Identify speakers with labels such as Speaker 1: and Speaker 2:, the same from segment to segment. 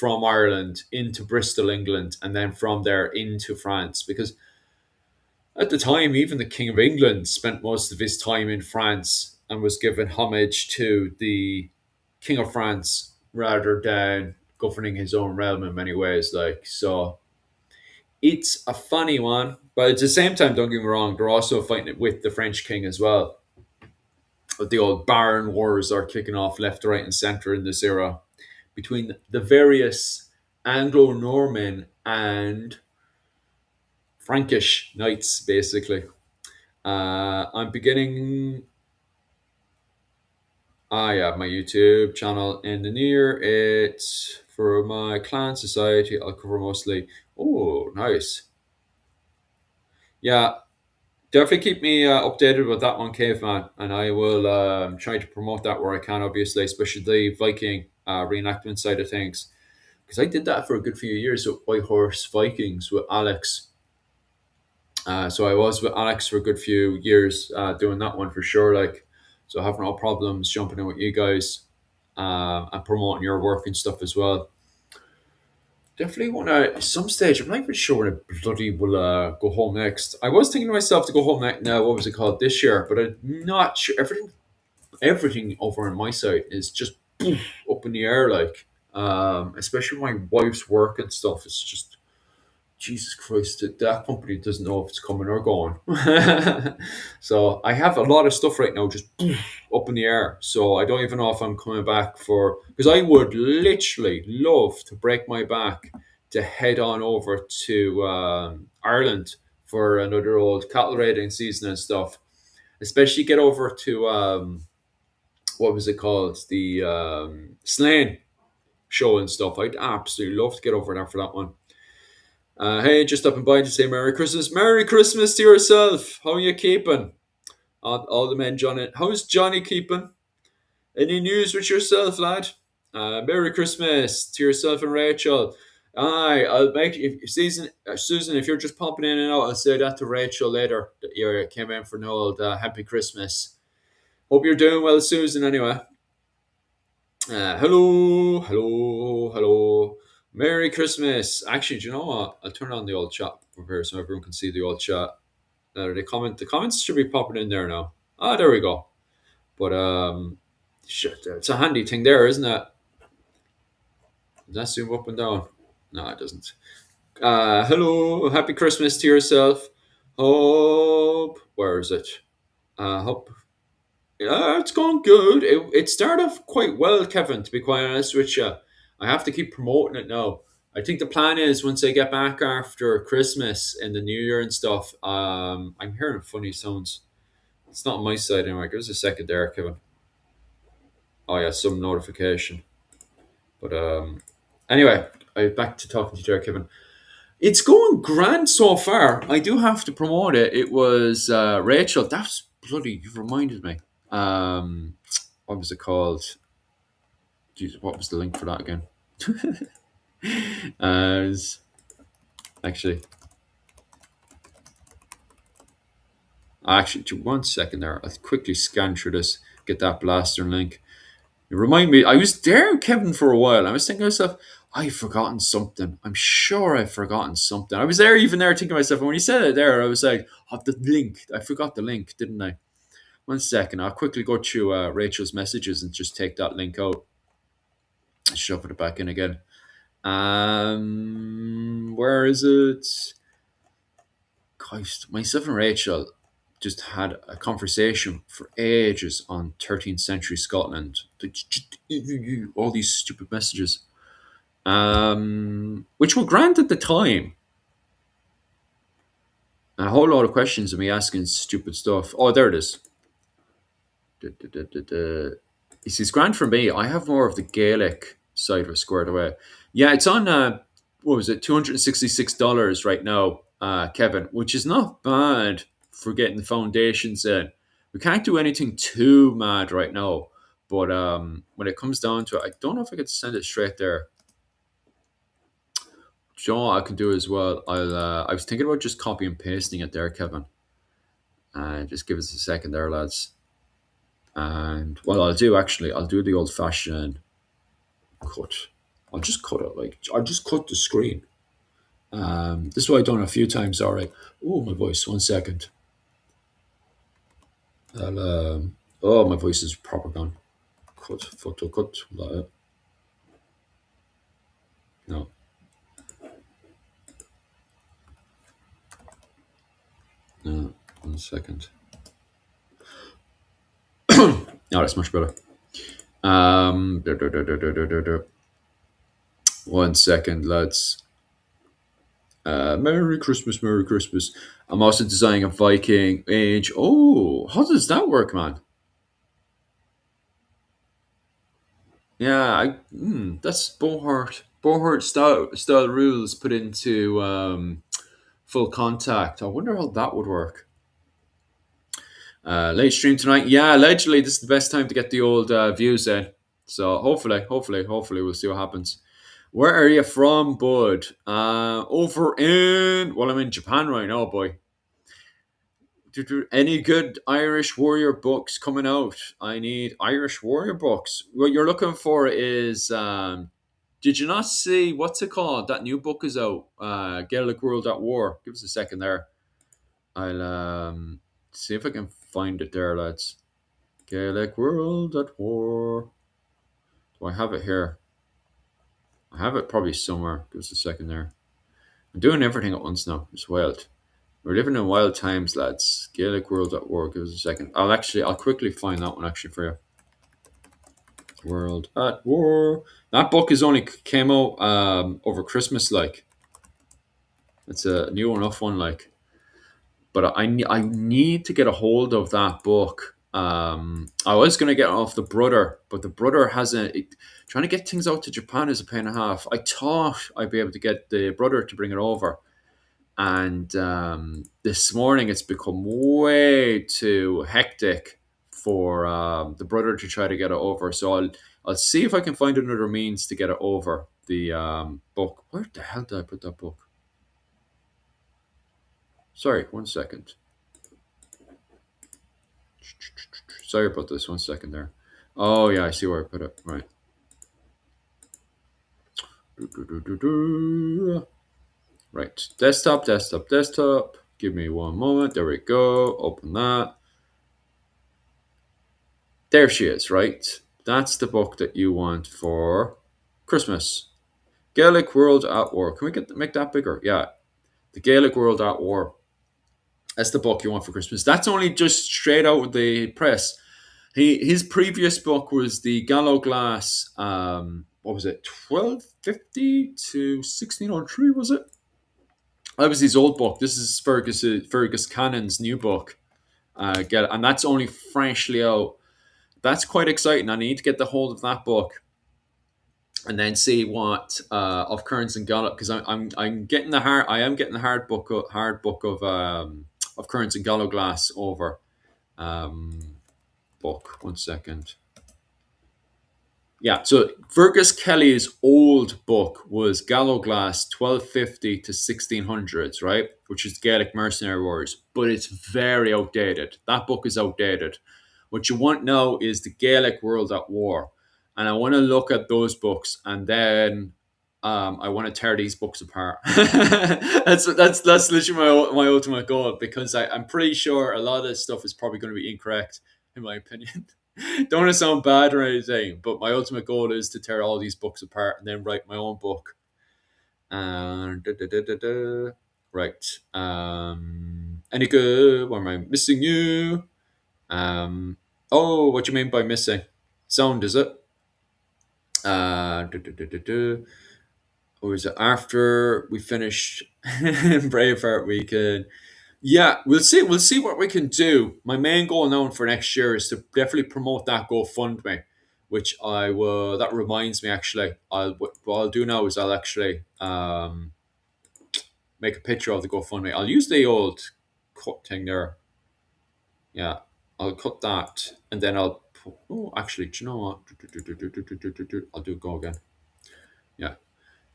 Speaker 1: from Ireland into Bristol, England, and then from there into France. Because at the time, even the King of England spent most of his time in France and was given homage to the King of France rather than governing his own realm in many ways. Like, so it's a funny one, but at the same time, don't get me wrong, they're also fighting it with the French king as well. The old Baron Wars are kicking off left, right, and centre in this era between the various Anglo Norman and Frankish knights, basically. I'm beginning. I have my YouTube channel in the near. It's for my clan society. I'll cover mostly. Oh, nice. Yeah, definitely keep me updated with that one, Caveman, and I will try to promote that where I can, obviously, especially the Viking reenactment side of things. Because I did that for a good few years with White Horse Vikings with Alex. So I was with Alex for a good few years doing that one for sure. Like, so I have no problems jumping in with you guys and promoting your work and stuff as well. Definitely want to, some stage, I'm not even sure when I bloody will go home next. I was thinking to myself to go home next, now, what was it called, this year, but I'm not sure. Everything over on my side is just up in the air, like, especially my wife's work and stuff. It's just, Jesus Christ, that company doesn't know if it's coming or going. So I have a lot of stuff right now just up in the air. So I don't even know if I'm coming back for, because I would literally love to break my back to head on over to Ireland for another old cattle raiding season and stuff. Especially get over to what was it called? The Slane show and stuff. I'd absolutely love to get over there for that one. Hey, just stopping by to say Merry Christmas. Merry Christmas to yourself. How are you keeping? All the men, Johnny. How's Johnny keeping? Any news with yourself, lad? Merry Christmas to yourself and Rachel. Aye, I'll make if Susan. Susan, if you're just popping in and out, I'll say that to Rachel later. That you came in for an old Happy Christmas. Hope you're doing well, Susan. Anyway. Hello, hello, hello. Merry Christmas. Actually, do you know what? I'll turn on the old chat from here so everyone can see the old chat. The comments should be popping in there now. Ah, there we go. But shit, it's a handy thing there, isn't it? Does that zoom up and down? No, it doesn't. Hello, happy Christmas to yourself. Hope, where is it? Hope. Yeah, it's going good. It started off quite well, Kevin, to be quite honest with you. I have to keep promoting it now. I think the plan is once I get back after Christmas and the New Year and stuff, I'm hearing funny sounds. It's not on my side anyway. Give us a second there, Kevin. Oh yeah, some notification. But anyway, I back to talking to you there, Kevin. It's going grand so far. I do have to promote it. It was Rachel. That's bloody. You've reminded me. Um, what was it called? Jesus, what was the link for that again? As actually, one second there. I'll quickly scan through this. Get that blaster link. You remind me. I was there, Kevin, for a while. I was thinking to myself, I've forgotten something. I'm sure I've forgotten something. I was there, even there, thinking to myself. And when you said it there, I was like, "Oh, the link. I forgot the link, didn't I?" One second. I'll quickly go through Rachel's messages and just take that link out. Shove it back in again. Where is it? Christ, myself and Rachel just had a conversation for ages on 13th century Scotland. All these stupid messages, which were grand at the time. And a whole lot of questions of me asking stupid stuff. Oh, there it is. You see, it's grand for me. I have more of the Gaelic side of it squared away. Yeah, it's on, what was it, $266 right now, Kevin, which is not bad for getting the foundations in. We can't do anything too mad right now. But when it comes down to it, I don't know if I could send it straight there. Do you know what I can do as well? I was thinking about just copy and pasting it there, Kevin. Just give us a second there, lads. And what I'll do actually, I'll do the old fashioned cut. I'll just cut it. Like I'll just cut the screen. This is what I've done a few times. All right. Oh, my voice. 1 second. I'll, oh, my voice is proper gone. Cut. Photo cut. No. 1 second. No, that's much better. 1 second, lads. Merry Christmas, Merry Christmas. I'm also designing a Viking Age. Oh, how does that work, man? Yeah, that's Bohart. Bohart style rules put into full contact. I wonder how that would work. Late stream tonight. Yeah, allegedly this is the best time to get the old views in. So hopefully we'll see what happens. Where are you from, bud? Over in well, I'm in Japan right now, boy. Any good Irish warrior books coming out? I need Irish warrior books. What you're looking for is did you not see what's it called? That new book is out. Gaelic World at War. Give us a second there. I'll see if I can find it there, lads. Gaelic World at War. Do I have it here? I have it probably somewhere. Give us a second there. I'm doing everything at once now. It's wild. We're living in wild times, lads. Gaelic World at War. Give us a second. I'll quickly find that one actually for you. World at War. That book is only came out over Christmas. Like it's a new enough one. Like, but I need to get a hold of that book. I was gonna get it off the brother, but the brother hasn't. Trying to get things out to Japan is a pain and a half. I thought I'd be able to get the brother to bring it over, and this morning it's become way too hectic for the brother to try to get it over. So I'll see if I can find another means to get it over. The book. Where the hell did I put that book? Sorry, 1 second. Sorry about this. 1 second there. Oh yeah, I see where I put it. Right. Right. Desktop, desktop, desktop. Give me one moment. There we go. Open that. There she is, right? That's the book that you want for Christmas. Gaelic World at War. Can we make that bigger? Yeah. The Gaelic World at War. That's the book you want for Christmas. That's only just straight out of the press. His previous book was the Gallo Glass. What was it? 1250 to 1603, was it? That was his old book. This is Fergus Cannon's new book. And that's only freshly out. That's quite exciting. I need to get the hold of that book and then see what of Kearns and Gallup because I'm getting the hard I am getting the hard book of Kearns and Gallo Glass over book. 1 second. Yeah, so Fergus Kelly's old book was Gallo Glass 1250 to 1600s, right? Which is Gaelic Mercenary Wars, but it's very outdated. That book is outdated. What you want now is the Gaelic World at War. And I want to look at those books and then I want to tear these books apart. That's literally my ultimate goal because I'm pretty sure a lot of this stuff is probably going to be incorrect, in my opinion. Don't want to sound bad or anything, but my ultimate goal is to tear all these books apart and then write my own book. Right. Any good? What am I missing you? Oh, what do you mean by missing? Sound, is it? Or is it after we finish Braveheart weekend? Yeah, we'll see. We'll see what we can do. My main goal now for next year is to definitely promote that GoFundMe, which I will. That reminds me, actually, what I'll do now is I'll actually make a picture of the GoFundMe. I'll use the old cut thing there. Yeah, I'll cut that, and then I'll. Oh, actually, do you know what? I'll do go again. Yeah,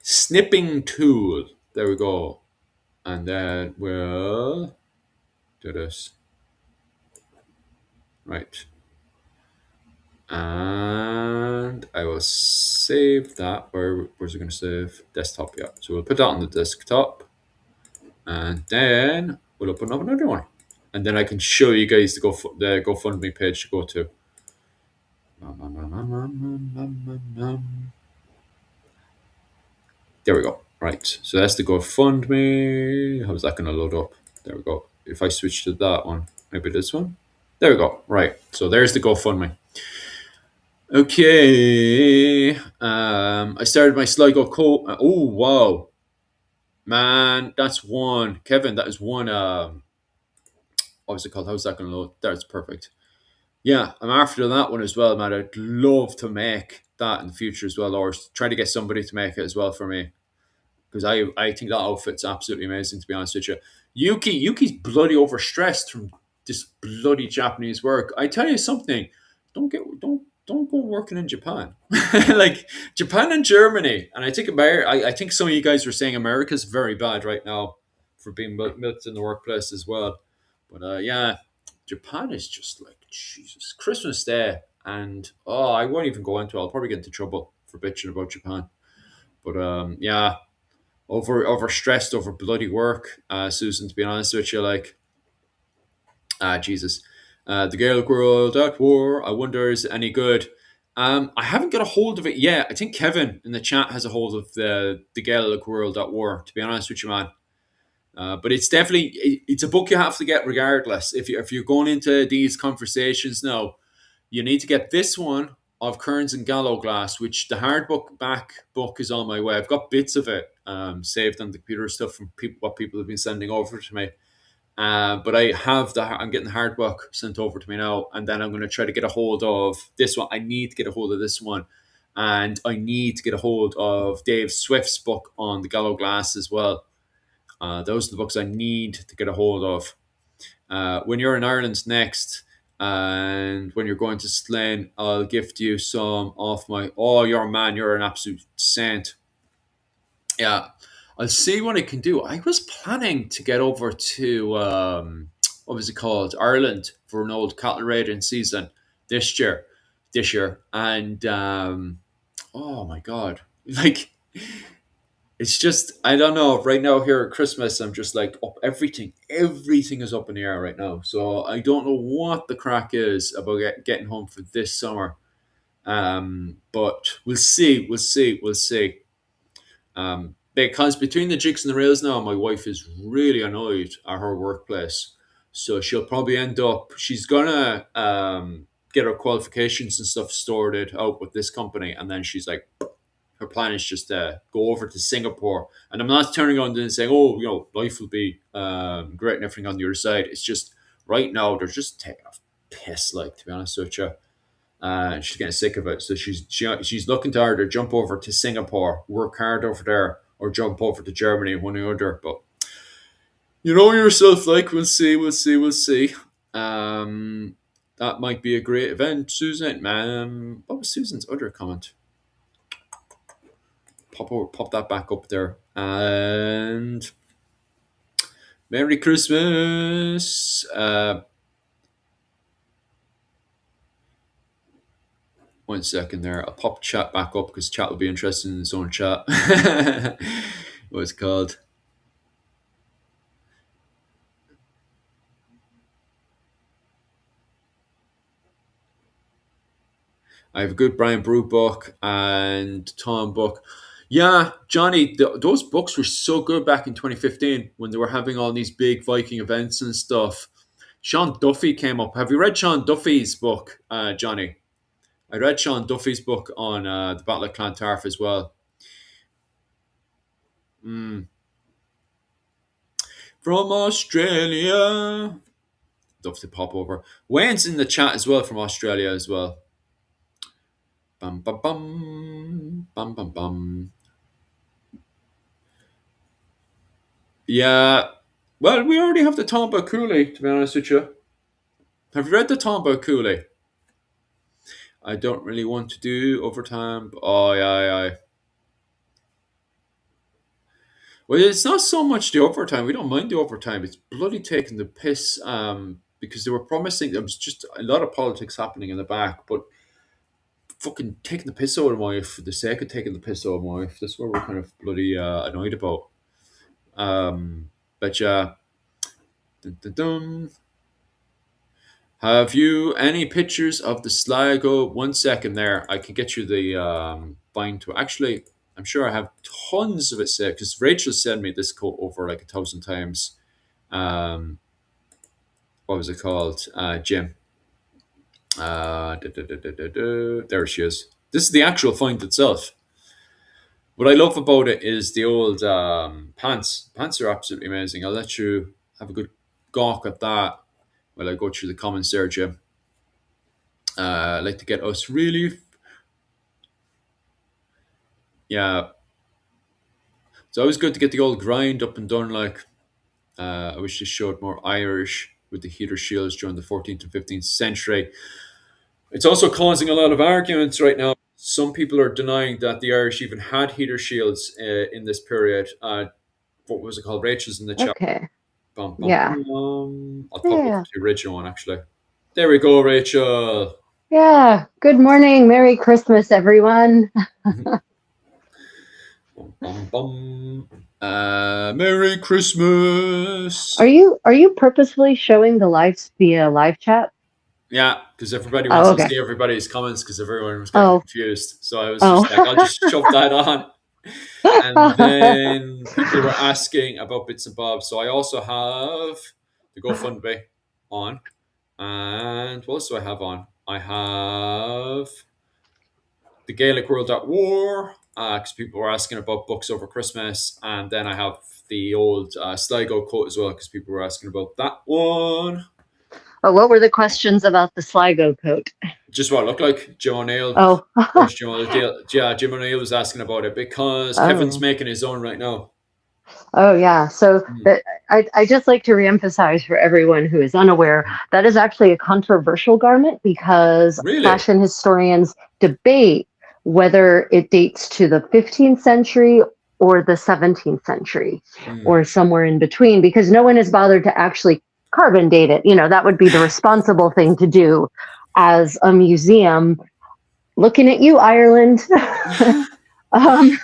Speaker 1: snipping tool. There we go, and then we'll do this. Right. And I will save that. Where's it going to save? Desktop, yeah. So we'll put that on the desktop, and then we'll open up another one, and then I can show you guys the GoFundMe page to go to. There we go. Right. So that's the GoFundMe. How's that going to load up? There we go. If I switch to that one, maybe this one. There we go. Right. So there's the GoFundMe. Okay. I started my Sligo co. Oh wow, man, that's one. Kevin, that is one. What was it called? How's that going to load? That's perfect. Yeah, I'm after that one as well, man. I'd love to make that in the future as well, or try to get somebody to make it as well for me, because I think that outfit's absolutely amazing. To be honest with you, Yuki's bloody overstressed from this bloody Japanese work. I tell you something, don't go working in Japan, like Japan and Germany. And I think I think some of you guys were saying America's very bad right now for being milked in the workplace as well. But yeah, Japan is just like Jesus. Christmas Day, and oh, I won't even go into it. I'll probably get into trouble for bitching about Japan. But yeah, overstressed over bloody work, Susan. To be honest with you, like Jesus, the Gaelic World at War. I wonder is it any good. I haven't got a hold of it yet. I think Kevin in the chat has a hold of the Gaelic World at War. To be honest with you, man. But it's definitely it's a book you have to get regardless. If you're going into these conversations now, you need to get this one of Kearns and Gallowglass, which the hardbook back book is on my way. I've got bits of it saved on the computer stuff from what people have been sending over to me. But I'm getting the hardbook sent over to me now, and then I'm going to try to get a hold of this one. I need to get a hold of this one, and I need to get a hold of Dave Swift's book on the Gallowglass as well. Those are the books I need to get a hold of. When you're in Ireland next, and when you're going to Slane, I'll gift you some off my. Oh, you're a man. You're an absolute saint. Yeah, I'll see what I can do. I was planning to get over to what was it called, Ireland, for an old cattle raiding season this year. This year, and oh my god, like it's just I don't know. Right now here at Christmas, I'm just like up everything is up in the air right now. So I don't know what the crack is about getting home for this summer. But we'll see, we'll see. Because between the jigs and the rails now, my wife is really annoyed at her workplace. So she'll probably end up, she's gonna get her qualifications and stuff sorted out with this company. And then she's like, her plan is just to go over to Singapore. And I'm not turning on and saying, oh, life will be great and everything on the other side. It's just right now, they're just taking a piss, like, to be honest with you. And she's getting sick of it. So she's looking to either jump over to Singapore, work hard over there, or jump over to Germany, one or the other. But you know yourself, like we'll see, we'll see. That might be a great event, Susan. What was Susan's other comment? Pop that back up there, and Merry Christmas. One second there. I'll pop chat back up because chat will be interested in its own chat. What's it called? I have a good Brian Brew book and Tom book. Yeah, Johnny, those books were so good back in 2015 when they were having all these big Viking events and stuff. Sean Duffy came up. Have you read Sean Duffy's book, Johnny? I read Sean Duffy's book on the Battle of Clontarf as well. Mm. From Australia. Love to pop over. Wayne's in the chat as well from Australia as well. Bum bum bum bum bum bum. Yeah. Well, we already have the Tomba Cooley, to be honest with you. Have you read the Tomba Cooley? I don't really want to do overtime. Oh, yeah. Well, it's not so much the overtime. We don't mind the overtime. It's bloody taking the piss because they were promising there was just a lot of politics happening in the back. But fucking taking the piss out of my wife for the sake of taking the piss out of my wife. That's what we're kind of bloody annoyed about. But yeah, dun, dun, dun. Have you any pictures of the Sligo? 1 second there. I can get you the bind to. Actually, I'm sure I have tons of it saved because Rachel sent me this quote over like 1,000 times. Um, what was it called? Jim. There she is. This is the actual find itself. What I love about it is the old pants. Pants are absolutely amazing. I'll let you have a good gawk at that while I go through the comments there, Jim. I'd like to get us really, yeah. It's always good to get the old grind up and done. Like, I wish this showed more Irish with the heater shields during the 14th and 15th century. It's also causing a lot of arguments right now. Some people are denying that the Irish even had heater shields in this period. What was it called? Rachel's in the chat.
Speaker 2: Okay.
Speaker 1: Bum, bum,
Speaker 2: Yeah.
Speaker 1: I'll pop up
Speaker 2: Yeah.
Speaker 1: the original one actually. There we go, Rachel.
Speaker 2: Yeah. Good morning. Merry Christmas, everyone.
Speaker 1: Bum, bum, bum. Merry Christmas.
Speaker 2: Are you purposefully showing the lives via live chat?
Speaker 1: Yeah, because everybody wants
Speaker 2: Oh,
Speaker 1: to
Speaker 2: okay.
Speaker 1: see everybody's comments because everyone was getting
Speaker 2: Oh,
Speaker 1: confused. So I was just like, I'll
Speaker 2: oh.
Speaker 1: just shove that on. And then people were asking about bits and bobs. So I also have the GoFundMe on. And what else do I have on? I have the Gaelic World at War, because people were asking about books over Christmas. And then I have the old Sligo quote as well, because people were asking about that one.
Speaker 2: Oh, what were the questions about the Sligo coat?
Speaker 1: Just what it looked like. Jim O'Neill.
Speaker 2: Oh.
Speaker 1: Course, Jim O'Neill. Yeah, Jim O'Neill was asking about it because Kevin's
Speaker 2: Oh.
Speaker 1: making his own right now.
Speaker 2: Oh, yeah. So
Speaker 1: Mm.
Speaker 2: that I just like to reemphasize for everyone who is unaware that is actually a controversial garment because
Speaker 1: Really?
Speaker 2: fashion historians debate whether it dates to the 15th century or the 17th century
Speaker 1: Mm.
Speaker 2: or somewhere in between because no one has bothered to actually carbon date it. You know, that would be the responsible thing to do as a museum. Looking at you, Ireland. um,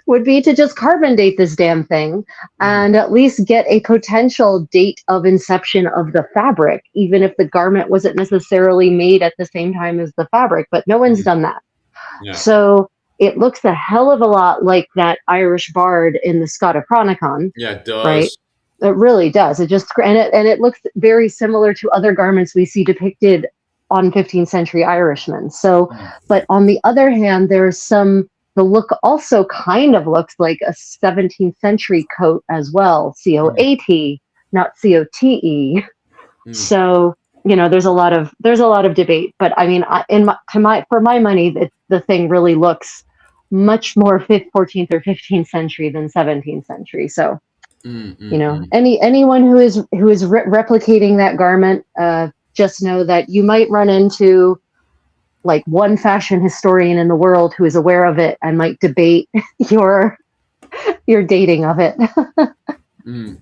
Speaker 2: would be to just carbon date this damn thing
Speaker 1: Mm.
Speaker 2: and at least get a potential date of inception of the fabric, even if the garment wasn't necessarily made at the same time as the fabric. But no one's
Speaker 1: Mm.
Speaker 2: done that.
Speaker 1: Yeah.
Speaker 2: So it looks a hell of a lot like that Irish bard in the Scotochronicon,
Speaker 1: Yeah, it
Speaker 2: right?
Speaker 1: does.
Speaker 2: It really does. It just and it looks very similar to other garments we see depicted on 15th century Irishmen. So,
Speaker 1: Mm.
Speaker 2: but on the other hand, there's some the look also kind of looks like a 17th century coat as well,
Speaker 1: Mm.
Speaker 2: COAT, not COTE.
Speaker 1: Mm.
Speaker 2: So, you know, there's a lot of debate, but I mean, for my money, the thing really looks much more 14th or 15th century than 17th century. So,
Speaker 1: Mm.
Speaker 2: you
Speaker 1: Mm.
Speaker 2: know,
Speaker 1: Mm.
Speaker 2: anyone who is replicating that garment, just know that you might run into like one fashion historian in the world who is aware of it and might debate your your dating of it.
Speaker 1: Mm.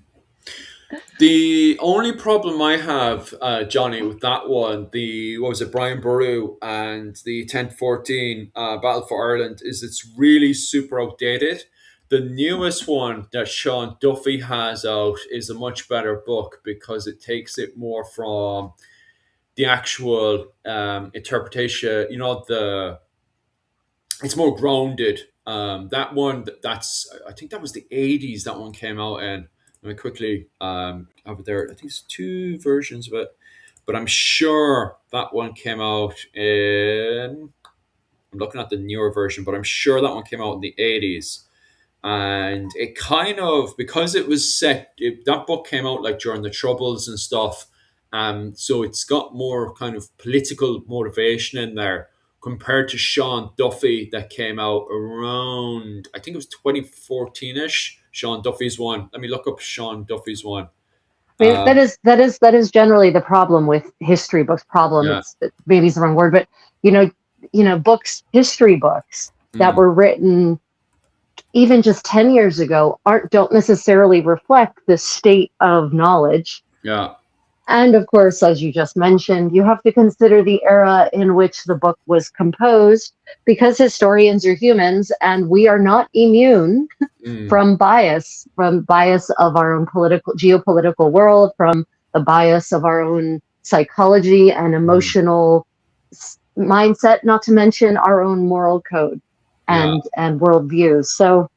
Speaker 1: The only problem I have, Johnny, with that one, the what was it, Brian Boru and the 1014 Battle for Ireland, is it's really super outdated. The newest one that Sean Duffy has out is a much better book because it takes it more from the actual interpretation. You know, the it's more grounded. That one, that's I think that was the 80s. That one came out, and let me quickly have it there. I think it's two versions of it, but I'm sure that one came out in. I'm looking at the newer version, but I'm sure that one came out in the 80s. And it kind of because it was set, that book came out like during the Troubles and stuff. So it's got more kind of political motivation in there compared to Sean Duffy that came out around I think it was 2014ish. Sean Duffy's one. Let me look up Sean Duffy's one.
Speaker 2: I mean, that
Speaker 1: Um,
Speaker 2: is that is that is generally the problem with history books. Problem,
Speaker 1: yeah.
Speaker 2: it's maybe it's the wrong word, but you know, books, history books that
Speaker 1: Mm,
Speaker 2: were written even just 10 years ago aren't don't necessarily reflect the state of knowledge
Speaker 1: yeah.
Speaker 2: And of course, as you just mentioned, you have to consider the era in which the book was composed, because historians are humans and we are not immune
Speaker 1: Mm,
Speaker 2: from bias of our own geopolitical world, from the bias of our own psychology and
Speaker 1: mm.
Speaker 2: emotional mindset, not to mention our own moral code
Speaker 1: Yeah.
Speaker 2: and worldviews. So,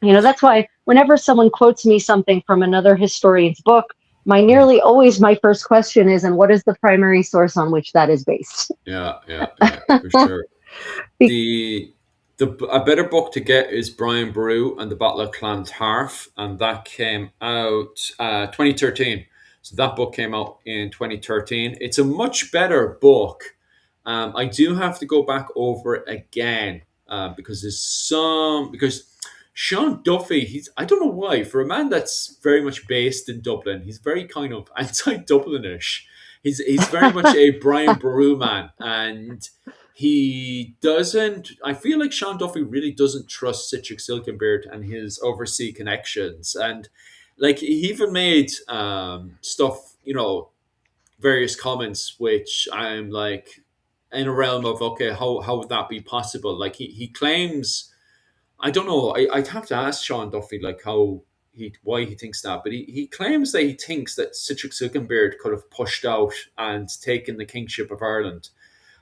Speaker 2: that's why whenever someone quotes me something from another historian's book,
Speaker 1: Mm.
Speaker 2: nearly always my first question is, and what is the primary source on which that is based?
Speaker 1: Yeah, yeah, yeah, for sure. The a better book to get is Brian Boru and the Battle of Clontarf, and that came out 2013. So that book came out in 2013. It's a much better book. I do have to go back over it again because because Sean Duffy, I don't know why, for a man that's very much based in Dublin, he's very kind of anti-Dublinish. He's very much a Brian Boru man, and he doesn't. I feel like Sean Duffy really doesn't trust Citric Silkenbeard and his overseas connections, and like he even made stuff, various comments, which I'm like in a realm of okay, how would that be possible? Like he claims, I don't know. I'd have to ask Sean Duffy like how he why he thinks that, but he claims that he thinks that Citric Silkenbeard could have pushed out and taken the kingship of Ireland,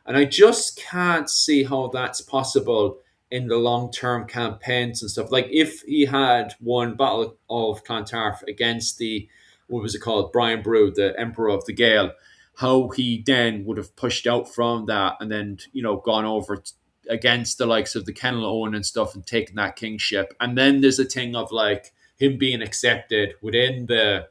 Speaker 1: and I just can't see how that's possible in the long term campaigns and stuff. Like if he had won Battle of Clontarf against the, what was it called, Brian Boru, the Emperor of the Gael, how he then would have pushed out from that and then, gone over against the likes of the Kennel Owen and stuff and taken that kingship. And then there's a thing of like him being accepted within the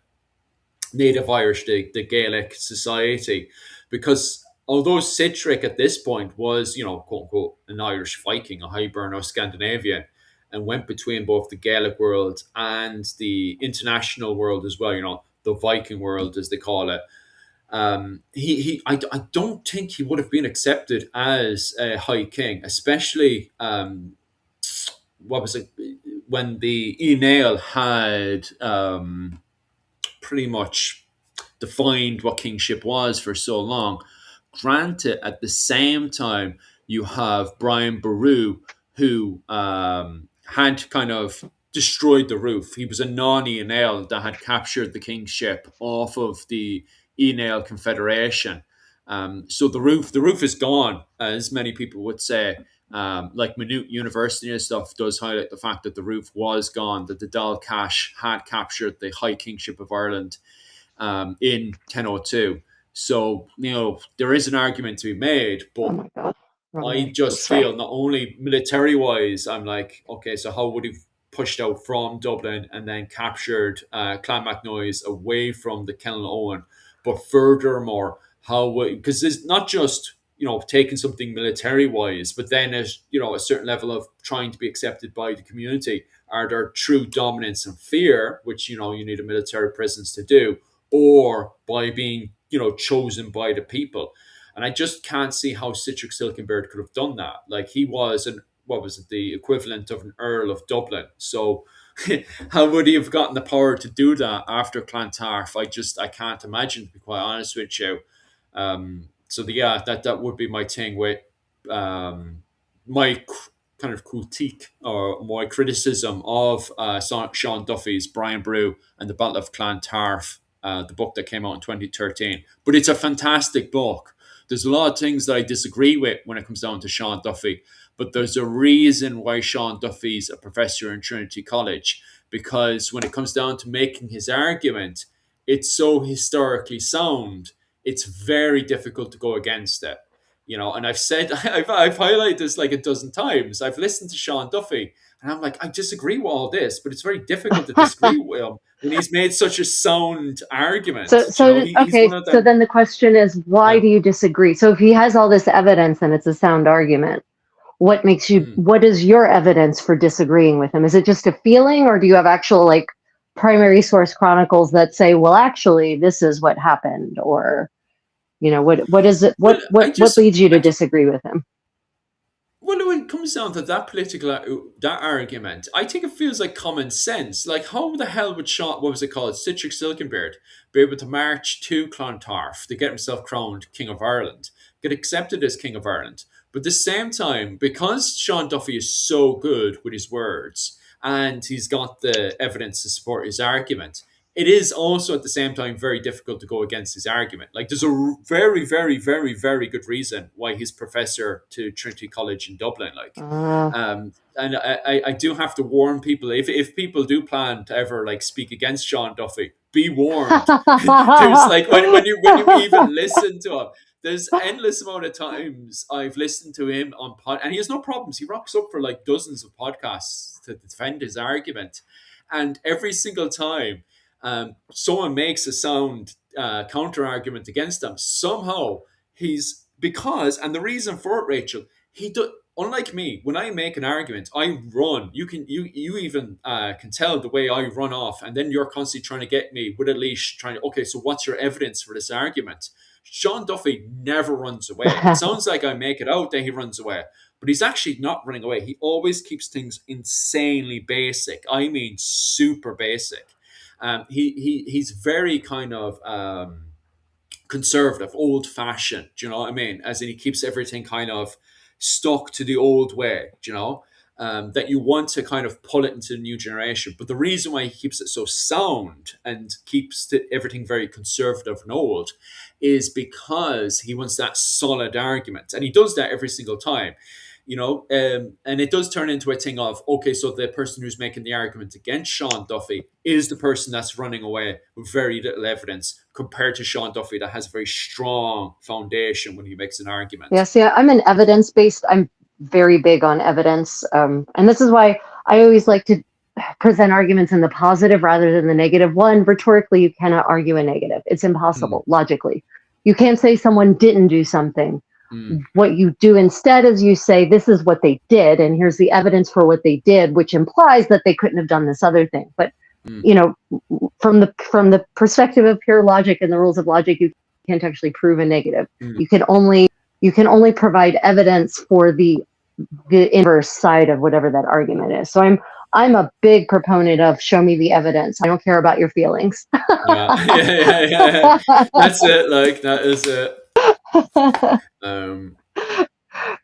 Speaker 1: Native Irish, the Gaelic society, because although Citric at this point was, quote unquote, an Irish Viking, a Hiberno Scandinavian, and went between both the Gaelic world and the international world as well, the Viking world as they call it. I don't think he would have been accepted as a High King, especially what was it when the Enail had pretty much defined what kingship was for so long. Granted, at the same time, you have Brian Boru, who had kind of destroyed the roof. He was a non-Enail that had captured the kingship off of the Enail Confederation. So the roof is gone, as many people would say. Like Maynooth University and stuff does highlight the fact that the roof was gone, that the Dal Cash had captured the High Kingship of Ireland in 1002. So, there is an argument to be made,
Speaker 2: Oh
Speaker 1: but
Speaker 2: my God.
Speaker 1: I
Speaker 2: Right.
Speaker 1: just
Speaker 2: That's right.
Speaker 1: feel not only military wise, I'm like, okay, so how would he pushed out from Dublin and then captured Clonmacnoise away from the Kennel Owen? But furthermore, because it's not just taking something military wise, but then there's a certain level of trying to be accepted by the community. Are there true dominance and fear, which you need a military presence to do, or by being chosen by the people? And I just can't see how Citric Silkenbeard could have done that. Like he was an what was it, the equivalent of an Earl of Dublin. So how would he have gotten the power to do that after Clontarf? I can't imagine, to be quite honest with you. Yeah, that would be my thing with my kind of critique or my criticism of Sean Duffy's Brian Boru and the Battle of Clontarf, the book that came out in 2013. But it's a fantastic book. There's a lot of things that I disagree with when it comes down to Sean Duffy, but there's a reason why Sean Duffy's a professor in Trinity College, because when it comes down to making his argument, it's so historically sound, it's very difficult to go against it. And I've said, I've highlighted this like a dozen times. I've listened to Sean Duffy and I'm like, I disagree with all this, but it's very difficult to disagree with him when he's made such a sound argument. He's
Speaker 2: Okay.
Speaker 1: one of
Speaker 2: So
Speaker 1: them.
Speaker 2: then the question is, why
Speaker 1: Yeah.
Speaker 2: do you disagree? So if he has all this evidence and it's a sound argument,
Speaker 1: Mhm.
Speaker 2: what is your evidence for disagreeing with him? Is it just a feeling, or do you have actual primary source chronicles that say, well, actually, this is what happened? Or, what is it?
Speaker 1: Well,
Speaker 2: What leads you to disagree with him?
Speaker 1: Well, when it comes down to that that argument, I think it feels like common sense. Like, how the hell would Sean, what was it called, Citric Silkenbeard, be able to march to Clontarf to get himself crowned King of Ireland, get accepted as King of Ireland? But at the same time, because Sean Duffy is so good with his words and he's got the evidence to support his argument, it is also at the same time very difficult to go against his argument. Like, there's a very, very, very, very good reason why he's professor to Trinity College in Dublin. Like,
Speaker 2: Uh,
Speaker 1: and I do have to warn people, if people do plan to ever like speak against Sean Duffy, be warned. There's like, when you even listen to him, there's endless amount of times I've listened to him on and he has no problems. He rocks up for like dozens of podcasts to defend his argument, and every single time someone makes a sound counter argument against him, somehow he's because and the reason for it, Rachel, he do, unlike me, when I make an argument, I run. You even can tell the way I run off, and then you're constantly trying to get me with a leash, trying to okay, so what's your evidence for this argument? Sean Duffy never runs away. It sounds like I make it out that he runs away, but he's actually not running away. He always keeps things insanely basic. I mean, super basic. He's very kind of conservative, old fashioned. Do you know what I mean? As in, he keeps everything kind of stuck to the old way. Do you know? That you want to kind of pull it into the new generation. But the reason why he keeps it so sound and keeps everything very conservative and old is because he wants that solid argument. And he does that every single time. And it does turn into a thing of, okay, so the person who's making the argument against Sean Duffy is the person that's running away with very little evidence compared to Sean Duffy that has a very strong foundation when he makes an argument.
Speaker 2: yes, yeah, I'm an evidence based. I'm very big on evidence. And this is why I always like to present arguments in the positive rather than the negative. One, rhetorically, you cannot argue a negative. It's impossible, logically. You can't say someone didn't do something. What you do instead is you say, this is what they did, and here's the evidence for what they did, which implies that they couldn't have done this other thing. But, from the perspective of pure logic and the rules of logic, you can't actually prove a negative. You can only provide evidence for the inverse side of whatever that argument is. So I'm a big proponent of show me the evidence. I don't care about your feelings.
Speaker 1: Yeah. That's it. Like, that is it.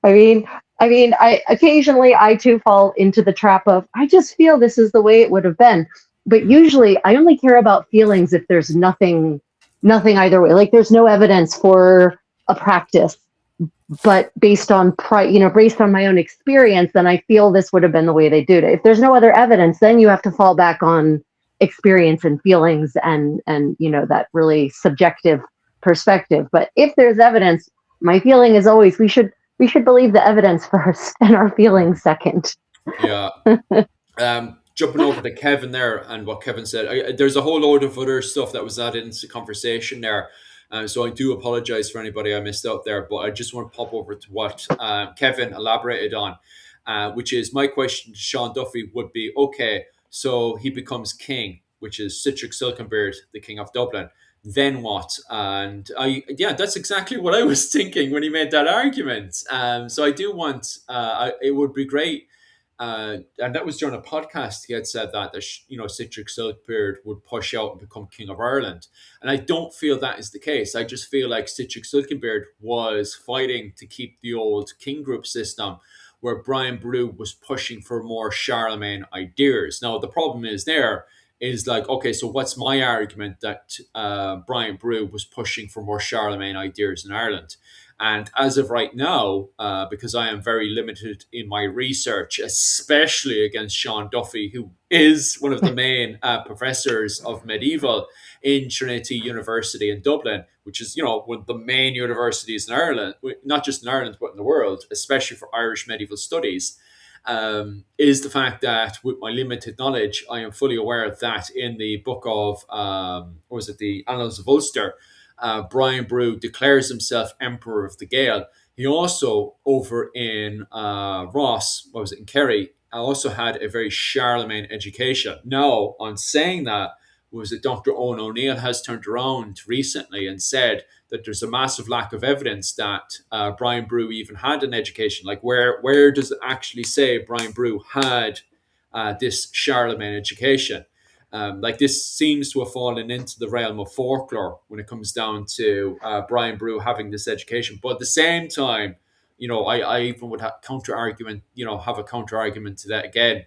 Speaker 2: I occasionally I too fall into the trap of I just feel this is the way it would have been. But usually I only care about feelings if there's nothing either way. Like there's no evidence for a practice, but based on based on my own experience, then I feel this would have been the way they did it. If there's no other evidence, then you have to fall back on experience and feelings and that really subjective perspective. But if there's evidence, my feeling is always we should believe the evidence first and our feelings second.
Speaker 1: Yeah. Jumping over to Kevin there and what Kevin said, there's a whole load of other stuff that was added into the conversation there. So I do apologize for anybody I missed out there, but I just want to pop over to what Kevin elaborated on, which is my question to Sean Duffy would be, okay, so he becomes king, which is Citric Silkenbeard, the king of Dublin. Then what? And that's exactly what I was thinking when he made that argument. So I do want, it would be great. And that was during a podcast. He had said that Citric Silkbeard would push out and become King of Ireland, and I don't feel that is the case. I just feel like Citric Silkenbeard was fighting to keep the old king group system, where Brian Boru was pushing for more Charlemagne ideas. Now the problem is like, okay, so what's my argument that Brian Boru was pushing for more Charlemagne ideas in Ireland? And as of right now, because I am very limited in my research, especially against Sean Duffy, who is one of the main professors of medieval in Trinity University in Dublin, which is, one of the main universities in Ireland, not just in Ireland, but in the world, especially for Irish medieval studies, is the fact that with my limited knowledge, I am fully aware that in the book of, the Annals of Ulster, Brian Boru declares himself Emperor of the Gael. He also, over in Ross, in Kerry, also had a very Charlemagne education. Now, on saying that, was it Dr. Owen O'Neill has turned around recently and said that there's a massive lack of evidence that Brian Brew even had an education. Like, where does it actually say Brian Brew had this Charlemagne education? Like, this seems to have fallen into the realm of folklore when it comes down to Brian Brew having this education. But at the same time, I even would counter argument, have a counter argument to that again.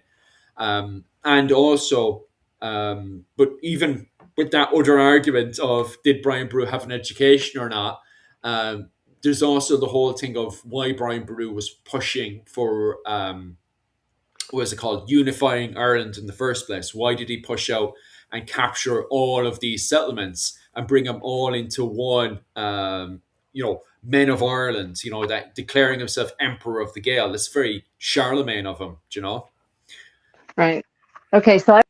Speaker 1: And also, but even with that other argument of did Brian Brew have an education or not, there's also the whole thing of why Brian Brew was pushing for what is it called, unifying Ireland in the first place. Why did he push out and capture all of these settlements and bring them all into one? Men of Ireland. That declaring himself Emperor of the Gael. It's very Charlemagne of him.
Speaker 2: Right. Okay, so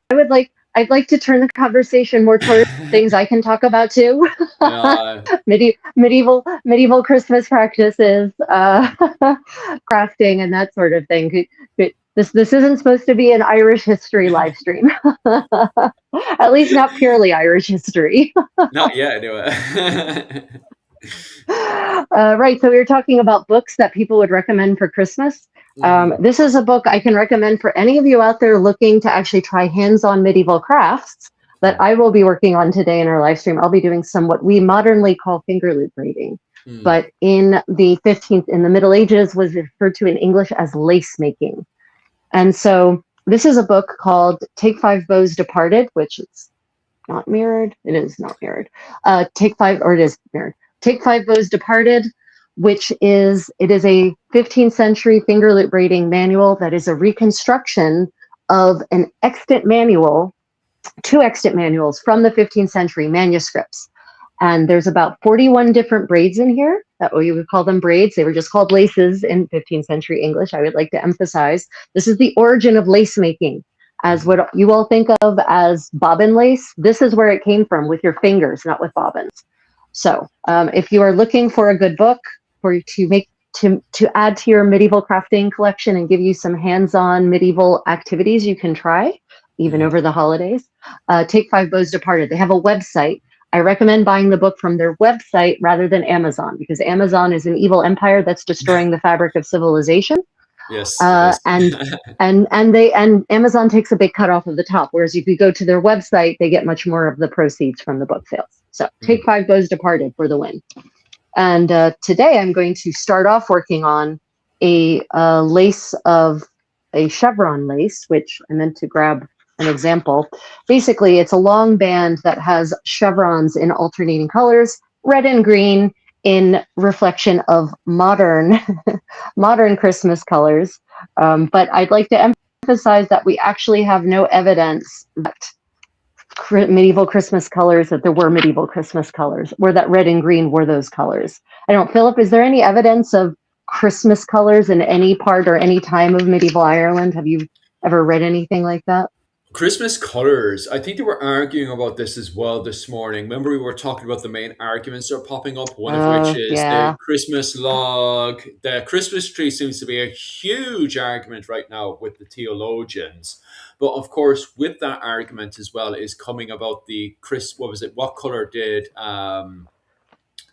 Speaker 2: I'd like to turn the conversation more towards things I can talk about too. Medieval Christmas practices, crafting, and that sort of thing. This isn't supposed to be an Irish history live stream. At least not purely Irish history.
Speaker 1: Not yet, anyway.
Speaker 2: Right. So we were talking about books that people would recommend for Christmas. This is a book I can recommend for any of you out there looking to actually try hands-on medieval crafts that I will be working on today in our live stream. I'll be doing some what we modernly call finger loop braiding, but in the Middle Ages was referred to in English as lace making. And so this is a book called Take Five Bows Departed, which is not mirrored. It is not mirrored. Take Five Bows Departed, which is a 15th century finger loop braiding manual that is a reconstruction of an extant manual, two extant manuals from the 15th century manuscripts. And there's about 41 different braids in here. That way you would call them braids. They were just called laces in 15th century English. I would like to emphasize this is the origin of lace making. As what you all think of as bobbin lace, this is where it came from, with your fingers, not with bobbins. So if you are looking for a good book to add to your medieval crafting collection and give you some hands-on medieval activities you can try, even over the holidays, Take Five Bows Departed. They have a website. I recommend buying the book from their website rather than Amazon, because Amazon is an evil empire that's destroying the fabric of civilization.
Speaker 1: Yes.
Speaker 2: And Amazon takes a big cut off of the top, whereas if you go to their website, they get much more of the proceeds from the book sales. So Take Five Bows Departed for the win. And today I'm going to start off working on a lace of a chevron lace, which I meant to grab an example. Basically, it's a long band that has chevrons in alternating colors, red and green, in reflection of modern Christmas colors. But I'd like to emphasize that we actually have no evidence that medieval Christmas colors, that there were medieval Christmas colors, or that red and green were those colors. I don't, Philip, is there any evidence of Christmas colors in any part or any time of medieval Ireland? Have you ever read anything like that?
Speaker 1: Christmas colors. I think they were arguing about this as well this morning. Remember, we were talking about the main arguments that are popping up, one of which is the Christmas log. The Christmas tree seems to be a huge argument right now with the theologians. But of course, with that argument as well is coming about what color did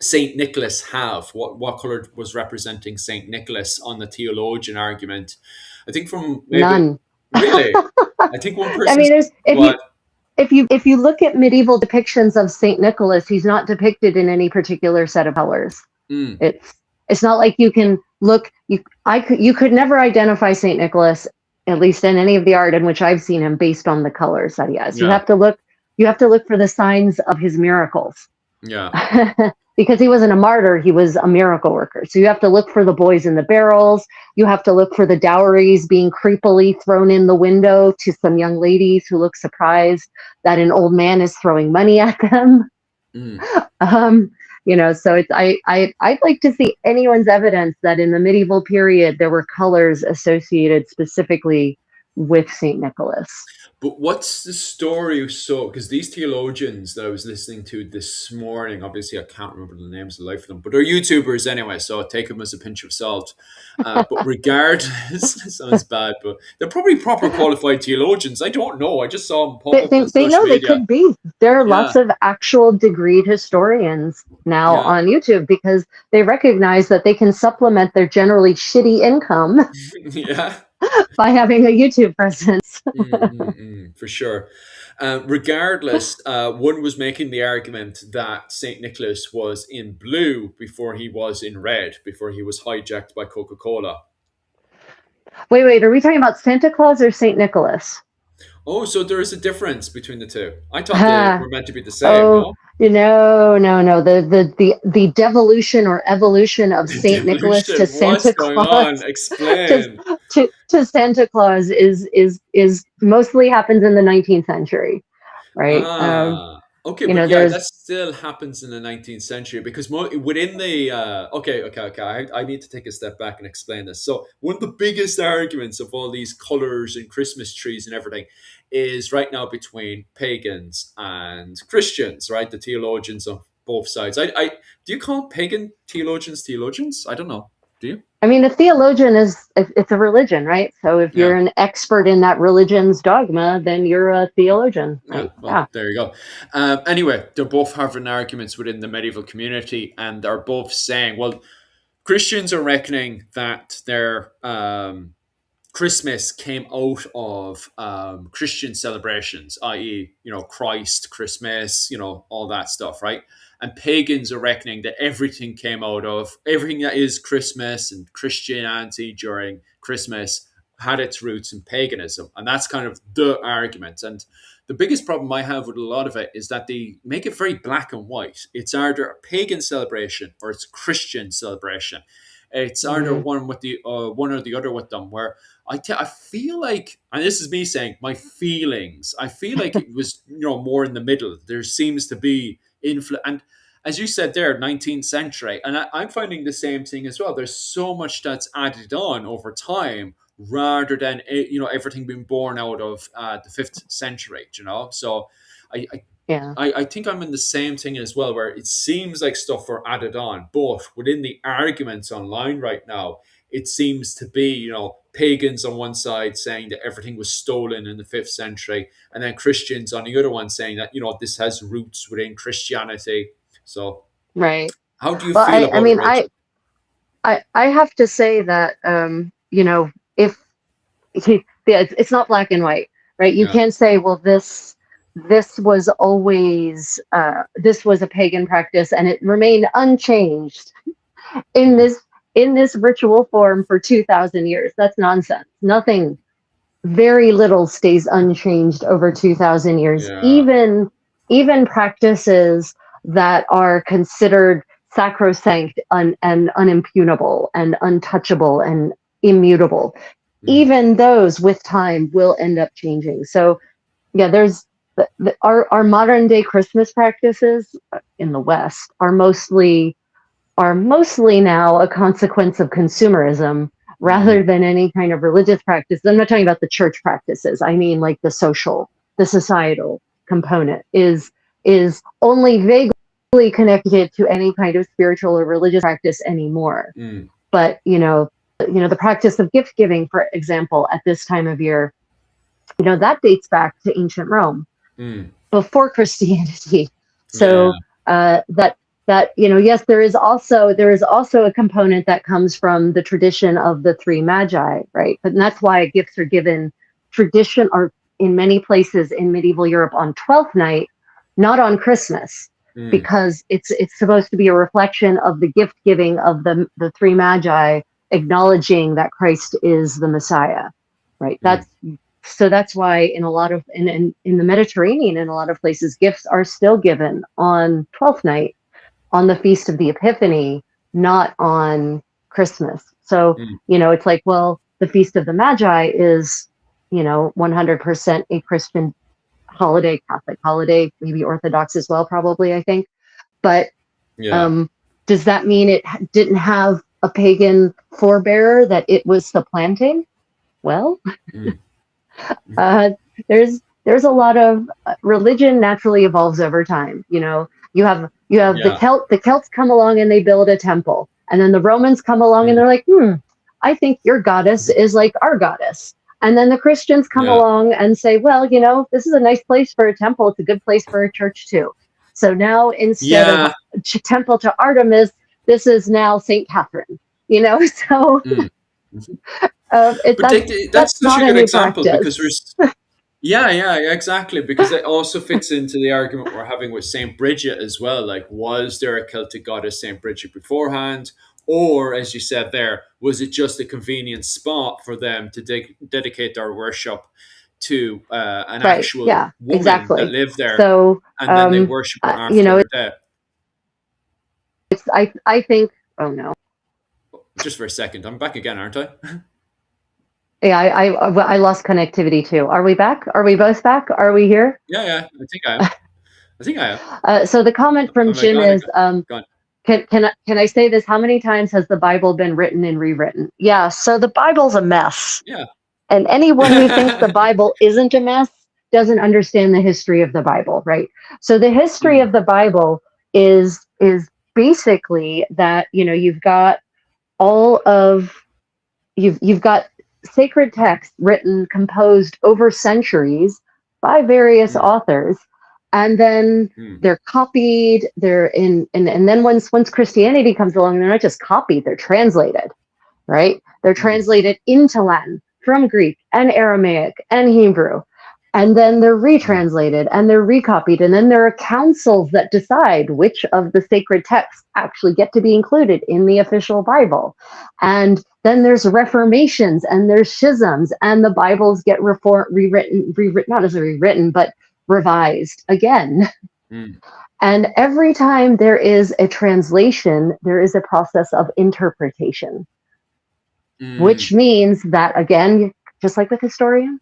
Speaker 1: Saint Nicholas have? What color was representing Saint Nicholas on the theologian argument? I think from
Speaker 2: none.
Speaker 1: Really? I think one person.
Speaker 2: I mean, if you look at medieval depictions of Saint Nicholas, he's not depicted in any particular set of colors. It's not like you can look. You could never identify Saint Nicholas, at least in any of the art in which I've seen him, based on the colors that he has. Yeah. You have to look for the signs of his miracles.
Speaker 1: Yeah.
Speaker 2: Because he wasn't a martyr, he was a miracle worker. So you have to look for the boys in the barrels. You have to look for the dowries being creepily thrown in the window to some young ladies who look surprised that an old man is throwing money at them. So it's I'd like to see anyone's evidence that in the medieval period there were colors associated specifically with Saint Nicholas.
Speaker 1: But what's the story? So, because these theologians that I was listening to this morning, obviously I can't remember the names of the life of them, but they're YouTubers anyway, so take them as a pinch of salt. But regardless, it sounds bad, but they're probably proper qualified theologians. I don't know. I just saw them pop
Speaker 2: They,
Speaker 1: up on
Speaker 2: they, they
Speaker 1: social
Speaker 2: know they
Speaker 1: media.
Speaker 2: could be. There are
Speaker 1: Yeah,
Speaker 2: lots of actual degreed historians now
Speaker 1: yeah,
Speaker 2: on YouTube because they recognize that they can supplement their generally shitty income
Speaker 1: yeah.
Speaker 2: by having a YouTube presence.
Speaker 1: For sure. Regardless, one was making the argument that St. Nicholas was in blue before he was in red, before he was hijacked by Coca Cola.
Speaker 2: Wait, are we talking about Santa Claus or Saint Nicholas?
Speaker 1: Oh, so there is a difference between the two. I thought they were meant to be the same,
Speaker 2: Oh,
Speaker 1: no?
Speaker 2: no. The devolution or evolution of Saint Nicholas to
Speaker 1: Devolution. What's
Speaker 2: Santa
Speaker 1: going on?
Speaker 2: Claus to,
Speaker 1: Explain.
Speaker 2: to Santa Claus is mostly happens in the 19th century, right?
Speaker 1: Okay,
Speaker 2: You
Speaker 1: but
Speaker 2: know,
Speaker 1: yeah, that
Speaker 2: there's
Speaker 1: still happens in the 19th century because within the okay. I need to take a step back and explain this. So one of the biggest arguments of all these colors and Christmas trees and everything is right now between pagans and Christians, right? The theologians of both sides. I do you call pagan theologians theologians? I don't know. Do you?
Speaker 2: I mean, a theologian it's a religion, right? So if
Speaker 1: Yeah.
Speaker 2: you're an expert in that religion's dogma, then you're a theologian,
Speaker 1: Yeah,
Speaker 2: right?
Speaker 1: well,
Speaker 2: Yeah.
Speaker 1: there you go. Anyway, they're both having arguments within the medieval community, and they're both saying, well, Christians are reckoning that their Christmas came out of Christian celebrations, i.e., Christ, Christmas, all that stuff, right? And pagans are reckoning that everything that is Christmas and Christianity during Christmas had its roots in paganism. And that's kind of the argument. And the biggest problem I have with a lot of it is that they make it very black and white. It's either a pagan celebration or it's a Christian celebration. It's either
Speaker 2: Mm.
Speaker 1: one with the one or the other with them. Where I feel like, and this is me saying my feelings. I feel like it was more in the middle. There seems to be and as you said there, 19th century, and I'm finding the same thing as well. There's so much that's added on over time rather than everything being born out of the 5th century. So I,
Speaker 2: Yeah.
Speaker 1: I think I'm in the same thing as well, where it seems like stuff are added on, but within the arguments online right now, it seems to be, pagans on one side saying that everything was stolen in the 5th century, and then Christians on the other one saying that, this has roots within Christianity. So,
Speaker 2: Right.
Speaker 1: how do you
Speaker 2: Well,
Speaker 1: feel
Speaker 2: I
Speaker 1: about it,
Speaker 2: mean,
Speaker 1: Rachel?
Speaker 2: I have to say that if yeah, it's not black and white, right? You
Speaker 1: Yeah.
Speaker 2: can't say, well, this was always this was a pagan practice and it remained unchanged in
Speaker 1: Mm.
Speaker 2: this ritual form for 2,000 years. That's nonsense. Nothing, very little stays unchanged over 2,000 years.
Speaker 1: Yeah.
Speaker 2: Even practices that are considered sacrosanct and unimpugnable and untouchable and immutable,
Speaker 1: Mm.
Speaker 2: even those with time will end up changing. So yeah, there's our modern day Christmas practices in the West are mostly now a consequence of consumerism
Speaker 1: Mm.
Speaker 2: rather than any kind of religious practice. I'm not talking about the church practices. I mean, like the societal component is only vaguely connected to any kind of spiritual or religious practice anymore.
Speaker 1: Mm.
Speaker 2: But the practice of gift giving, for example, at this time of year, that dates back to ancient Rome
Speaker 1: Mm.
Speaker 2: before Christianity.
Speaker 1: Yeah.
Speaker 2: So that yes, there is also a component that comes from the tradition of the three magi, right? But that's why gifts are given tradition or in many places in medieval Europe on Twelfth Night, not on Christmas,
Speaker 1: Mm.
Speaker 2: because it's supposed to be a reflection of the gift giving of the three magi, acknowledging that Christ is the Messiah, right?
Speaker 1: Mm.
Speaker 2: That's why in a lot of in the Mediterranean, in a lot of places, gifts are still given on Twelfth Night, on the Feast of the Epiphany, not on Christmas. So,
Speaker 1: Mm.
Speaker 2: it's like, well, the Feast of the Magi is, 100% a Christian holiday, Catholic holiday, maybe Orthodox as well, probably, I think. But
Speaker 1: Yeah.
Speaker 2: does that mean it didn't have a pagan forebearer that it was supplanting? Well,
Speaker 1: Mm.
Speaker 2: uh, there's a lot of religion naturally evolves over time. You have
Speaker 1: Yeah.
Speaker 2: the Celts come along and they build a temple, and then the Romans come along and
Speaker 1: Mm.
Speaker 2: they're like, I think your goddess is like our goddess. And then the Christians come
Speaker 1: Yeah.
Speaker 2: along and say, well, this is a nice place for a temple. It's a good place for a church too. So now instead of
Speaker 1: Yeah.
Speaker 2: temple to Artemis, this is now Saint Catherine. So
Speaker 1: Mm. Mhm.
Speaker 2: it
Speaker 1: But
Speaker 2: that's
Speaker 1: that's such
Speaker 2: not
Speaker 1: a
Speaker 2: a
Speaker 1: good
Speaker 2: new
Speaker 1: example because
Speaker 2: practice.
Speaker 1: there's yeah, yeah, yeah, exactly. Because it also fits into the argument we're having with Saint Bridget as well. Like, was there a Celtic goddess Saint Bridget beforehand, or as you said there, was it just a convenient spot for them to dedicate their worship to an
Speaker 2: Right.
Speaker 1: actual
Speaker 2: Yeah,
Speaker 1: woman that
Speaker 2: exactly.
Speaker 1: lived there,
Speaker 2: So,
Speaker 1: and then they worship her
Speaker 2: you
Speaker 1: after
Speaker 2: know,
Speaker 1: her death?
Speaker 2: I think, oh no.
Speaker 1: Just for a second, I'm back again, aren't I?
Speaker 2: Yeah, I lost connectivity too. Are we back? Are we both back? Are we here?
Speaker 1: Yeah, yeah. I think I am. I think I am.
Speaker 2: So the comment from
Speaker 1: Am I
Speaker 2: Jim
Speaker 1: gone?
Speaker 2: is,
Speaker 1: Gone.
Speaker 2: can I say this? How many times has the Bible been written and rewritten? Yeah, so the Bible's a mess.
Speaker 1: Yeah.
Speaker 2: And anyone who thinks the Bible isn't a mess doesn't understand the history of the Bible, right? So the history
Speaker 1: Mm.
Speaker 2: of the Bible is basically that, you've got all of you've got sacred texts written, composed over centuries by various
Speaker 1: Mm.
Speaker 2: authors, and then
Speaker 1: Mm.
Speaker 2: they're copied. They're in, and then once Christianity comes along, they're not just copied; they're translated, right? They're
Speaker 1: Mm.
Speaker 2: translated into Latin from Greek and Aramaic and Hebrew. And then they're
Speaker 1: Mm.
Speaker 2: retranslated and they're recopied. And then there are councils that decide which of the sacred texts actually get to be included in the official Bible. And then there's reformations and there's schisms, and the Bibles get rewritten, not as rewritten, but revised again.
Speaker 1: Mm.
Speaker 2: And every time there is a translation, there is a process of interpretation, which
Speaker 1: Mm.
Speaker 2: means that, again, just like with historians,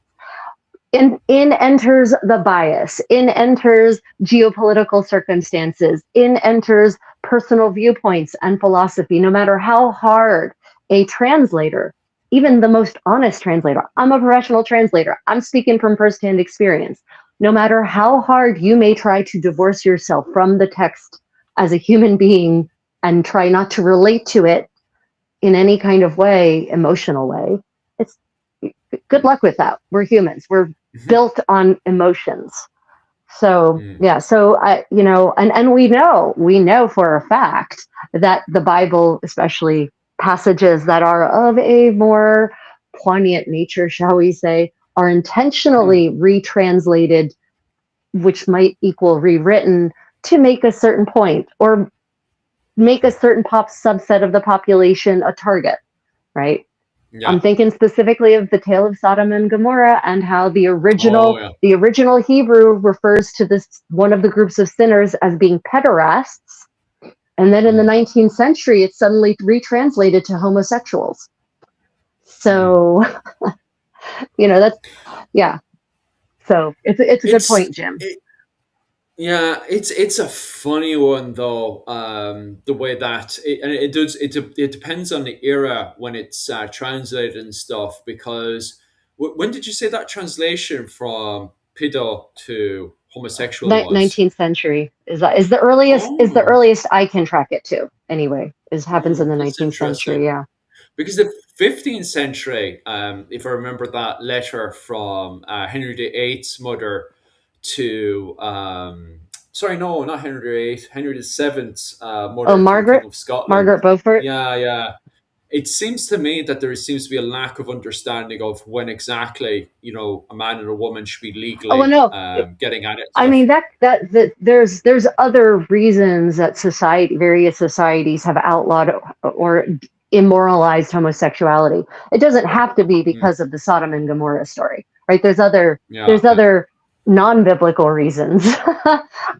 Speaker 2: in enters the bias, in enters geopolitical circumstances, in enters personal viewpoints and philosophy. No matter how hard a translator, even the most honest translator, I'm a professional translator, I'm speaking from firsthand experience. No matter how hard you may try to divorce yourself from the text as a human being and try not to relate to it in any kind of way, emotional way, it's good luck with that. We're humans. We're
Speaker 1: Mhm.
Speaker 2: built on emotions. So
Speaker 1: Mm.
Speaker 2: yeah, so and we know for a fact that the Bible, especially passages that are of a more poignant nature, shall we say, are
Speaker 1: Mm.
Speaker 2: intentionally retranslated, which might equal rewritten to make a certain point or make a certain subset of the population a target, right? I'm
Speaker 1: Yeah.
Speaker 2: thinking specifically of the tale of Sodom and Gomorrah and how the
Speaker 1: Oh
Speaker 2: original
Speaker 1: yeah.
Speaker 2: the original Hebrew refers to this one of the groups of sinners as being pederasts, and then in the
Speaker 1: Mm.
Speaker 2: 19th century it's suddenly retranslated to homosexuals.
Speaker 1: Mm.
Speaker 2: So that's yeah. So it's a good
Speaker 1: It's
Speaker 2: point, Jim.
Speaker 1: it, yeah. It's a funny one though. The way that and it does it depends on the era when it's translated and stuff. Because when did you say that translation from pedo to homosexual was?
Speaker 2: 19th century is the earliest
Speaker 1: Oh,
Speaker 2: I can track it to. Anyway, is happens in the
Speaker 1: that's
Speaker 2: 19th
Speaker 1: interesting.
Speaker 2: century. Yeah.
Speaker 1: Because the 15th century, if I remember that letter from Henry VIII's mother to, sorry, no, not Henry VIII, Henry VII's
Speaker 2: Oh,
Speaker 1: mother to the King
Speaker 2: Margaret
Speaker 1: of Scotland.
Speaker 2: Margaret Beaufort.
Speaker 1: Yeah, yeah. It seems to me that there seems to be a lack of understanding of when exactly, a man and a woman should be
Speaker 2: Oh well,
Speaker 1: legally
Speaker 2: no.
Speaker 1: getting at it and
Speaker 2: I mean
Speaker 1: stuff.
Speaker 2: that there's other reasons that various societies have outlawed or immoralized homosexuality. It doesn't have to be
Speaker 1: Mm,
Speaker 2: because of the Sodom and Gomorrah story, right?
Speaker 1: yeah,
Speaker 2: There's
Speaker 1: yeah.
Speaker 2: other non-biblical reasons.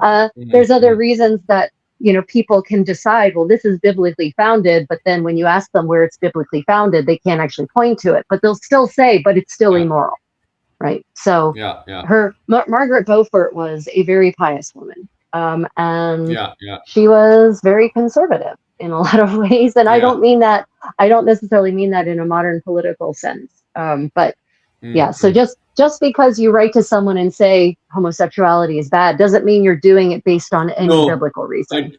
Speaker 1: Mm,
Speaker 2: There's other
Speaker 1: mm,
Speaker 2: reasons that people can decide. Well, this is biblically founded, but then when you ask them where it's biblically founded, they can't actually point to it. But they'll still say, "But it's still
Speaker 1: yeah,
Speaker 2: immoral." Right? So
Speaker 1: yeah, yeah,
Speaker 2: Margaret Beaufort was a very pious woman, and
Speaker 1: yeah, yeah,
Speaker 2: she was very conservative in a lot of ways. And
Speaker 1: yeah.
Speaker 2: I don't necessarily mean that in a modern political sense, but Yeah. So
Speaker 1: mm.
Speaker 2: just because you write to someone and say homosexuality is bad doesn't mean you're doing it based on any
Speaker 1: No,
Speaker 2: biblical reason.
Speaker 1: I,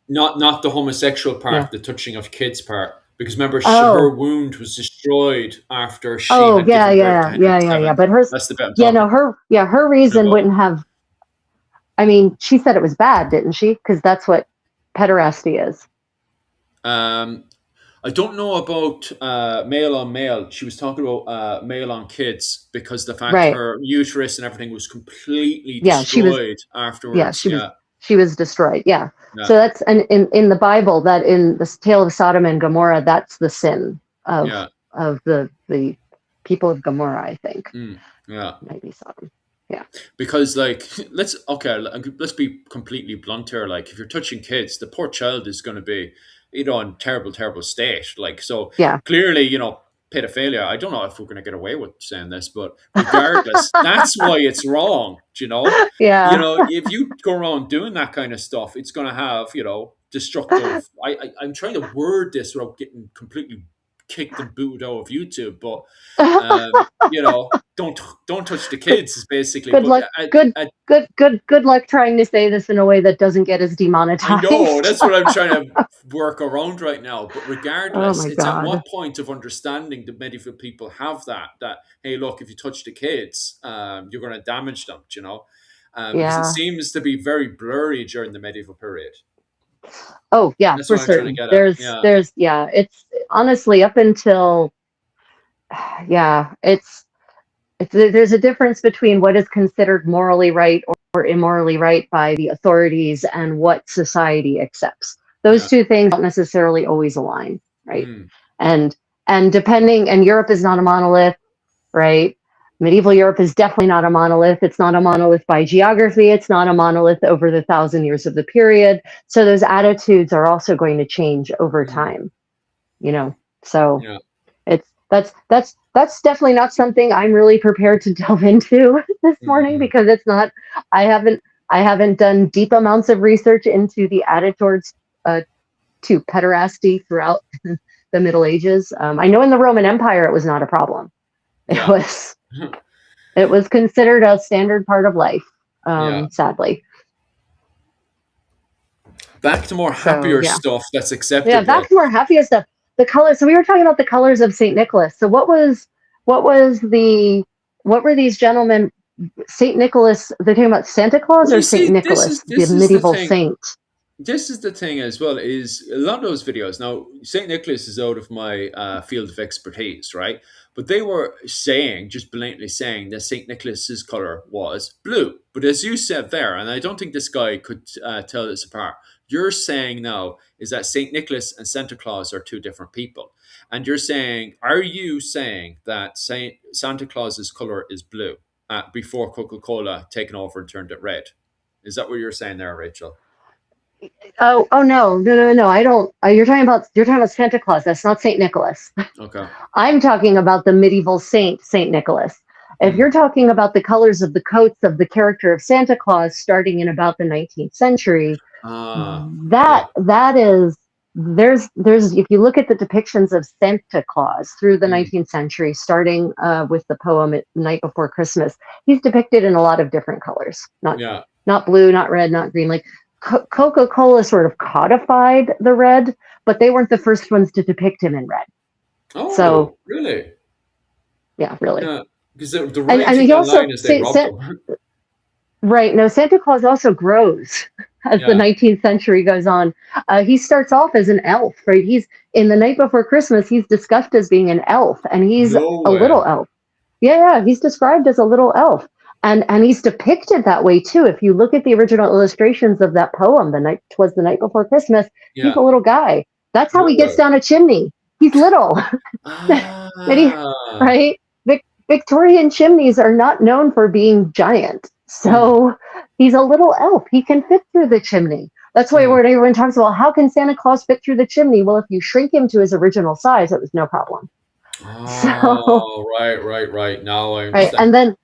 Speaker 1: not the homosexual
Speaker 2: Yeah.
Speaker 1: part, the touching of kids part. Because remember, her
Speaker 2: Oh.
Speaker 1: wound was destroyed after she
Speaker 2: Oh,
Speaker 1: had
Speaker 2: yeah,
Speaker 1: given birth to
Speaker 2: yeah,
Speaker 1: Henry
Speaker 2: yeah, yeah, yeah.
Speaker 1: VII.
Speaker 2: But hers,
Speaker 1: That's the bit I'm
Speaker 2: yeah,
Speaker 1: talking
Speaker 2: no, her reason
Speaker 1: about.
Speaker 2: wouldn't have. I mean, she said it was bad, didn't she? Because that's what pederasty is.
Speaker 1: Um, I don't know about male on male. She was talking about male on kids because the fact
Speaker 2: Right.
Speaker 1: her uterus and everything was completely
Speaker 2: Yeah, she was.
Speaker 1: destroyed
Speaker 2: Yeah,
Speaker 1: afterwards.
Speaker 2: she was.
Speaker 1: Yeah,
Speaker 2: She was destroyed. Yeah.
Speaker 1: yeah,
Speaker 2: So that's and in the Bible, that in the tale of Sodom and Gomorrah, that's the sin
Speaker 1: yeah,
Speaker 2: of the people of Gomorrah. I think
Speaker 1: yeah.
Speaker 2: maybe Sodom. Yeah.
Speaker 1: Because like let's be completely blunt here. Like if you're touching kids, the poor child is going to be, in terrible state. Like so
Speaker 2: Yeah.
Speaker 1: clearly, pedophilia. I don't know if we're going to get away with saying this, but regardless, that's why it's wrong.
Speaker 2: Yeah.
Speaker 1: If you go around doing that kind of stuff, it's going to have destructive. I'm trying to word this without getting completely kicked and booted out of YouTube, but don't touch the kids is basically.
Speaker 2: Good
Speaker 1: But
Speaker 2: luck. Good. Good luck trying to say this in a way that doesn't get us
Speaker 1: I know
Speaker 2: demonetized.
Speaker 1: that's what I'm trying to work around right now. But
Speaker 2: Oh
Speaker 1: regardless,
Speaker 2: my
Speaker 1: it's at
Speaker 2: God.
Speaker 1: what point of understanding the medieval people have that hey, look, if you touch the kids, you're going to damage them. Because it
Speaker 2: Yeah.
Speaker 1: seems to be very blurry during the medieval period.
Speaker 2: Oh yeah,
Speaker 1: That's
Speaker 2: for
Speaker 1: what I'm trying to
Speaker 2: certain.
Speaker 1: get at. Yeah.
Speaker 2: Yeah. It's honestly up until yeah. There's a difference between what is considered morally right or immorally right by the authorities and what society accepts. Those
Speaker 1: Yeah.
Speaker 2: two things don't necessarily always align, right?
Speaker 1: Mm.
Speaker 2: And and Europe is not a monolith, right? Medieval Europe is definitely not a monolith. It's not a monolith by geography. It's not a monolith over the 1,000 years of the period. So those attitudes are also going to change over
Speaker 1: Mm.
Speaker 2: time, So
Speaker 1: Yeah.
Speaker 2: it's that's definitely not something I'm really prepared to delve into this morning
Speaker 1: Mm.
Speaker 2: because it's not. I haven't done deep amounts of research into the attitudes to pederasty throughout the Middle Ages. I know in the Roman Empire it was not a problem. It
Speaker 1: Yeah.
Speaker 2: was it was considered a standard part of life.
Speaker 1: Yeah.
Speaker 2: Sadly.
Speaker 1: Back to more
Speaker 2: So
Speaker 1: happier
Speaker 2: yeah,
Speaker 1: stuff that's
Speaker 2: yeah.
Speaker 1: acceptable.
Speaker 2: Back to more happier stuff. The colors. So we were talking about the colors of Saint Nicholas. So what were these gentlemen? Saint Nicholas. They're talking about Santa Claus
Speaker 1: Well,
Speaker 2: or
Speaker 1: you
Speaker 2: Saint
Speaker 1: see, this
Speaker 2: Nicholas,
Speaker 1: is
Speaker 2: the
Speaker 1: this is the
Speaker 2: medieval
Speaker 1: thing.
Speaker 2: saint.
Speaker 1: This is the thing as well, is a lot of those videos. Now, St. Nicholas is out of my field of expertise, right? But they were just blatantly saying that St. Nicholas's color was blue. But as you said there, and I don't think this guy could tell this apart, you're saying now is that St. Nicholas and Santa Claus are two different people. And are you saying that Santa Claus's color is blue before Coca-Cola taken over and turned it red? Is that what you're saying there, Rachel?
Speaker 2: Oh no! I don't. You're talking about Santa Claus. That's not Saint Nicholas.
Speaker 1: Okay.
Speaker 2: I'm talking about the medieval Saint Nicholas. If
Speaker 1: Mm.
Speaker 2: you're talking about the colors of the coats of the character of Santa Claus starting in about the 19th century,
Speaker 1: Yeah.
Speaker 2: that is there's if you look at the depictions of Santa Claus through the
Speaker 1: Mm.
Speaker 2: 19th century, starting with the poem Night Before Christmas, he's depicted in a lot of different colors.
Speaker 1: Yeah.
Speaker 2: Not blue, not red, not green. Like Coca-Cola sort of codified the red, but they weren't the first ones to depict him in red. So
Speaker 1: Oh, really?
Speaker 2: yeah, really.
Speaker 1: Yeah. Because the
Speaker 2: And
Speaker 1: writing
Speaker 2: he also
Speaker 1: online is they robbed them.
Speaker 2: right. No, Santa Claus also grows as the
Speaker 1: Yeah.
Speaker 2: 19th century goes on. He starts off as an elf, right? He's in The Night Before Christmas. He's discussed as being an elf, and he's
Speaker 1: No
Speaker 2: a little
Speaker 1: way.
Speaker 2: elf. Yeah, he's described as a little elf, and he's depicted that way too. If you look at the original illustrations of that poem, the night before Christmas. He's a
Speaker 1: Yeah.
Speaker 2: little guy. That's how
Speaker 1: No
Speaker 2: he gets
Speaker 1: way.
Speaker 2: down a chimney. He's little,
Speaker 1: Ah.
Speaker 2: right? Victorian chimneys are not known for being giant.
Speaker 1: Mm.
Speaker 2: So he's a little elf. He can fit through the chimney. That's why
Speaker 1: Mm.
Speaker 2: when everyone talks about how can Santa Claus fit through the chimney? Well, if you shrink him to his original size, it was no problem. So
Speaker 1: Oh, right. Now I
Speaker 2: right,
Speaker 1: understand.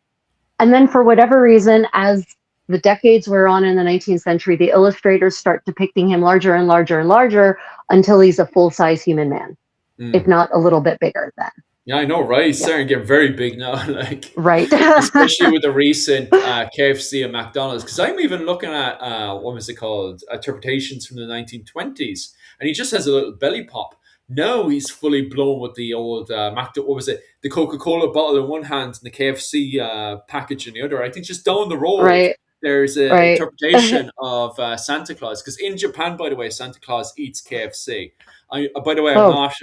Speaker 2: and then for whatever reason, as the decades wear on in the 19th century, the illustrators start depicting him larger and larger and larger until he's a full-size human man, if
Speaker 1: Mm.
Speaker 2: not a little bit bigger then.
Speaker 1: Yeah, I know, right? It's
Speaker 2: Yeah,
Speaker 1: starting to get very big now, like
Speaker 2: right.
Speaker 1: especially with the recent KFC and McDonald's. Because I'm even looking at what was it called? Interpretations from the 1920s, and he just has a little belly pop. Now he's fully blown with the old what was it? The Coca Cola bottle in one hand and the KFC package in the other. I think just down the road
Speaker 2: Right,
Speaker 1: there's an
Speaker 2: right.
Speaker 1: interpretation of Santa Claus. Because in Japan, by the way, Santa Claus eats KFC. By the way, I'm
Speaker 2: Oh.
Speaker 1: not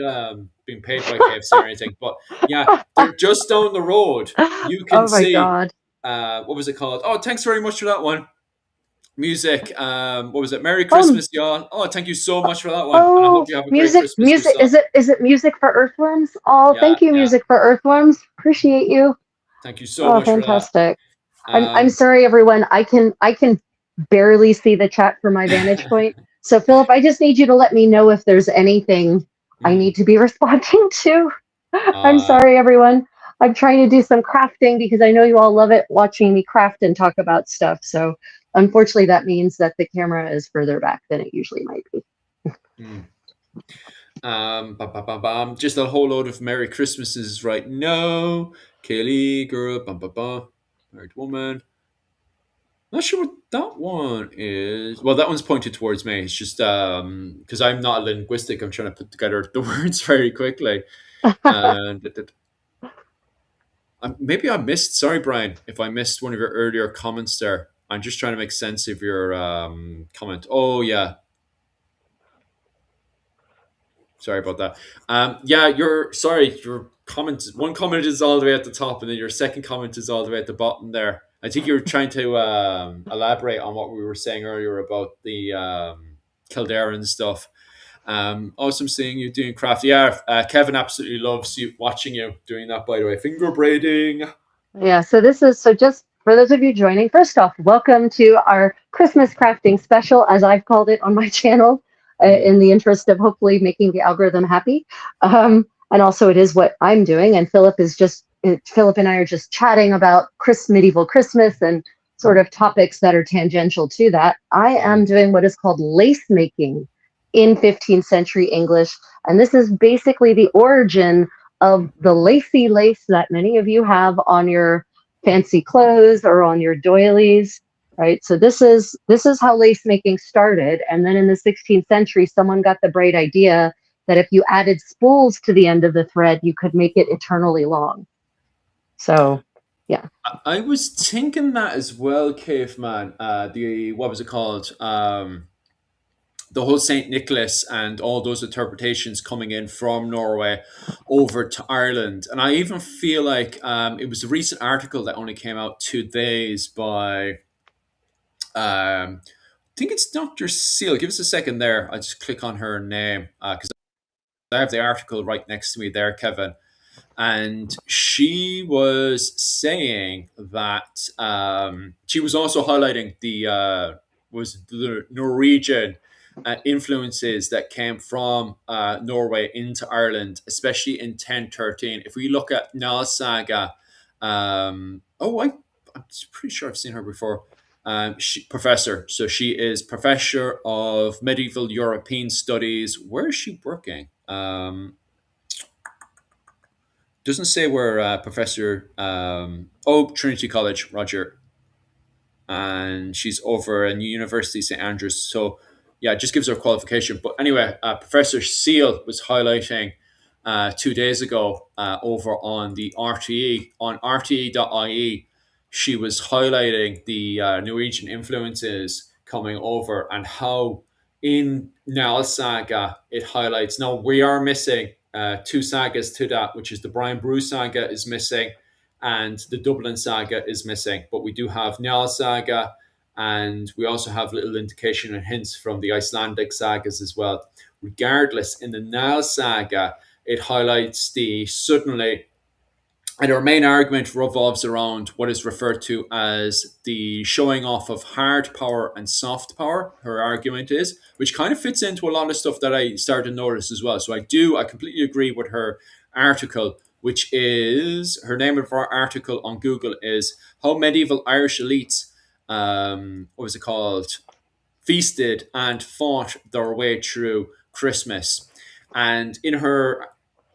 Speaker 1: being paid by KFC or anything, but yeah, they're just down the road. You can
Speaker 2: Oh my
Speaker 1: see
Speaker 2: God.
Speaker 1: what was it called? Oh, thanks very much for that one. Music. What was it? Merry
Speaker 2: Oh,
Speaker 1: Christmas, y'all. Oh, thank you so much for that one, and I hope
Speaker 2: oh,
Speaker 1: you have a great
Speaker 2: music,
Speaker 1: Christmas
Speaker 2: music.
Speaker 1: yourself.
Speaker 2: Is it music for earthworms? Oh,
Speaker 1: Yeah,
Speaker 2: thank you,
Speaker 1: yeah.
Speaker 2: music for earthworms. Appreciate you.
Speaker 1: Thank you so
Speaker 2: Oh,
Speaker 1: much for that.
Speaker 2: fantastic. I'm
Speaker 1: Um,
Speaker 2: sorry, everyone. I can barely see the chat from my vantage point. So, Philip, I just need you to let me know if there's anything I
Speaker 1: mm,
Speaker 2: need to be responding to. I'm
Speaker 1: uh,
Speaker 2: sorry, everyone. I'm trying to do some crafting because I know you all love it watching me craft and talk about stuff. So, unfortunately, that means that the camera is further back than it usually might be.
Speaker 1: mm. Bam, bam, bam, bam. Just a whole load of Merry Christmases right now. Kaylee, girl, bam, bam, bam. Married woman. Not sure what that one is. Well, that one's pointed towards me. It's just because I'm not a linguistic, I'm trying to put together the words very quickly. And maybe I missed. Sorry, Brian, if I missed one of your earlier comments there. I'm just trying to make sense of your comment. Oh yeah, sorry about that. Yeah, your sorry. Your comment. One comment is all the way at the top, and then your second comment is all the way at the bottom there. I think you were trying to elaborate on what we were saying earlier about the Kildare and stuff. Awesome seeing you doing craft. Yeah, Kevin absolutely loves you watching you doing that. By the way, finger braiding.
Speaker 2: Yeah, so this is so just for those of you joining, first off, welcome to our Christmas crafting special, as I've called it on my channel,
Speaker 1: Mm,
Speaker 2: in the interest of hopefully making the algorithm happy. And also, it is what I'm doing, and Philip and I are just chatting about medieval Christmas and sort of topics that are tangential to that. I am
Speaker 1: mm,
Speaker 2: doing what is called lace making in 15th century English, and this is basically the origin of the lacy lace that many of you have on your fancy clothes or on your doilies, right? So this is how lace making started, and then in the 16th century someone got the bright idea that if you added spools to the end of the thread you could make it eternally long. So yeah.
Speaker 1: I was thinking that as well, Caveman. The what was it called? The whole Saint Nicholas and all those interpretations coming in from Norway over to Ireland, and I even feel like it was a recent article that only came out 2 days by. I think it's Dr. Seal. Give us a second there. I'll just click on her name because I have the article right next to me there, Kevin. And she was saying that she was also highlighting the Norwegian influences that came from Norway into Ireland, especially in 1013. If we look at Nal Saga, I'm pretty sure I've seen her before. Professor, so she is professor of medieval European studies. Where is she working? Doesn't say where Professor. Trinity College, Roger, and she's over in University St Andrews. So, yeah, it just gives her a qualification. But anyway, Professor Seal was highlighting 2 days ago over on the RTE on RTE.ie. She was highlighting the Norwegian influences coming over and how in Nal Saga it highlights. Now we are missing two sagas to that, which is the Brian Bruce saga is missing, and the Dublin saga is missing. But we do have Njal saga, and we also have little indication and hints from the Icelandic sagas as well. Regardless, in the Njal saga, it highlights the suddenly, and our main argument revolves around what is referred to as the showing off of hard power and soft power. Her argument is, which kind of fits into a lot of stuff that I started to notice as well. So I completely agree with her article, which is her name of her article on Google is How Medieval Irish Elites, what was it called? Feasted and fought their way through Christmas. And in her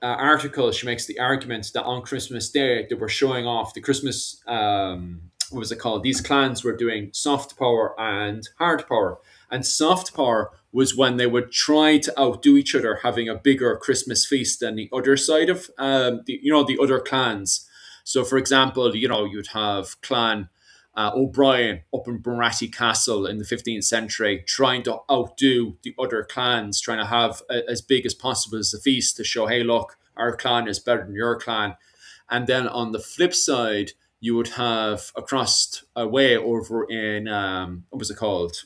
Speaker 1: article, she makes the argument that on Christmas Day they were showing off the Christmas. What was it called? These clans were doing soft power and hard power, and soft power was when they would try to outdo each other, having a bigger Christmas feast than the other side of the other clans. So, for example, you'd have Clan O'Brien up in Barathi Castle in the 15th century, trying to outdo the other clans, trying to have as big as possible as the feast to show, hey, look, our clan is better than your clan. And then on the flip side, you would have across a way over in, what was it called?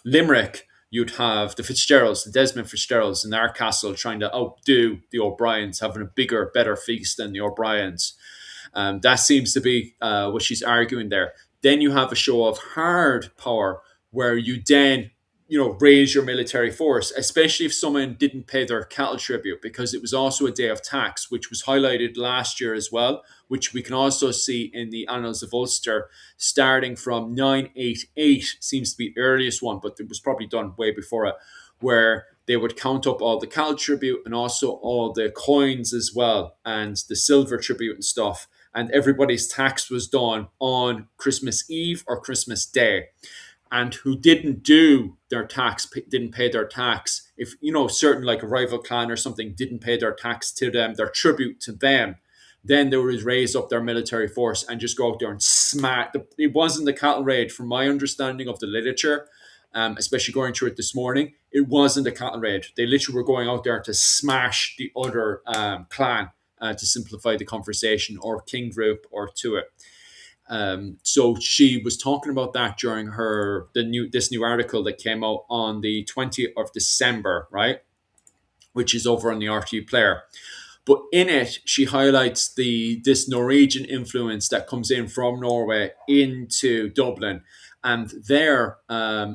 Speaker 1: Limerick, you'd have the Fitzgeralds, the Desmond Fitzgeralds in their castle trying to outdo the O'Briens, having a bigger, better feast than the O'Briens. That seems to be what she's arguing there. Then you have a show of hard power where you then, raise your military force, especially if someone didn't pay their cattle tribute, because it was also a day of tax, which was highlighted last year as well, which we can also see in the Annals of Ulster, starting from 988, seems to be the earliest one, but it was probably done way before it, where they would count up all the cattle tribute and also all the coins as well, and the silver tribute and stuff. And everybody's tax was done on Christmas Eve or Christmas Day. And who didn't do their tax, didn't pay their tax, if, certain like a rival clan or something didn't pay their tax to them, their tribute to them, then they would raise up their military force and just go out there and smack. It wasn't the cattle raid, from my understanding of the literature, especially going through it this morning. It wasn't a cattle raid. They literally were going out there to smash the other clan, to simplify the conversation, or king group, or to it. So she was talking about that during this new article that came out on the 20th of December, right? Which is over on the RTE Player. But in it, she highlights this Norwegian influence that comes in from Norway into Dublin. And there, I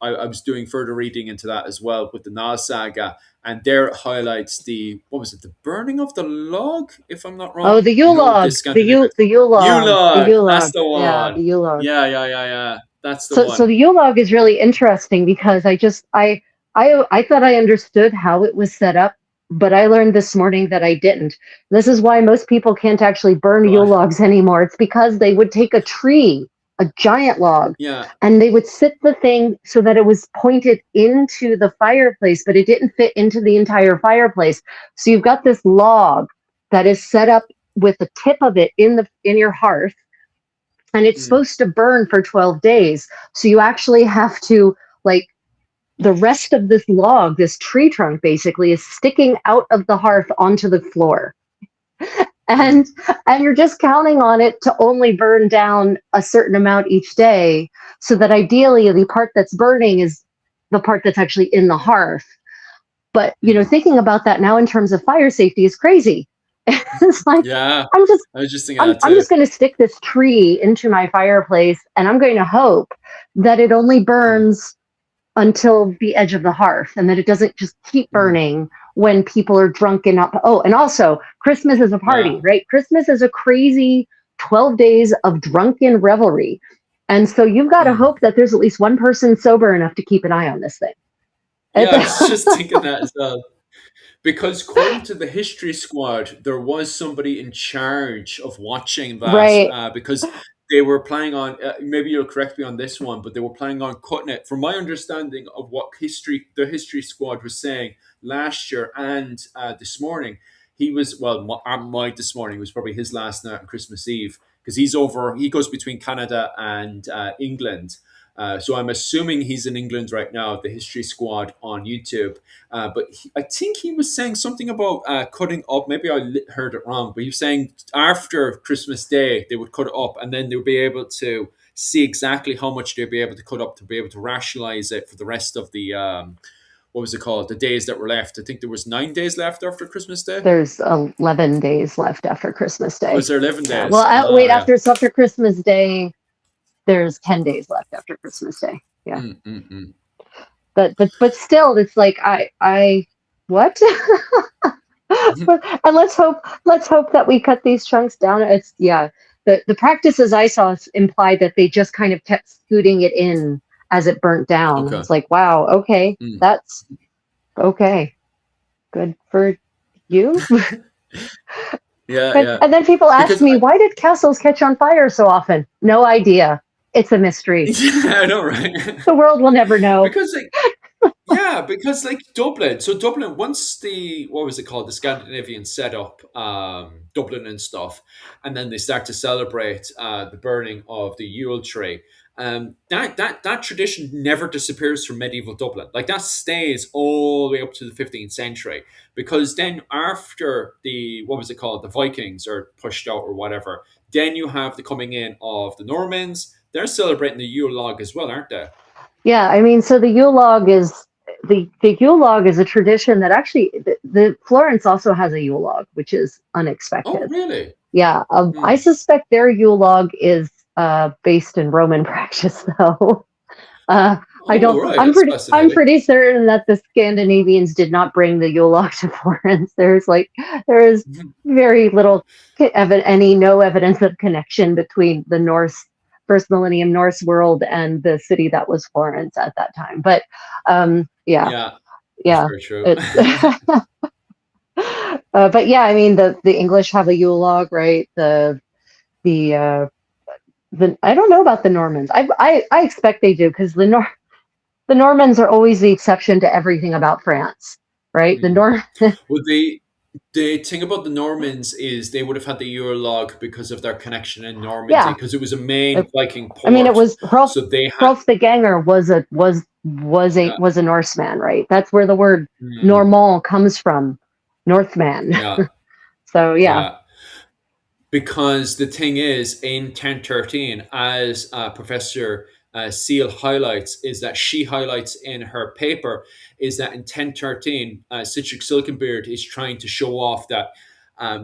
Speaker 1: was doing further reading into that as well with the Nal Saga, and there it highlights the burning of the log, if I'm not wrong.
Speaker 2: Oh, the Yule log, the Yule log,
Speaker 1: the Yule log. That's the one.
Speaker 2: Yeah, the Yule log.
Speaker 1: Yeah. That's the one.
Speaker 2: So the Yule log is really interesting because I thought I understood how it was set up, but I learned this morning that I didn't. This is why most people can't actually burn Yule logs anymore. It's because they would take a tree, a giant log, and they would sit the thing so that it was pointed into the fireplace, but it didn't fit into the entire fireplace. So you've got this log that is set up with the tip of it in your hearth, and it's supposed to burn for 12 days. So you actually have to, like, the rest of this log, this tree trunk basically, is sticking out of the hearth onto the floor. And you're just counting on it to only burn down a certain amount each day, so that ideally the part that's burning is the part that's actually in the hearth. But, thinking about that now in terms of fire safety is crazy. It's like, I'm just going to stick this tree into my fireplace, and I'm going to hope that it only burns until the edge of the hearth, and that it doesn't just keep burning when people are drunk enough. Oh, and also Christmas is a party, right? Christmas is a crazy 12 days of drunken revelry. And so you've got to hope that there's at least one person sober enough to keep an eye on this thing.
Speaker 1: Yeah, I was just thinking that as well. Because according to the History Squad, there was somebody in charge of watching that.
Speaker 2: Right.
Speaker 1: Because they were planning on, maybe you'll correct me on this one, but they were planning on cutting it. From my understanding of what the History Squad was saying last year and this morning, my this morning was probably his last night on Christmas Eve, because he goes between Canada and England. So I'm assuming he's in England right now, the History Squad on YouTube. But I think he was saying something about cutting up. Maybe I heard it wrong, but he was saying after Christmas Day, they would cut it up, and then they'll be able to see exactly how much they'll be able to cut up to be able to rationalize it for the rest of the, what was it called? The days that were left. I think there was 9 days left after Christmas Day.
Speaker 2: There's 11 days left after Christmas Day.
Speaker 1: Was there 11 days?
Speaker 2: Yeah. Well, after Christmas Day, there's 10 days left after Christmas Day. Yeah. But still, it's like, what? And let's hope that we cut these chunks down. It's the practices I saw implied that they just kind of kept scooting it in as it burnt down. Okay. It's like, wow, okay, that's okay. Good for You?
Speaker 1: Yeah,
Speaker 2: And,
Speaker 1: yeah.
Speaker 2: and then people ask
Speaker 1: Because
Speaker 2: me, why did castles catch on fire so often? No idea. It's a mystery.
Speaker 1: yeah, I know, right?
Speaker 2: The world will never know.
Speaker 1: Because like yeah, because like Dublin, so Dublin, once the what was it called, the Scandinavians set up Dublin and stuff, and then they start to celebrate the burning of the Yule tree. That tradition never disappears from medieval Dublin. Like that stays all the way up to the 15th century, because then after the what was it called, the Vikings are pushed out or whatever, then you have the coming in of the Normans. They're celebrating the Yule log as well, aren't they?
Speaker 2: Yeah, I mean, so the Yule log is a tradition that actually the Florence also has a Yule log, which is
Speaker 1: Oh,
Speaker 2: unexpected.
Speaker 1: really?
Speaker 2: Yeah, I
Speaker 1: Hmm.
Speaker 2: suspect their Yule log is based in Roman practice, though. Uh, I
Speaker 1: Oh,
Speaker 2: don't.
Speaker 1: right. That's
Speaker 2: I'm
Speaker 1: fascinating.
Speaker 2: pretty certain that the Scandinavians did not bring the Yule log to Florence. There is
Speaker 1: Mhm.
Speaker 2: very little no evidence of connection between the Norse first millennium Norse world and the city that was Florence at that time. But yeah,
Speaker 1: Yeah, that's
Speaker 2: yeah,
Speaker 1: very true.
Speaker 2: it's. But yeah, I mean the English have a Yule log, right? The I don't know about the Normans. I expect they do because the Normans are always the exception to everything about France, right?
Speaker 1: Mm. Well, the thing about the Normans is they would have had the Yule log because of their connection in Normandy,
Speaker 2: Yeah.
Speaker 1: because it was a main Viking
Speaker 2: I mean, it
Speaker 1: port.
Speaker 2: was
Speaker 1: So they had,
Speaker 2: Hrolf the Ganger
Speaker 1: yeah,
Speaker 2: was a Norseman, right? That's where the word
Speaker 1: mm,
Speaker 2: Normand comes from, Northman.
Speaker 1: yeah,
Speaker 2: So yeah.
Speaker 1: yeah. Because the thing is, in 1013, as Professor Seal highlights, is that she highlights in her paper, is that in 1013, Citric Silkenbeard is trying to show off that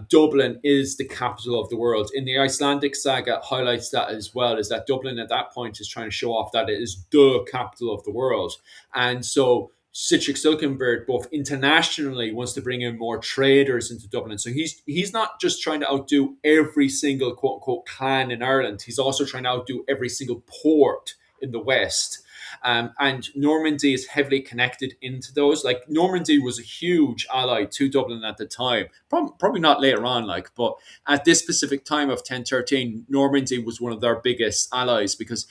Speaker 1: Dublin is the capital of the world. In the Icelandic saga, highlights that as well, is that Dublin at that point is trying to show off that it is the capital of the world. And so Citric Silkenberg, both internationally, wants to bring in more traders into Dublin. So he's not just trying to outdo every single quote unquote clan in Ireland. He's also trying to outdo every single port in the West. And Normandy is heavily connected into those. Like Normandy was a huge ally to Dublin at the time. Probably not later on, like, but at this specific time of 1013, Normandy was one of their biggest allies because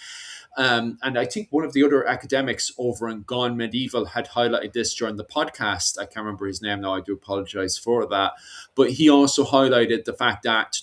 Speaker 1: and I think one of the other academics over in Gone Medieval had highlighted this during the podcast. I can't remember his name now. I do apologize for that. But he also highlighted the fact that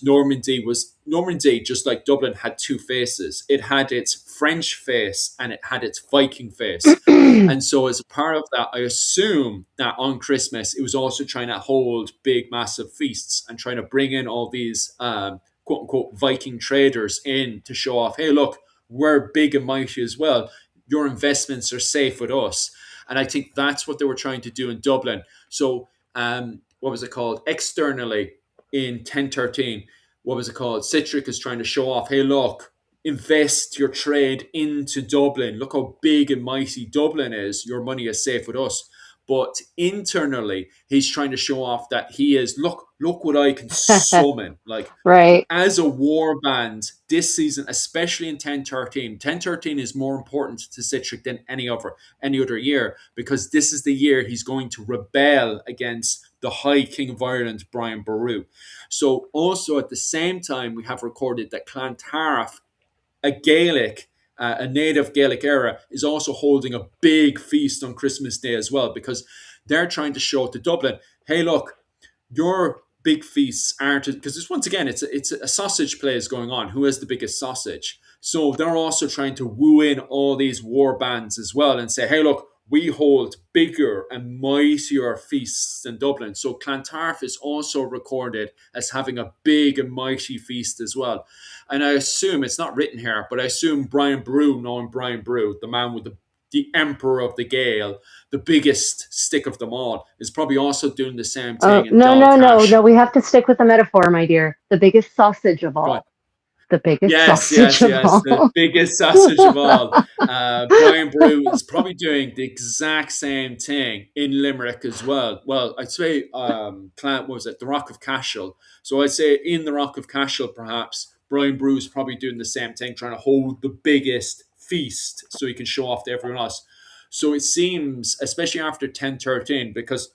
Speaker 1: Normandy, just like Dublin, had two faces. It had its French face and it had its Viking face. And so, as a part of that, I assume that on Christmas, it was also trying to hold big, massive feasts and trying to bring in all these quote unquote Viking traders in to show off, hey, look, we're big and mighty as well. Your investments are safe with us. And I think that's what they were trying to do in Dublin. So, what was it called? Externally in 1013, what was it called? Citric is trying to show off, hey, look, invest your trade into Dublin. Look how big and mighty Dublin is. Your money is safe with us. But internally, he's trying to show off that he is, look what I can summon. Like,
Speaker 2: Right.
Speaker 1: as a war band this season, especially in 1013. 1013 is more important to Citric than any other year because this is the year he's going to rebel against the High King of Ireland, Brian Boru. So also at the same time, we have recorded that Clontarf, a Gaelic, a native Gaelic era, is also holding a big feast on Christmas Day as well because they're trying to show to Dublin, hey, look, your big feasts aren't because it's once again it's a sausage play is going on. Who has the biggest sausage? So they're also trying to woo in all these war bands as well and say, hey, look, we hold bigger and mightier feasts than Dublin. So Clontarf is also recorded as having a big and mighty feast as well. And I assume it's not written here, but I assume Brian Brew, knowing Brian Brew, the man with the emperor of the Gale, the biggest stick of them all, is probably also doing the same thing in
Speaker 2: No, no, no,
Speaker 1: Dalcash.
Speaker 2: no. We have to stick with the metaphor, my dear. The biggest sausage of
Speaker 1: Go on.
Speaker 2: all. The biggest
Speaker 1: Yes,
Speaker 2: sausage
Speaker 1: yes,
Speaker 2: of
Speaker 1: yes. The
Speaker 2: all.
Speaker 1: biggest sausage of all. Brian Brew is probably doing the exact same thing in Limerick as well. Well, I'd say, what was it? The Rock of Cashel. So I'd say in the Rock of Cashel, perhaps, Brian Brew is probably doing the same thing, trying to hold the biggest feast so he can show off to everyone else. So it seems, especially after 1013, because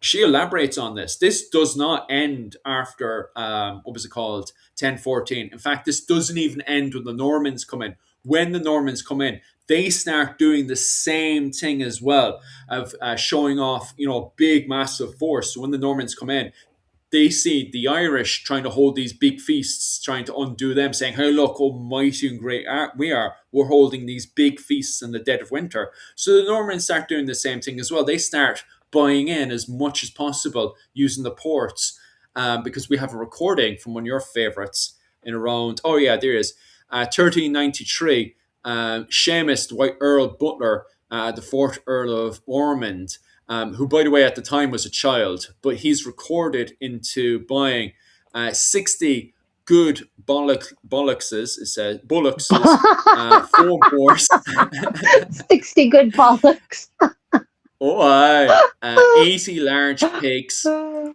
Speaker 1: she elaborates on this. This does not end after what was it called, 1014. In fact, this doesn't even end when the Normans come in. When the Normans come in, they start doing the same thing as well, of showing off, big massive force. So when the Normans come in, they see the Irish trying to hold these big feasts, trying to undo them, saying, "Hey, look, how mighty and great we are. We're holding these big feasts in the dead of winter." So the Normans start doing the same thing as well. They start buying in as much as possible using the ports, because we have a recording from one of your favorites in around, oh, yeah, there is, 1393. Seamus, the White Earl Butler, the fourth Earl of Ormond, who, by the way, at the time was a child, but he's recorded into buying 60 good bollockses, it says, bullockses, 4 horse,
Speaker 2: 60 good bollocks.
Speaker 1: oh, aye, 80 large pigs,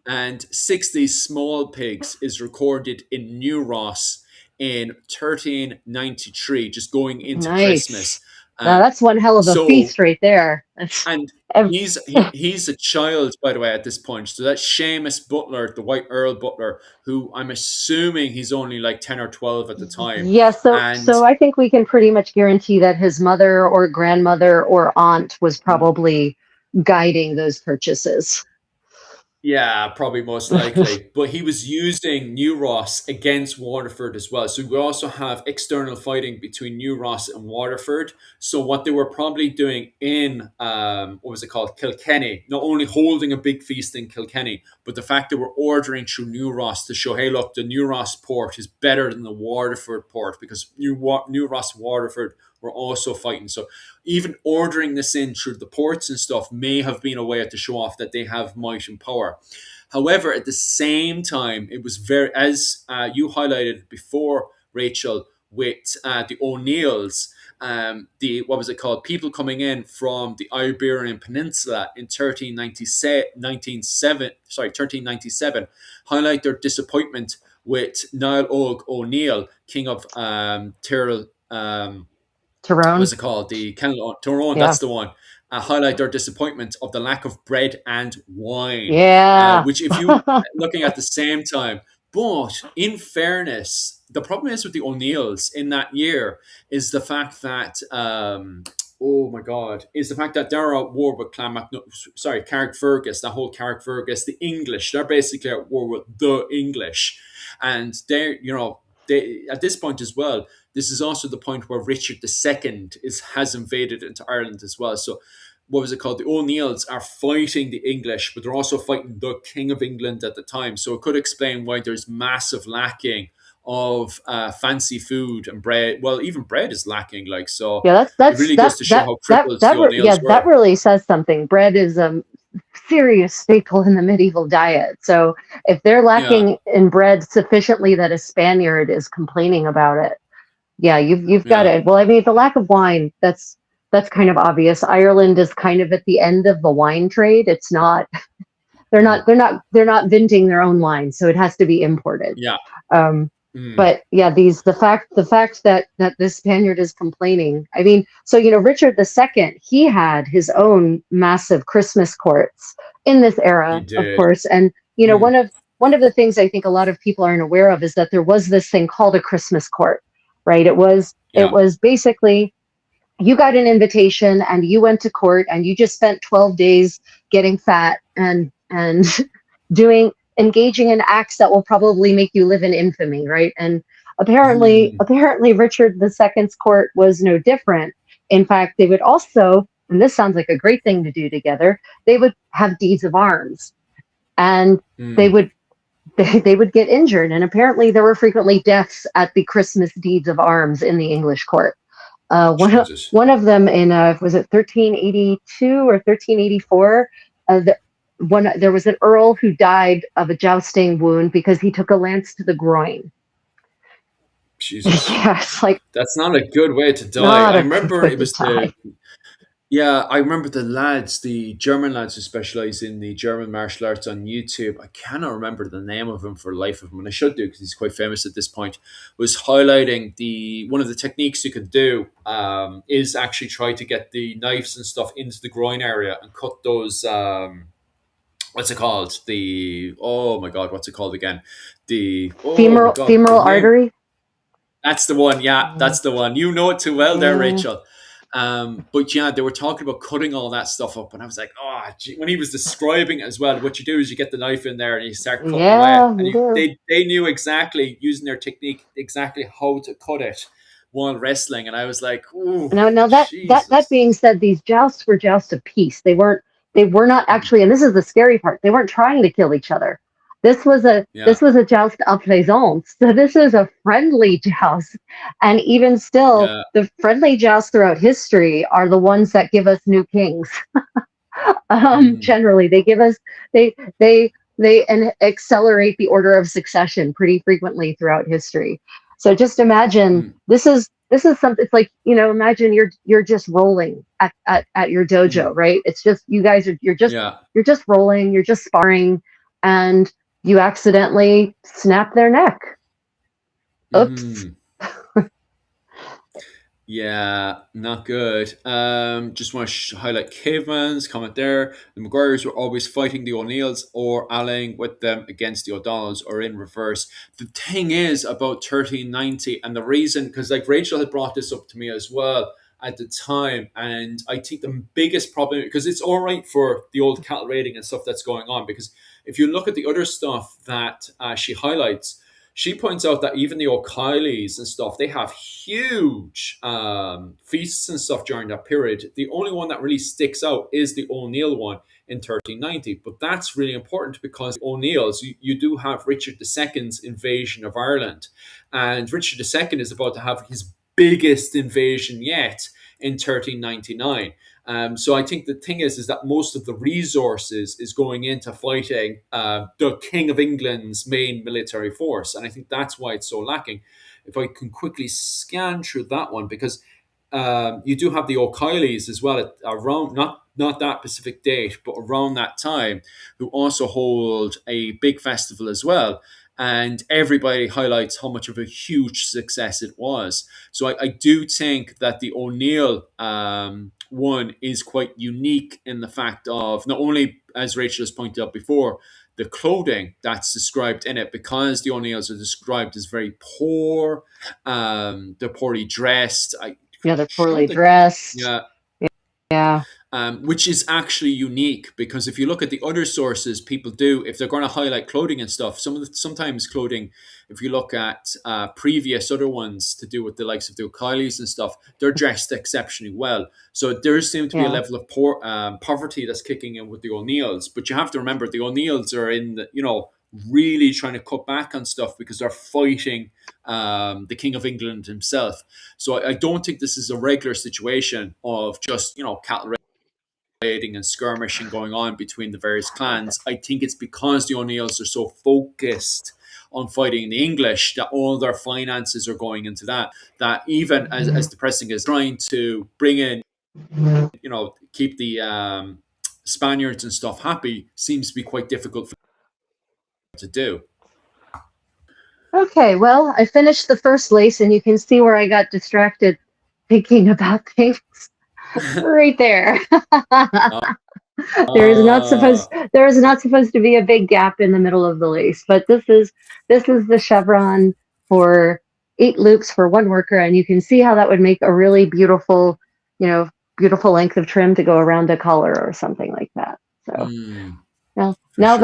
Speaker 1: and 60 small pigs is recorded in New Ross in 1393, just going into
Speaker 2: Nice.
Speaker 1: Christmas.
Speaker 2: Now
Speaker 1: Uh,
Speaker 2: that's one hell of a
Speaker 1: so
Speaker 2: feast right there. That's
Speaker 1: And
Speaker 2: ev-
Speaker 1: he's a child, by the way, at this point. So that's Seamus Butler, the White Earl Butler, who I'm assuming he's only like 10 or 12 at the time.
Speaker 2: yeah, so
Speaker 1: And
Speaker 2: so I think we can pretty much guarantee that his mother or grandmother or aunt was probably guiding those purchases.
Speaker 1: yeah, probably most likely. But he was using New Ross against Waterford as well. So we also have external fighting between New Ross and Waterford. So what they were probably doing in what was it called? Kilkenny, not only holding a big feast in Kilkenny, but the fact that we're ordering through New Ross to show, hey, look, the New Ross port is better than the Waterford port, because New Ross and Waterford were also fighting. So even ordering this in through the ports and stuff may have been a way to show off that they have might and power. However, at the same time, it was very, as you highlighted before, Rachel, with the O'Neills, the what was it called? People coming in from the Iberian Peninsula in 1397, highlight their disappointment with Niall Og O'Neill, King of Tyrrell.
Speaker 2: Tyrone.
Speaker 1: What's it called? The Kenilworth Tyrone,
Speaker 2: Yeah.
Speaker 1: that's the one. Highlight their disappointment of the lack of bread and wine,
Speaker 2: Yeah.
Speaker 1: which, if you looking at the same time, but in fairness, the problem is with the O'Neills in that year is the fact that oh my god, is the fact that they're at war with Carrickfergus, that whole Carrickfergus, the English, they're basically at war with the English, and they at this point as well, this is also the point where Richard II has invaded into Ireland as well. So what was it called? The O'Neills are fighting the English, but they're also fighting the King of England at the time. So it could explain why there's massive lacking of fancy food and bread. Well, even bread is lacking. Like, so,
Speaker 2: Yeah,
Speaker 1: it really goes to show how crippled the
Speaker 2: yeah,
Speaker 1: O'Neills
Speaker 2: that
Speaker 1: were.
Speaker 2: really says something. Bread is a serious staple in the medieval diet. So if they're
Speaker 1: Yeah,
Speaker 2: lacking in bread sufficiently that a Spaniard is complaining about it, yeah, you've got
Speaker 1: yeah,
Speaker 2: it. Well, I mean, the lack of wine, that's kind of obvious. Ireland is kind of at the end of the wine trade. It's not
Speaker 1: mm,
Speaker 2: they're not venting their own wine, so it has to be imported.
Speaker 1: yeah,
Speaker 2: Um,
Speaker 1: mm,
Speaker 2: but yeah, the fact that this Spaniard is complaining. I mean, so Richard II, he had his own massive Christmas courts in this
Speaker 1: he
Speaker 2: era, of
Speaker 1: did.
Speaker 2: course. And
Speaker 1: Mm,
Speaker 2: one of the things I think a lot of people aren't aware of is that there was this thing called a Christmas court, right? It
Speaker 1: yeah,
Speaker 2: was basically you got an invitation and you went to court and you just spent 12 days getting fat and doing engaging in acts that will probably make you live in infamy, right? And apparently
Speaker 1: mm,
Speaker 2: apparently Richard II's court was no different. In fact, they would also, and this sounds like a great thing to do together, they would have deeds of arms, and they
Speaker 1: mm.
Speaker 2: would they would get injured, and apparently there were frequently deaths at the Christmas deeds of arms in the English court.
Speaker 1: Jesus.
Speaker 2: One of them in was it 1382 or 1384? There was an earl who died of a jousting wound because he took a lance to the groin.
Speaker 1: Jesus.
Speaker 2: Yeah, it's like
Speaker 1: That's not a good way to die.
Speaker 2: not
Speaker 1: I
Speaker 2: a good
Speaker 1: remember
Speaker 2: way
Speaker 1: it
Speaker 2: to
Speaker 1: was the
Speaker 2: die.
Speaker 1: Yeah, I remember the lads, the German lads who specialize in the German martial arts on YouTube. I cannot remember the name of him for the life of him, and I should do because he's quite famous at this point. Was highlighting the one of the techniques you could do is actually try to get the knives and stuff into the groin area and cut those. what's it called? The oh my god, what's it called again? The oh my
Speaker 2: Femoral
Speaker 1: god, the
Speaker 2: femoral
Speaker 1: name.
Speaker 2: artery.
Speaker 1: That's the one. Yeah, that's the one. You know it too well there,
Speaker 2: Yeah.
Speaker 1: Rachel. But yeah, they were talking about cutting all that stuff up, and I was like, oh, gee. When he was describing it as well, what you do is you get the knife in there and you start cutting away,
Speaker 2: Yeah,
Speaker 1: and
Speaker 2: you do.
Speaker 1: they knew exactly using their technique exactly how to cut it while wrestling, and I was like, oh,
Speaker 2: Now that
Speaker 1: Jesus,
Speaker 2: being said, these jousts were jousts of peace. They were not
Speaker 1: mm,
Speaker 2: actually, and this is the scary part. They weren't trying to kill each other.
Speaker 1: yeah,
Speaker 2: This was a joust à plaisance. So this is a friendly joust, and even still,
Speaker 1: yeah,
Speaker 2: the friendly jousts throughout history are the ones that give us new kings.
Speaker 1: mm,
Speaker 2: Generally, they give us they and accelerate the order of succession pretty frequently throughout history. So just imagine
Speaker 1: mm,
Speaker 2: this is something. It's like, imagine you're just rolling at your dojo,
Speaker 1: mm,
Speaker 2: right? It's just you guys are
Speaker 1: yeah.
Speaker 2: you're just rolling, you're just sparring, and you accidentally snap their neck. Oops.
Speaker 1: Mm. Yeah, not good. Just want to highlight Caveman's comment there. The Maguires were always fighting the O'Neills or allying with them against the O'Donnells or in reverse. The thing is about 1390, and the reason, because like Rachel had brought this up to me as well at the time, and I think the biggest problem, because it's all right for the old cattle raiding and stuff that's going on, because if you look at the other stuff that she highlights, she points out that even the O'Kileys and stuff, they have huge feasts and stuff during that period. The only one that really sticks out is the O'Neill one in 1390. But that's really important because O'Neills, you do have Richard II's invasion of Ireland. And Richard II is about to have his biggest invasion yet in 1399. So I think the thing is that most of the resources is going into fighting the King of England's main military force, and I think that's why it's so lacking. If I can quickly scan through that one, because you do have the O'Kileys as well at around not that specific date, but around that time, who also hold a big festival as well. And everybody highlights how much of a huge success it was. So I do think that the O'Neill one is quite unique in the fact of not only, as Rachel has pointed out before, the clothing that's described in it, because the O'Neills are described as very poor, they're poorly dressed. I
Speaker 2: Yeah, they're poorly
Speaker 1: don't think,
Speaker 2: dressed.
Speaker 1: yeah,
Speaker 2: Yeah.
Speaker 1: which is actually unique because if you look at the other sources, people do, if they're going to highlight clothing and stuff, sometimes clothing, if you look at previous other ones to do with the likes of the O'Kileys and stuff, they're dressed exceptionally well. So there seems to be a
Speaker 2: Yeah.
Speaker 1: level of poverty that's kicking in with the O'Neills. But you have to remember the O'Neills are in the, really trying to cut back on stuff because they're fighting the King of England himself. So I don't think this is a regular situation of just, cattle raiding and skirmishing going on between the various clans. I think it's because the O'Neills are so focused on fighting the English that all their finances are going into that. That even as the pressing is trying to bring in, keep the Spaniards and stuff happy, seems to be quite difficult for them to do.
Speaker 2: Okay, well, I finished the first lace, and you can see where I got distracted thinking about things right there.
Speaker 1: Uh,
Speaker 2: There is not supposed to be a big gap in the middle of the lace, but this is the chevron for 8 loops for one worker, and you can see how that would make a really beautiful, you know, beautiful length of trim to go around a collar or something like that. So
Speaker 1: for sure.
Speaker 2: now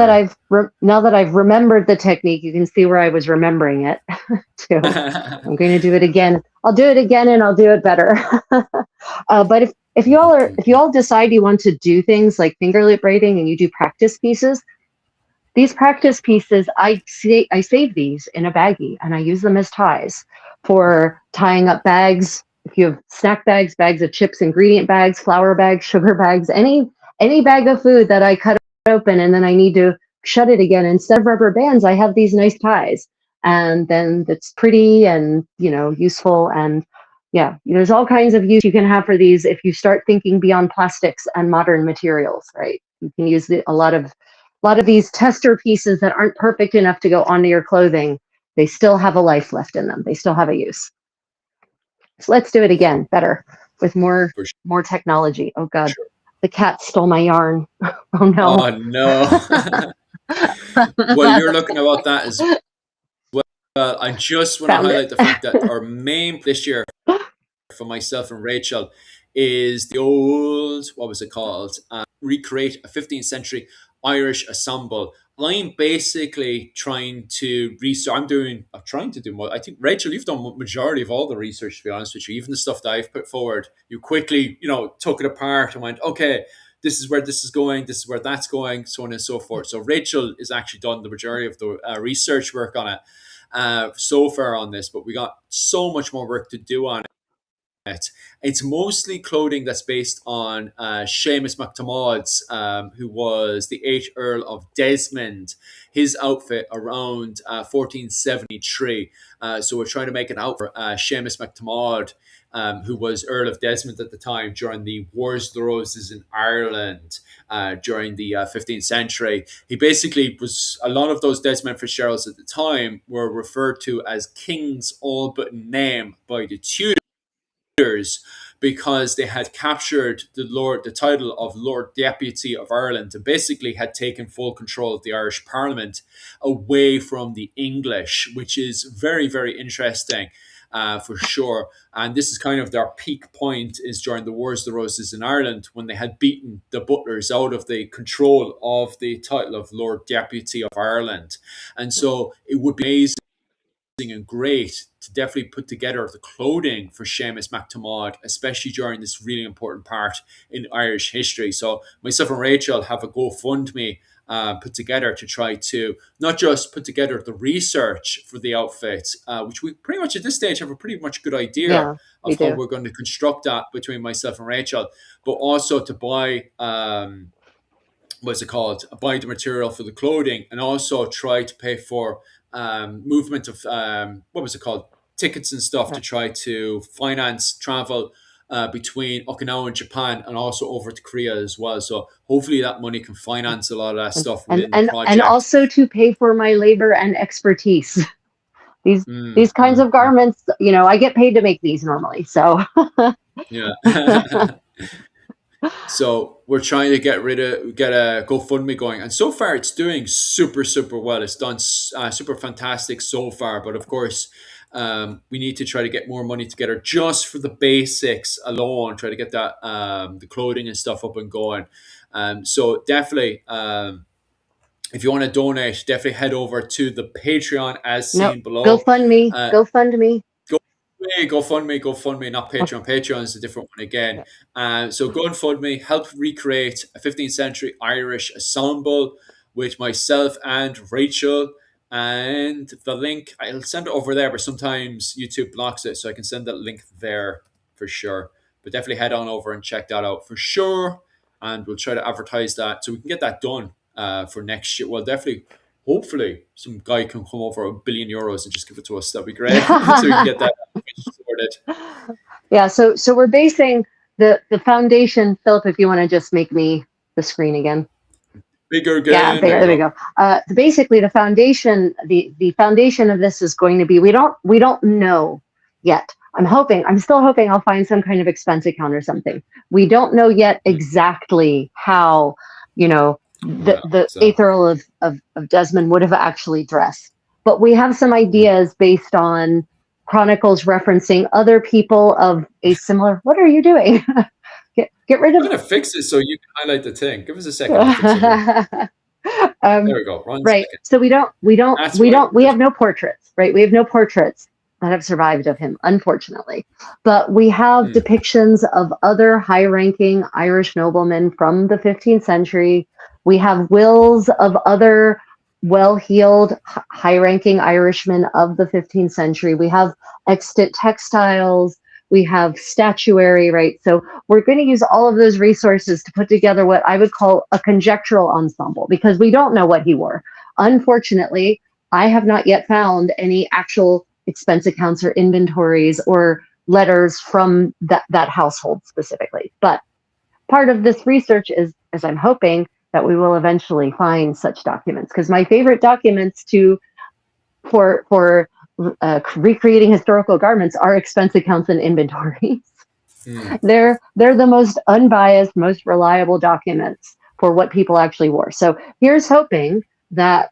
Speaker 2: that I've remembered the technique, you can see where I was remembering it too. I'm going to do it again. I'll do it again, and I'll do it better. But if you all decide you want to do things like finger loop braiding and you do practice pieces, these practice pieces, I save these in a baggie and I use them as ties for tying up bags. If you have snack bags, bags of chips, ingredient bags, flour bags, sugar bags, any bag of food that I cut open and then I need to shut it again, instead of rubber bands, I have these nice ties. And then it's pretty and, useful. And yeah, there's all kinds of use you can have for these if you start thinking beyond plastics and modern materials, right? You can use a lot of these tester pieces that aren't perfect enough to go onto your clothing. They still have a life left in them. They still have a use. So let's do it again, better with
Speaker 1: For
Speaker 2: more technology. Oh God.
Speaker 1: sure.
Speaker 2: The cat stole my yarn. Oh no.
Speaker 1: Oh no. Well, you're looking about that as well. I just want to
Speaker 2: Found
Speaker 1: highlight
Speaker 2: it.
Speaker 1: the fact that our main this year for myself and Rachel is the old, what was it called? Recreate a 15th century Irish ensemble. I'm basically trying to research. I'm trying to do more. I think Rachel, you've done majority of all the research. To be honest with you, even the stuff that I've put forward, you quickly, took it apart and went, okay, this is where this is going, this is where that's going, so on and so forth. So Rachel has actually done the majority of the research work on it so far on this, but we got so much more work to do on it. It's mostly clothing that's based on Seamus MacTiamad's, who was the 8th Earl of Desmond, his outfit around 1473. So we're trying to make an outfit for Seamus MacTiamad, who was Earl of Desmond at the time during the Wars of the Roses in Ireland during the 15th century. He basically was, a lot of those Desmond Fitzgeralds at the time were referred to as kings all but name by the Tudors because they had captured the title of Lord Deputy of Ireland and basically had taken full control of the Irish Parliament away from the English, which is very, very interesting. For sure. And this is kind of their peak point is during the Wars of the Roses in Ireland when they had beaten the Butlers out of the control of the title of Lord Deputy of Ireland. And so it would be amazing and great to definitely put together the clothing for Seamus MacTiamad, especially during this really important part in Irish history. So myself and Rachel have a GoFundMe put together to try to not just put together the research for the outfit, which we pretty much at this stage have a pretty much good idea
Speaker 2: Yeah, we
Speaker 1: of how
Speaker 2: do.
Speaker 1: we're going to construct that between myself and Rachel, but also to buy what's it called? Buy the material for the clothing and also try to pay for movement of what was it called? Tickets and stuff to try to finance travel between Okinawa and Japan and also over to Korea as well. So hopefully that money can finance a lot of that stuff
Speaker 2: and
Speaker 1: within the
Speaker 2: and and
Speaker 1: project.
Speaker 2: also to pay for my labor and expertise. These
Speaker 1: Mm,
Speaker 2: these kinds
Speaker 1: mm,
Speaker 2: of
Speaker 1: mm.
Speaker 2: garments, I get paid to make these normally. So
Speaker 1: Yeah. So we're trying to get a GoFundMe going, and so far it's doing super super well. It's done super fantastic so far, but of course, we need to try to get more money together just for the basics alone. Try to get that the clothing and stuff up and going. So definitely, if you want to donate, definitely head over to the Patreon as
Speaker 2: no,
Speaker 1: seen below.
Speaker 2: GoFundMe,
Speaker 1: Uh,
Speaker 2: GoFundMe.
Speaker 1: GoFundMe, not
Speaker 2: Okay.
Speaker 1: Patreon. Patreon is a different one again.
Speaker 2: Yeah.
Speaker 1: So GoFundMe help recreate a 15th century Irish ensemble with myself and Rachel. And the link, I'll send it over there, but sometimes YouTube blocks it, so I can send that link there for sure. But definitely head on over and check that out for sure. And we'll try to advertise that so we can get that done for next year. Well, definitely, hopefully, some guy can come over €1 billion and just give it to us. That'd be great. So we can get that sorted.
Speaker 2: Yeah, so we're basing the foundation. Philip, if you want to just make me the screen again.
Speaker 1: Bigger
Speaker 2: Yeah,
Speaker 1: again. There you
Speaker 2: there we
Speaker 1: go.
Speaker 2: go. Basically, the foundation, the foundation of this is going to be. We don't know yet. I'm still hoping I'll find some kind of expense account or something. We don't know yet
Speaker 1: Mm.
Speaker 2: exactly how, the
Speaker 1: Yeah.
Speaker 2: the
Speaker 1: So
Speaker 2: eighth Earl of Desmond would have actually dressed, but we have some
Speaker 1: mm.
Speaker 2: ideas based on chronicles referencing other people of a similar. What are you doing? Get rid
Speaker 1: I'm
Speaker 2: of.
Speaker 1: gonna fix it so you can highlight the thing. Give us a second. I'll fix it here. There we go. One
Speaker 2: Right.
Speaker 1: second.
Speaker 2: So we don't we don't
Speaker 1: That's
Speaker 2: we
Speaker 1: what I
Speaker 2: don't we
Speaker 1: wanted.
Speaker 2: have no portraits, right? We have no portraits that have survived of him, unfortunately. But we have
Speaker 1: Mm.
Speaker 2: depictions of other high-ranking Irish noblemen from the 15th century. We have wills of other well-heeled, high-ranking Irishmen of the 15th century. We have extant textiles. We have statuary, right? So we're going to use all of those resources to put together what I would call a conjectural ensemble because we don't know what he wore. Unfortunately, I have not yet found any actual expense accounts or inventories or letters from that household specifically. But part of this research is I'm hoping that we will eventually find such documents because my favorite documents for recreating historical garments are expense accounts and inventories.
Speaker 1: Mm.
Speaker 2: They're the most unbiased, most reliable documents for what people actually wore. So here's hoping that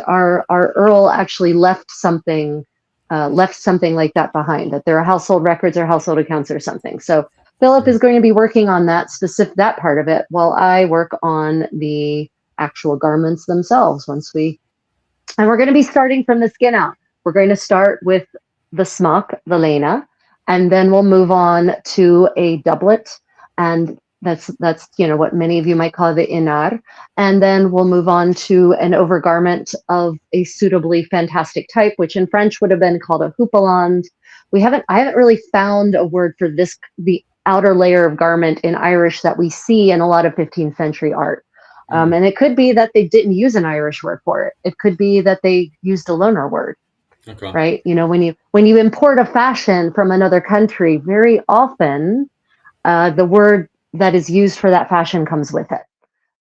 Speaker 2: our Earl actually left something like that behind, that there are household records or household accounts or something. So Philip is
Speaker 1: Mm.
Speaker 2: going to be working on that part of it, while I work on the actual garments themselves. And we're going to be starting from the skin out. We're going to start with the smock, the lena, and then we'll move on to a doublet, and that's what many of you might call the inar, and then we'll move on to an overgarment of a suitably fantastic type, which in French would have been called a houppelande. I haven't really found a word for this, the outer layer of garment in Irish that we see in a lot of 15th century art.
Speaker 1: Mm.
Speaker 2: And it could be that they didn't use an Irish word for it. It could be that they used a loaner word,
Speaker 1: Okay.
Speaker 2: right? When you import a fashion from another country, very often the word that is used for that fashion comes with it.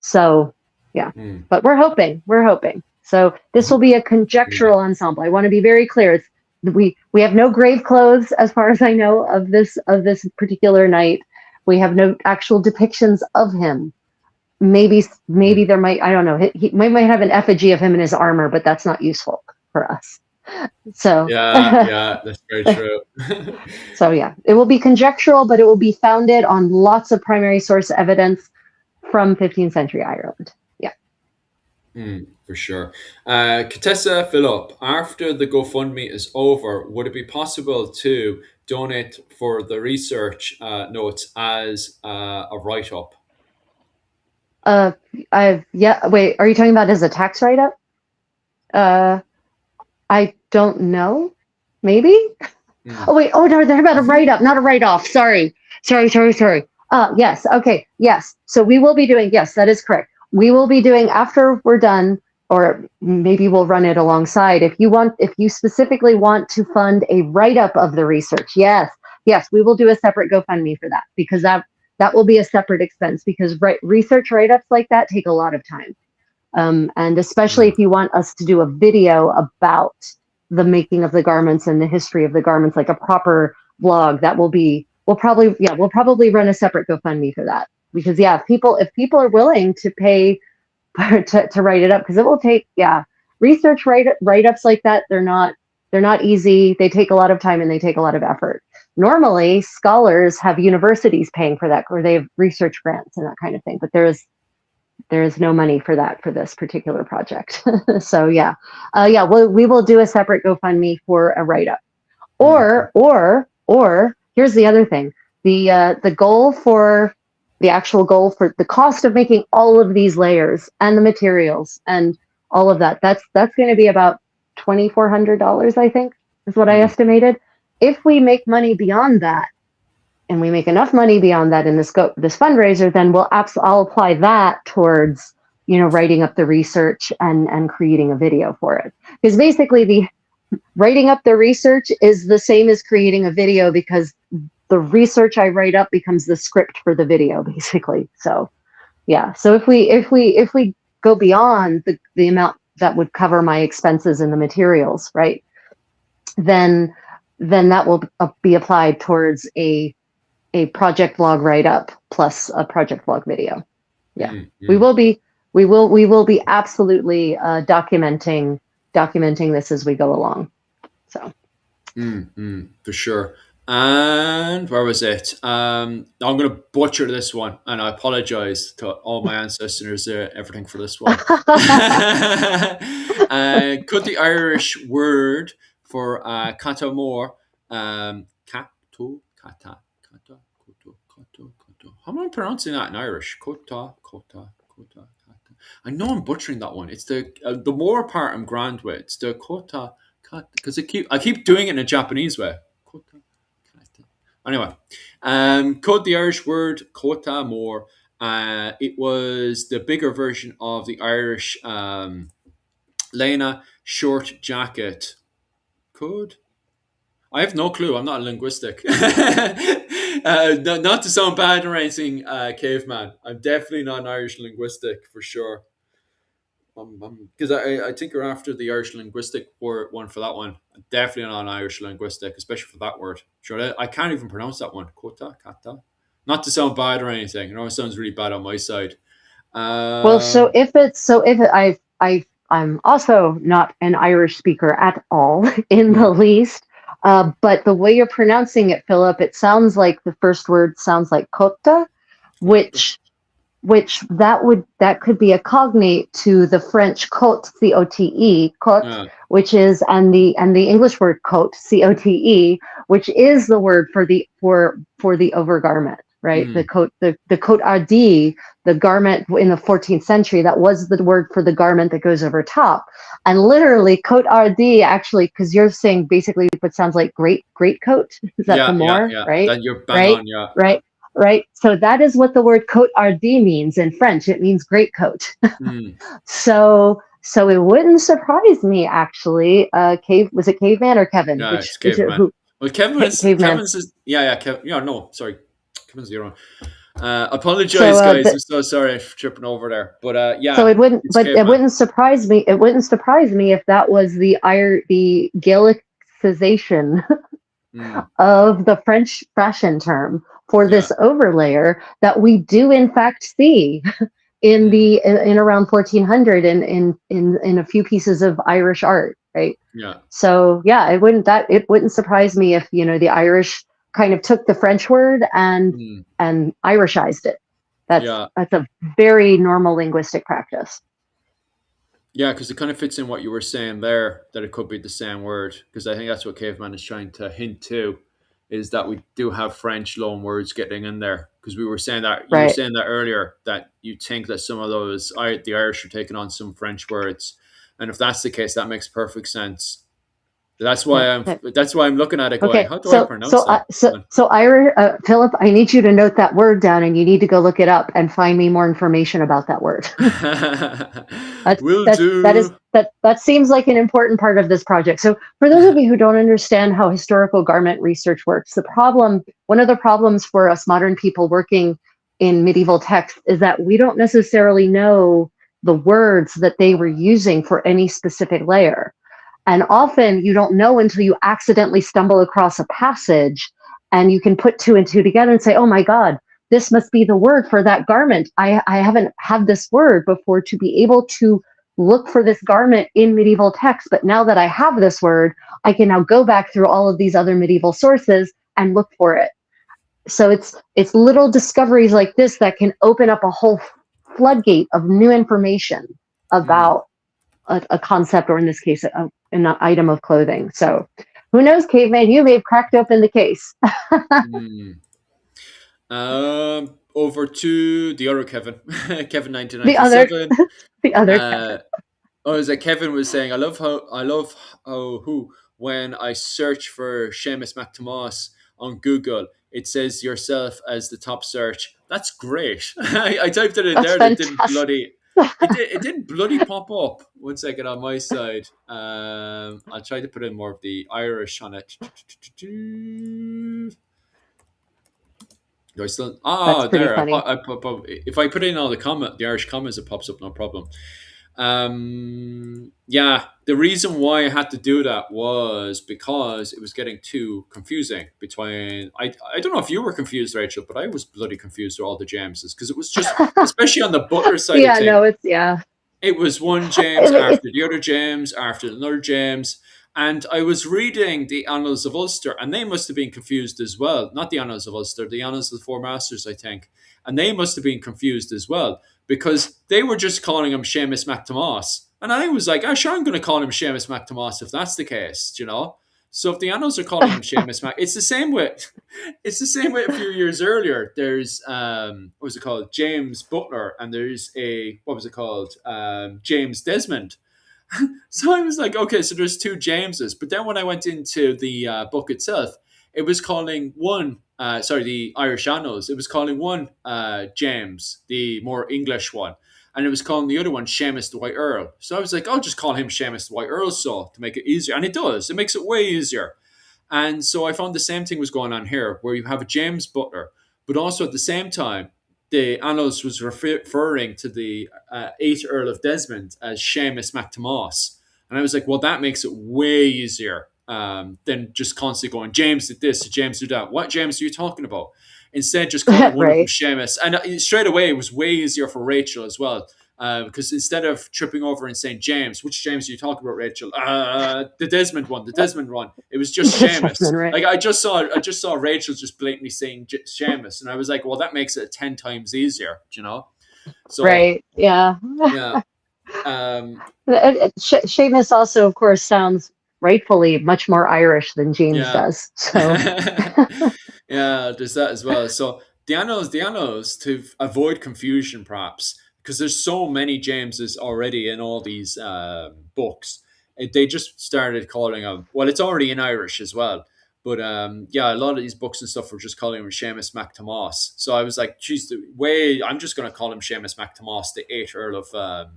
Speaker 2: So yeah,
Speaker 1: Mm.
Speaker 2: but we're hoping. So this will be a conjectural ensemble. I want to be very clear. We have no grave clothes, as far as I know, of this particular knight. We have no actual depictions of him. Maybe
Speaker 1: Mm.
Speaker 2: there might, I don't know, he might have an effigy of him in his armor, but that's not useful for us. So
Speaker 1: Yeah, yeah, that's very true.
Speaker 2: so yeah, it will be conjectural, but it will be founded on lots of primary source evidence from 15th century Ireland. Yeah.
Speaker 1: Mm, for sure. Katessa Philip, after the GoFundMe is over, would it be possible to donate for the research notes as a write up?
Speaker 2: Uh, yeah. Wait, are you talking about as a tax write-up? Uh, I don't know. Maybe.
Speaker 1: Mm.
Speaker 2: Oh wait. Oh no, they're about a write-up, not a write-off. Sorry. Yes. Okay. Yes. So we will be doing. Yes, that is correct. We will be doing after we're done, or maybe we'll run it alongside. If you specifically want to fund a write-up of the research, yes, we will do a separate GoFundMe for that, because that will be a separate expense, because research write-ups like that take a lot of time. And especially
Speaker 1: Mm.
Speaker 2: if you want us to do a video about the making of the garments and the history of the garments, like a proper vlog, we'll probably run a separate GoFundMe for that. Because yeah, if people are willing to pay to write it up, because it will take, yeah, research write-ups like that, they're not easy. They take a lot of time and they take a lot of effort. Normally scholars have universities paying for that, or they have research grants and that kind of thing, but there is no money for that for this particular project. So yeah, we will do a separate GoFundMe for a write up.
Speaker 1: Mm.
Speaker 2: Or here's the other thing: the goal for the actual goal for the cost of making all of these layers and the materials and all of that. That's going to be about $2,400, I think, is what I
Speaker 1: Mm.
Speaker 2: estimated. If we make money beyond that, and we make enough money beyond that in this fundraiser, then I'll apply that towards writing up the research and creating a video for it. Because basically, the writing up the research is the same as creating a video, because the research I write up becomes the script for the video, basically. So yeah. So if we go beyond the amount that would cover my expenses and the materials, right? Then that will be applied towards a project vlog write up plus a project vlog video. Yeah,
Speaker 1: Mm.
Speaker 2: we
Speaker 1: Mm.
Speaker 2: will be we will be absolutely documenting this as we go along. So
Speaker 1: Mm. Mm. For sure. And where was it? I'm going to butcher this one, and I apologize to all my ancestors, everything for this one. Could the Irish word for catamore, kata. How am I pronouncing that in Irish? Kota. I know I'm butchering that one. It's the more part I'm grand with. It's the kota, because I keep doing it in a Japanese way. Kota, kata. Anyway, code the Irish word kota more. It was the bigger version of the Irish Lena short jacket. Code? I have no clue. I'm not linguistic. Not to sound bad or anything, caveman. I'm definitely not an Irish linguistic for sure. Because I think you're after the Irish linguistic word one for that one. Definitely not Irish linguistic, especially for that word. Sure, I can't even pronounce that one. Kota, kata. Not to sound bad or anything. It sounds really bad on my side.
Speaker 2: Well, so
Speaker 1: Um,
Speaker 2: if it's so if it, I'm also not an Irish speaker at all in the
Speaker 1: hmm,
Speaker 2: least. But the way you're pronouncing it, Philip, it sounds like the first word sounds like kota,
Speaker 1: kota.
Speaker 2: which that could be a cognate to the French cote, cote,
Speaker 1: Yeah.
Speaker 2: which is and the English word cote, cote, which is the word for the overgarment, right?
Speaker 1: Hmm,
Speaker 2: The cote adi, the garment in the 14th century, that was the word for the garment that goes over top. And literally cote adi actually, because you're saying basically what sounds like great coat. Is that the
Speaker 1: yeah, yeah,
Speaker 2: more,
Speaker 1: yeah.
Speaker 2: right?
Speaker 1: That you're bang
Speaker 2: Right?
Speaker 1: on. Yeah.
Speaker 2: Right? Right? So that is what the word cote ardi means in French. It means great coat.
Speaker 1: Hmm.
Speaker 2: So it wouldn't surprise me actually. Cave was it caveman or Kevin?
Speaker 1: Yeah, it's
Speaker 2: Which
Speaker 1: caveman.
Speaker 2: who
Speaker 1: Well, Kevin is
Speaker 2: caveman?
Speaker 1: Kevin's is yeah, yeah. Yeah, no, sorry, Kevin's the other one.
Speaker 2: So
Speaker 1: Apologize, guys. I'm so sorry for tripping over there. But
Speaker 2: so
Speaker 1: yeah,
Speaker 2: it wouldn't,
Speaker 1: it's
Speaker 2: but it
Speaker 1: caveman.
Speaker 2: wouldn't surprise me. It wouldn't surprise me if that was the Gaelicization
Speaker 1: Hmm.
Speaker 2: of the French fashion term for
Speaker 1: Yeah.
Speaker 2: this overlayer that we do in fact see
Speaker 1: Hmm.
Speaker 2: in around 1400 in a few pieces of Irish art, right?
Speaker 1: Yeah.
Speaker 2: So yeah, it wouldn't surprise me if the Irish kind of took the French word
Speaker 1: Hmm.
Speaker 2: and Irishized it.
Speaker 1: Yeah.
Speaker 2: That's a very normal linguistic practice.
Speaker 1: Yeah, because it kind of fits in what you were saying there, that it could be the same word. Because I think that's what caveman is trying to hint to, is that we do have French loan words getting in there. Because we were saying that you were
Speaker 2: Right.
Speaker 1: saying that earlier, that you think that some of those the Irish are taking on some French words, and if that's the case, that makes perfect sense.
Speaker 2: Yeah.
Speaker 1: That's why I'm looking at it going,
Speaker 2: Okay,
Speaker 1: how do I pronounce that?
Speaker 2: Ira, Philip, I need you to note that word down, and you need to go look it up and find me more information about that word.
Speaker 1: Will do.
Speaker 2: That seems like an important part of this project. So, for those of you who don't understand how historical garment research works, one of the problems for us modern people working in medieval texts is that we don't necessarily know the words that they were using for any specific layer. And often you don't know until you accidentally stumble across a passage and you can put two and two together and say, oh my God, this must be the word for that garment. I haven't had this word before to be able to look for this garment in medieval texts. But now that I have this word, I can now go back through all of these other medieval sources and look for it. So it's little discoveries like this that can open up a whole floodgate of new information
Speaker 1: Hmm.
Speaker 2: about a concept, or in this case, an item of clothing. So, who knows, caveman? You may have cracked open the case.
Speaker 1: Hmm. Over to the other Kevin, Kevin
Speaker 2: the other,
Speaker 1: 1997.
Speaker 2: the other
Speaker 1: Uh, oh, as like Kevin was saying, I love how who when I search for Seamus McThomas on Google, it says yourself as the top search. That's great. I typed it in
Speaker 2: That's
Speaker 1: there, and
Speaker 2: fantastic.
Speaker 1: it didn't bloody pop up. One second on my side. I'll try to put in more of the Irish on it. Do I still?
Speaker 2: That's
Speaker 1: Ah,
Speaker 2: pretty
Speaker 1: there.
Speaker 2: funny.
Speaker 1: If I put in all the Irish commas, it pops up, no problem. Yeah, the reason why I had to do that was because it was getting too confusing between. I don't know if you were confused, Rachel, but I was bloody confused with all the Jameses because it was just, especially on the Butler side of
Speaker 2: Yeah,
Speaker 1: things,
Speaker 2: no, it's yeah.
Speaker 1: it was one James
Speaker 2: It,
Speaker 1: after the other James after another James. And I was reading the Annals of Ulster, and they must have been confused as well. Not the Annals of Ulster, the Annals of the Four Masters, I think. And they must have been confused as well because they were just calling him Seamus MacThomas. And I was like, oh, sure, I'm going to call him Seamus MacThomas if that's the case, you know? So if the Annals are calling him Seamus Mac, it's the same way. It's the same way a few years earlier. There's what was it called? James Butler, and there's a what was it called? James Desmond. So I was like, okay, so there's two Jameses. But then when I went into the book itself, it was calling one. Sorry, the Irish Annals. It was calling one James, the more English one, and it was calling the other one Seamus the White Earl. So I was like, I'll just call him Seamus the White Earl, so to make it easier, and it does. It makes it way easier. And so I found the same thing was going on here, where you have a James Butler, but also at the same time, the annals was referring to the 8th Earl of Desmond as Seamus MacThomas. And I was like, well, that makes it way easier than just constantly going, James did this, James did that. What James are you talking about? Instead, just calling one of them
Speaker 2: Right.
Speaker 1: Seamus. And straight away, it was way easier for Rachel as well. Because instead of tripping over and saying James, which James are you talking about, Rachel? The Desmond one, the Desmond one. It was just Seamus.
Speaker 2: Desmond, right.
Speaker 1: Like I just saw Rachel just blatantly saying Seamus, and I was like, well, that makes it 10 times easier, you know. So
Speaker 2: Right. Yeah.
Speaker 1: yeah, um,
Speaker 2: Seamus also, of course, sounds rightfully much more Irish than James
Speaker 1: yeah,
Speaker 2: does. So,
Speaker 1: yeah. There's that as well. So the annals to avoid confusion, perhaps because there's so many Jameses already in all these books. They just started calling him. Well, it's already in Irish as well. But yeah, a lot of these books and stuff were just calling him Seamus MacThomas. So I was like, geez, the way I'm just going to call him Seamus MacThomas, the 8th Earl of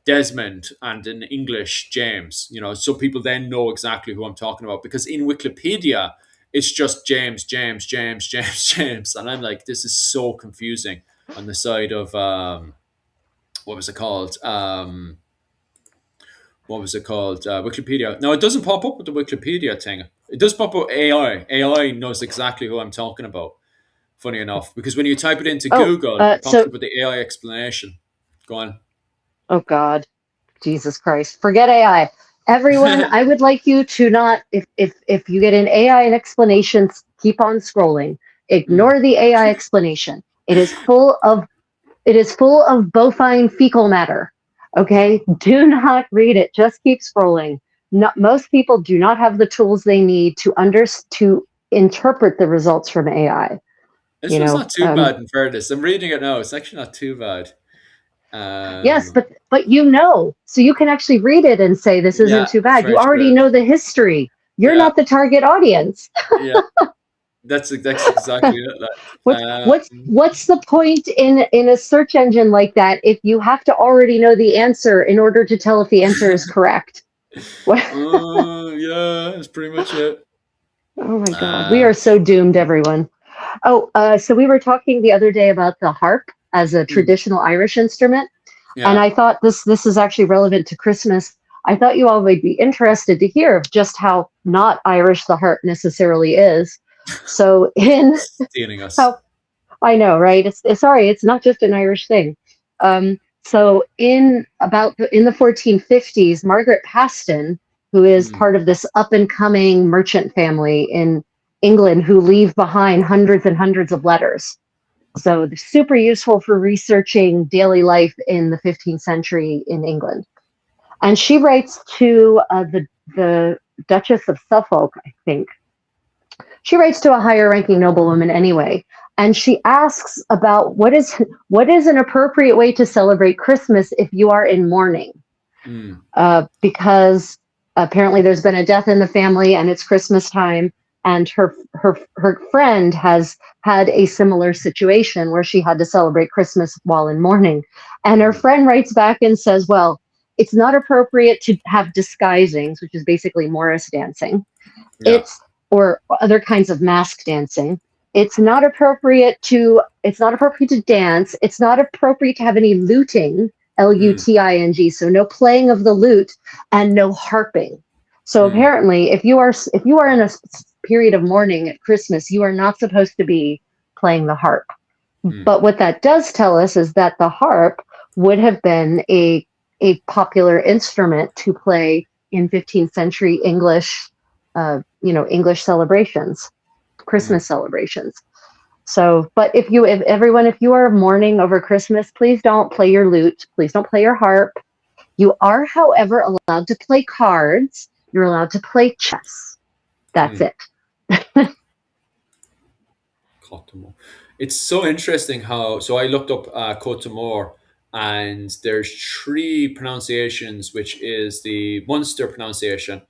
Speaker 1: Desmond, and in English, James. You know, so people then know exactly who I'm talking about because in Wikipedia, it's just James, James, James, James, James. And I'm like, this is so confusing on the side of, what was it called? What was it called? Wikipedia. No, it doesn't pop up with the Wikipedia thing. It does pop up AI. AI knows exactly who I'm talking about. Funny enough, because when you type it into
Speaker 2: oh,
Speaker 1: Google, it pops
Speaker 2: so,
Speaker 1: up with the AI explanation. Go on.
Speaker 2: oh God, Jesus Christ, forget AI. Everyone, I would like you to not, if you get an AI explanation, keep on scrolling.
Speaker 1: Mm.
Speaker 2: Ignore the AI explanation. It is full of bovine fecal matter. Okay, do not read it. Just keep scrolling. Not, most people do not have the tools they need to interpret the results from AI.
Speaker 1: This
Speaker 2: You
Speaker 1: one's
Speaker 2: know,
Speaker 1: not too bad in fairness. I'm reading it now. It's actually not too bad.
Speaker 2: yes,
Speaker 1: Um,
Speaker 2: but so you can actually read it and say this isn't
Speaker 1: yeah,
Speaker 2: too bad. You
Speaker 1: fair
Speaker 2: already
Speaker 1: trade.
Speaker 2: know the history. You're
Speaker 1: Yeah,
Speaker 2: not the target audience.
Speaker 1: yeah. That's exactly it. Like,
Speaker 2: What's the point in a search engine like that if you have to already know the answer in order to tell if the answer is correct?
Speaker 1: yeah, that's pretty much it.
Speaker 2: Oh my God, we
Speaker 1: Uh,
Speaker 2: are so doomed, everyone. Oh, so we were talking the other day about the harp as a
Speaker 1: mm,
Speaker 2: traditional Irish instrument, and
Speaker 1: yeah.
Speaker 2: I thought this is actually relevant to Christmas. I thought you all would be interested to hear of just how not Irish the harp necessarily is. So in
Speaker 1: Stealing us.
Speaker 2: how I know, right? It's sorry, it's not just an Irish thing. So in the 1450s, Margaret Paston, who is
Speaker 1: Mm,
Speaker 2: part of this up and coming merchant family in England, who leave behind hundreds and hundreds of letters. So they're super useful for researching daily life in the 15th century in England. And she writes to the Duchess of Suffolk, I think, she writes to a higher ranking noblewoman anyway, and she asks about what is an appropriate way to celebrate Christmas if you are in mourning,
Speaker 1: mm,
Speaker 2: because apparently there's been a death in the family and it's Christmas time, and her friend has had a similar situation where she had to celebrate Christmas while in mourning, and her
Speaker 1: mm.
Speaker 2: friend writes back and says, well, it's not appropriate to have disguisings, which is basically Morris dancing.
Speaker 1: Yeah.
Speaker 2: It's or other kinds of mask dancing. It's not appropriate to dance. It's not appropriate to have any luting,
Speaker 1: Mm,
Speaker 2: luting, so no playing of the lute and no harping. So
Speaker 1: mm,
Speaker 2: apparently if you are in a period of mourning at Christmas, you are not supposed to be playing the harp.
Speaker 1: mm,
Speaker 2: But what that does tell us is that the harp would have been a popular instrument to play in 15th century English, English celebrations,
Speaker 1: mm.
Speaker 2: Christmas celebrations. So, but if you are mourning over Christmas, please don't play your lute. Please don't play your harp. You are, however, allowed to play cards. You're allowed to play chess. That's
Speaker 1: Mm.
Speaker 2: it.
Speaker 1: Cotamore. It's so interesting how. So I looked up Cotamore, and there's three pronunciations, which is the Munster pronunciation,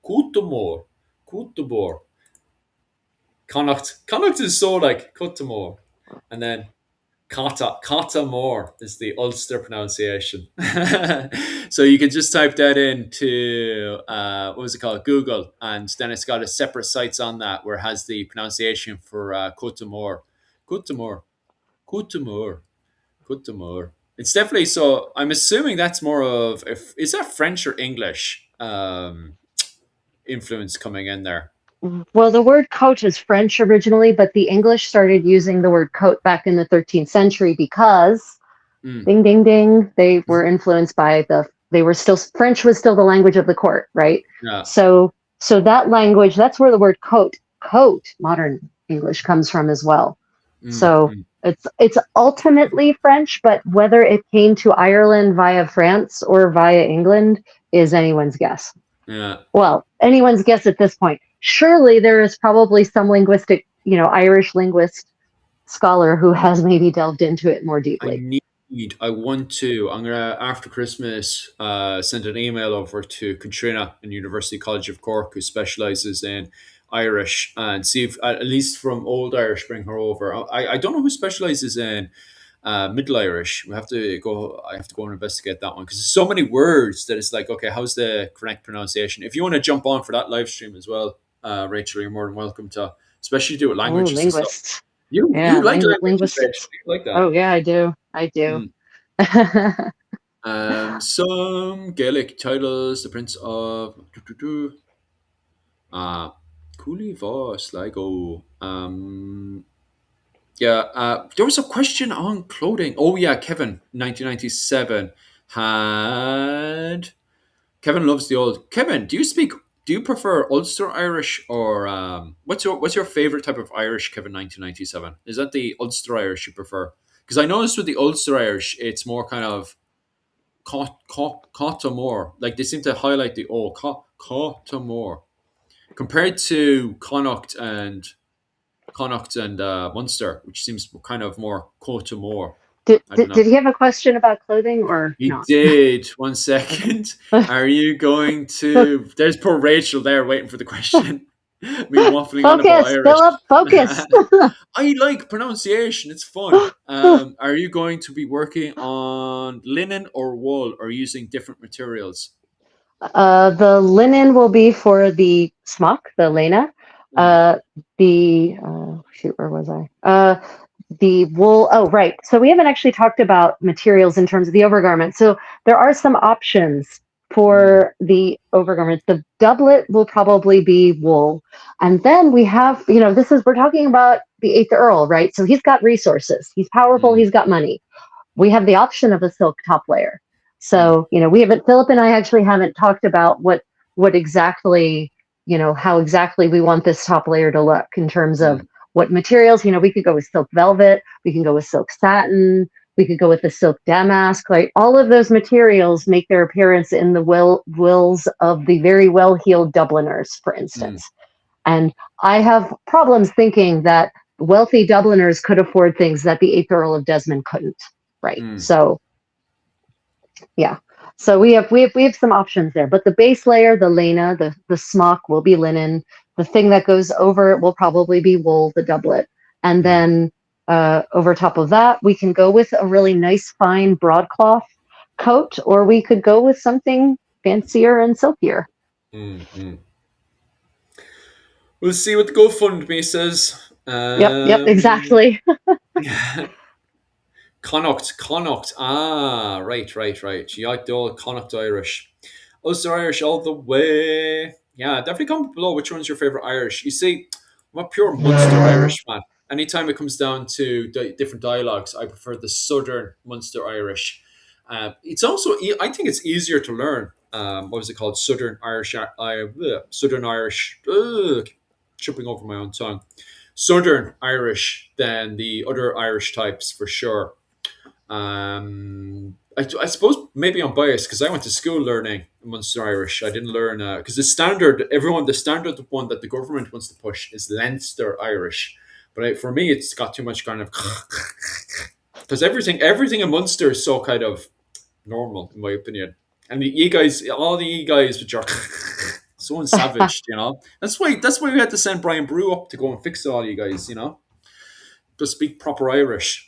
Speaker 1: Cotamore, Cotamore. Connacht is so like Cotamore, and then Catamore is the Ulster pronunciation. So you can just type that into what was it called, Google, and then it's got a separate sites on that where it has the pronunciation for Cotamore. Cotamore. Couture. Couture. It's definitely so. I'm assuming that's more of if is that French or English influence coming in there.
Speaker 2: Well, the word coat is French originally, but the English started using the word coat back in the 13th century because
Speaker 1: Mm.
Speaker 2: ding, ding, ding, they were influenced by they were still, French was still the language of the court, right?
Speaker 1: Yeah.
Speaker 2: So, so that language, that's where the word coat, modern English comes from as well.
Speaker 1: Mm,
Speaker 2: So
Speaker 1: mm.
Speaker 2: it's ultimately French, but whether it came to Ireland via France or via England is anyone's guess.
Speaker 1: Yeah.
Speaker 2: Well, anyone's guess at this point. Surely there is probably some linguistic, Irish linguist scholar who has maybe delved into it more
Speaker 1: I
Speaker 2: deeply.
Speaker 1: need. I want to. I'm gonna after Christmas send an email over to Katrina in University College of Cork, who specialises in Irish, and see if at least from Old Irish bring her over. I don't know who specialises in Middle Irish. We have to go. I have to go and investigate that one because there's so many words that it's like, okay, how's the correct pronunciation? If you want to jump on for that live stream as well, Rachel, you're more than welcome to, especially do with
Speaker 2: Oh,
Speaker 1: languages and stuff.
Speaker 2: linguists.
Speaker 1: You
Speaker 2: Yeah,
Speaker 1: like languages,
Speaker 2: linguistics.
Speaker 1: Rachel? You like that?
Speaker 2: Oh, yeah, I do. I do.
Speaker 1: Mm. Some Gaelic titles, the Prince of uh Cooley Voss, Sligo. Yeah, there was a question on clothing. Oh yeah, Kevin, 1997 had Kevin loves the old Kevin. Do you prefer Ulster Irish or what's your favorite type of Irish? Kevin, 1997. Is that the Ulster Irish you prefer? Because I noticed with the Ulster Irish, it's more kind of caught more. Like they seem to highlight the caught more compared to Connacht and Munster, which seems kind of more caught more.
Speaker 2: Did,
Speaker 1: I don't
Speaker 2: did,
Speaker 1: know.
Speaker 2: did he have a question about clothing or
Speaker 1: He
Speaker 2: not?
Speaker 1: did. One
Speaker 2: Okay.
Speaker 1: second. Are you going to? There's poor Rachel there waiting for the question. Me waffling on about
Speaker 2: Focus,
Speaker 1: Irish.
Speaker 2: Philip, focus.
Speaker 1: I like pronunciation. It's fun. Are you going to be working on linen or wool, or using different materials?
Speaker 2: The linen will be for the smock, the lena.
Speaker 1: Mm,
Speaker 2: Uh, shoot, where was I? The wool. Oh, right. So we haven't actually talked about materials in terms of the overgarment. So there are some options
Speaker 1: mm,
Speaker 2: for the overgarment. The doublet will probably be wool. And then we have, we're talking about the eighth Earl, right? So he's got resources. He's powerful.
Speaker 1: mm,
Speaker 2: He's got money. We have the option of a silk top layer.
Speaker 1: mm,
Speaker 2: So, we haven't, Philip and I actually haven't talked about what exactly, how exactly we want this top layer to look in terms of
Speaker 1: mm,
Speaker 2: what materials. We could go with silk velvet, we can go with silk satin, we could go with the silk damask. Like all of those materials make their appearance in the wills of the very well heeled Dubliners, for
Speaker 1: mm,
Speaker 2: instance. And I have problems thinking that wealthy Dubliners could afford things that the eighth Earl of Desmond couldn't. Right.
Speaker 1: mm,
Speaker 2: So yeah. So we have some options there. But the base layer, the lena, the smock will be linen. The thing that goes over it will probably be wool, the doublet. And
Speaker 1: mm,
Speaker 2: then over top of that, we can go with a really nice fine broadcloth coat, or we could go with something fancier and silkier.
Speaker 1: mm. We'll see what the GoFundMe says.
Speaker 2: Yep, exactly.
Speaker 1: Connacht. Ah, right. You like the old Connacht Irish. Ulster Irish all the way. Yeah, definitely comment below which one's your favorite Irish. You see, I'm a pure Munster Irish man. Anytime it comes down to different dialogues, I prefer the Southern Munster Irish. It's also, I think it's easier to learn. What was it called? Southern Irish. Tripping over my own tongue. Southern Irish than the other Irish types for sure. I suppose maybe I'm biased because I went to school learning Munster Irish. I didn't learn because the standard one that the government wants to push is Leinster Irish. But for me, it's got too much kind of because everything in Munster is so kind of normal in my opinion. And all the you guys, which are so unsavaged, That's why we had to send Brian Brew up to go and fix all you guys, to speak proper Irish.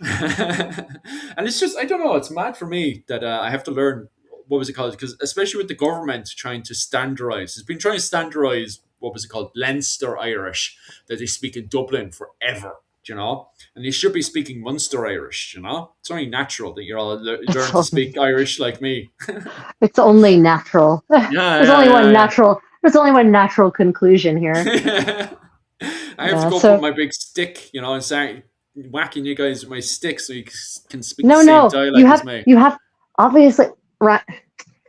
Speaker 1: And it's just, I don't know, it's mad for me that I have to learn, what was it called? Because especially with the government trying to standardize, it's been trying to standardize, what was it called? Leinster Irish, that they speak in Dublin forever. you know, and you should be speaking Munster Irish, you know. It's only natural that you're all
Speaker 2: It's
Speaker 1: learn to
Speaker 2: only,
Speaker 1: speak Irish like me.
Speaker 2: it's only natural.
Speaker 1: Yeah,
Speaker 2: There's
Speaker 1: yeah,
Speaker 2: only one
Speaker 1: yeah,
Speaker 2: natural. There's only one natural conclusion here.
Speaker 1: yeah. I have to
Speaker 2: Yeah.
Speaker 1: go up with
Speaker 2: So
Speaker 1: my big stick, you know, and start whacking you guys with my stick so you can speak the
Speaker 2: no,
Speaker 1: same
Speaker 2: no,
Speaker 1: dialect as me.
Speaker 2: you have obviously, right,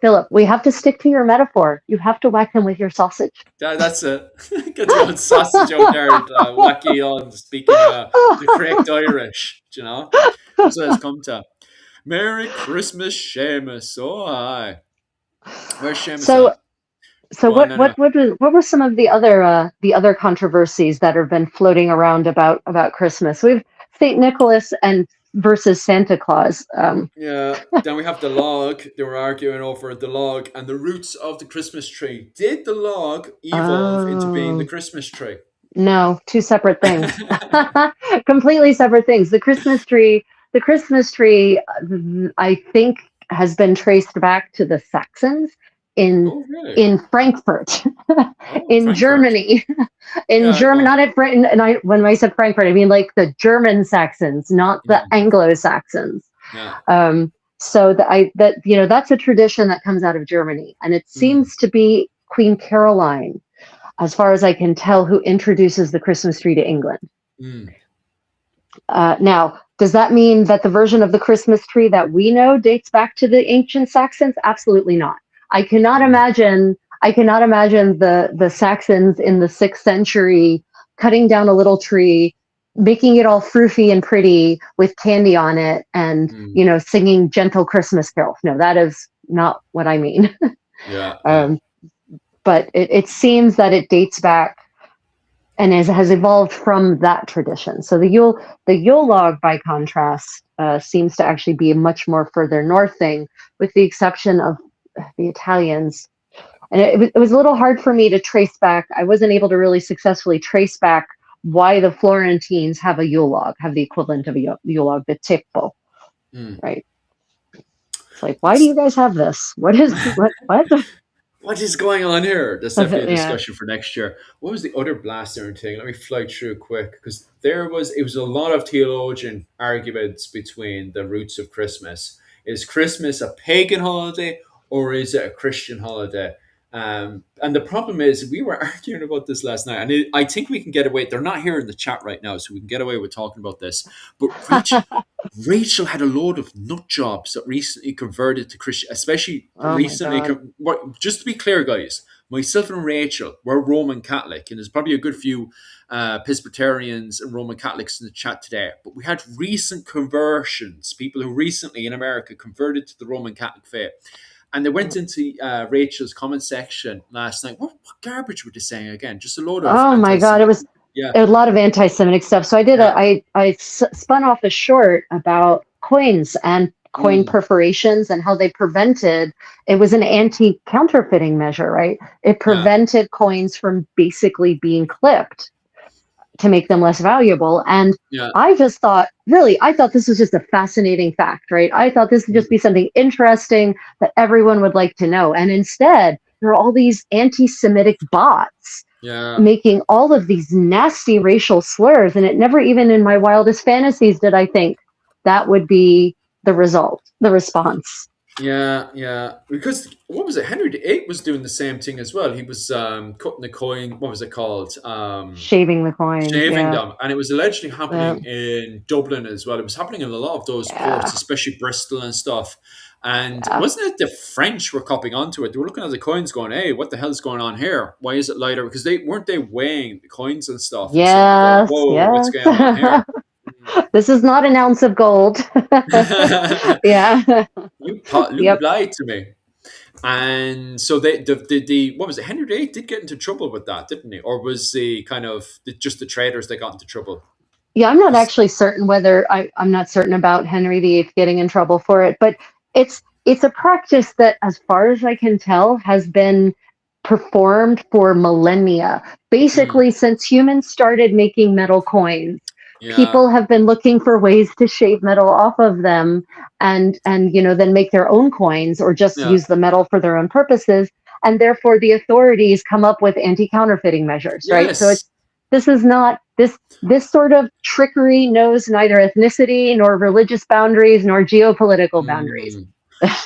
Speaker 2: Philip. We have to stick to your metaphor. You have to whack him with your sausage.
Speaker 1: That's it. Get the old sausage out there, wacky on speaking the correct Irish, you know. That's what it's come to. Merry Christmas, Seamus. Oh, hi. Where's Seamus
Speaker 2: So
Speaker 1: at?
Speaker 2: So
Speaker 1: Go on, anyway.
Speaker 2: what were some of the other controversies that have been floating around about Christmas? We've Saint Nicholas and versus Santa Claus.
Speaker 1: Yeah, then we have the log. They were arguing over the log and the roots of the Christmas tree. Did the log evolve into being the
Speaker 2: Oh
Speaker 1: Christmas tree?
Speaker 2: no, two separate things. Completely separate things. The Christmas tree, I think, has been traced back to the Saxons in
Speaker 1: Oh, really?
Speaker 2: in Frankfurt,
Speaker 1: Oh,
Speaker 2: in
Speaker 1: Frankfurt.
Speaker 2: Germany, in
Speaker 1: Yeah, go
Speaker 2: German,
Speaker 1: on.
Speaker 2: not at Britain. And when I said Frankfurt, I mean like the German Saxons, not the
Speaker 1: Mm,
Speaker 2: Anglo Saxons.
Speaker 1: yeah.
Speaker 2: So that's a tradition that comes out of Germany, and it
Speaker 1: Mm,
Speaker 2: seems to be Queen Caroline, as far as I can tell, who introduces the Christmas tree to England.
Speaker 1: mm,
Speaker 2: Now, does that mean that the version of the Christmas tree that we know dates back to the ancient Saxons? Absolutely not. I cannot
Speaker 1: mm,
Speaker 2: imagine. I cannot imagine the Saxons in the 6th century cutting down a little tree, making it all froofy and pretty with candy on it, and
Speaker 1: mm.
Speaker 2: singing gentle Christmas carols. No, that is not what I mean.
Speaker 1: Yeah, yeah.
Speaker 2: um, but it seems that it dates back and has evolved from that tradition. So the Yule log, by contrast, seems to actually be a much more further north thing, with the exception of the Italians. And it was a little hard for me to trace back. I wasn't able to really successfully trace back why the Florentines have a Yule log, have the equivalent of a Yule log, the Teppo,
Speaker 1: Mm.
Speaker 2: right? It's like, why do
Speaker 1: That's
Speaker 2: you guys have this? What is what?
Speaker 1: what is going on here? That's definitely a
Speaker 2: Yeah.
Speaker 1: discussion for next year. What was the other blaster thing? Let me fly through quick because it was a lot of theologian arguments between the roots of Christmas. Is Christmas a pagan holiday or is it a Christian holiday? And the problem is, we were arguing about this last night, and I think we can get away. They're not here in the chat right now, so we can get away with talking about this. But Rachel had a load of nut jobs that recently converted to Christian, especially
Speaker 2: Oh my
Speaker 1: recently.
Speaker 2: God.
Speaker 1: Just to be clear, guys, myself and Rachel were Roman Catholic, and there's probably a good few Presbyterians and Roman Catholics in the chat today. But we had recent conversions, people who recently in America converted to the Roman Catholic faith. And they went into Rachel's comment section last night. What garbage were they saying again? Just a load of
Speaker 2: Oh my God. It was
Speaker 1: anti-Semitic. Yeah,
Speaker 2: a lot of anti-Semitic stuff. So
Speaker 1: yeah.
Speaker 2: I spun off a short about coins and coin
Speaker 1: Mm,
Speaker 2: perforations and how they prevented. It was an anti-counterfeiting measure, right? It
Speaker 1: yeah,
Speaker 2: prevented coins from basically being clipped to make them less valuable. And
Speaker 1: yeah.
Speaker 2: I just thought, really, I thought this was just a fascinating fact, right? I thought this would just
Speaker 1: Mm,
Speaker 2: be something interesting that everyone would like to know. And instead, there are all these anti-Semitic bots
Speaker 1: yeah.
Speaker 2: making all of these nasty racial slurs. And it never even in my wildest fantasies did I think that would be the result, the response.
Speaker 1: Yeah, yeah. Because what was it? Henry VIII was doing the same thing as well. He was cutting the coin. What was it called?
Speaker 2: Shaving the coins.
Speaker 1: Shaving
Speaker 2: Yeah.
Speaker 1: them, and it was allegedly happening
Speaker 2: Yeah.
Speaker 1: in Dublin as well. It was happening in a lot of those
Speaker 2: Yeah.
Speaker 1: ports, especially Bristol and stuff. And
Speaker 2: Yeah.
Speaker 1: wasn't it the French were copying onto it? They were looking at the coins, going, "Hey, what the hell is going on here? Why is it lighter?" Because they weighing the coins and stuff, and suddenly go,
Speaker 2: Yes.
Speaker 1: "Whoa, what's
Speaker 2: Yes.
Speaker 1: going on here?"
Speaker 2: This is not an ounce of gold. Yeah.
Speaker 1: You
Speaker 2: Yep.
Speaker 1: lied to me. And so the what was it? Henry VIII did get into trouble with that, didn't he? Or was the kind of just the traders that got into trouble?
Speaker 2: Yeah, I'm not
Speaker 1: 'Cause-
Speaker 2: actually certain whether I'm not certain about Henry VIII getting in trouble for it, but it's a practice that, as far as I can tell, has been performed for millennia.
Speaker 1: Mm,
Speaker 2: Basically, since humans started making metal coins,
Speaker 1: yeah,
Speaker 2: people have been looking for ways to shave metal off of them and then make their own coins or just
Speaker 1: yeah,
Speaker 2: use the metal for their own purposes. And therefore the authorities come up with anti-counterfeiting measures, right? So
Speaker 1: yes,
Speaker 2: this is not this sort of trickery knows neither ethnicity nor religious boundaries nor geopolitical boundaries.
Speaker 1: Mm.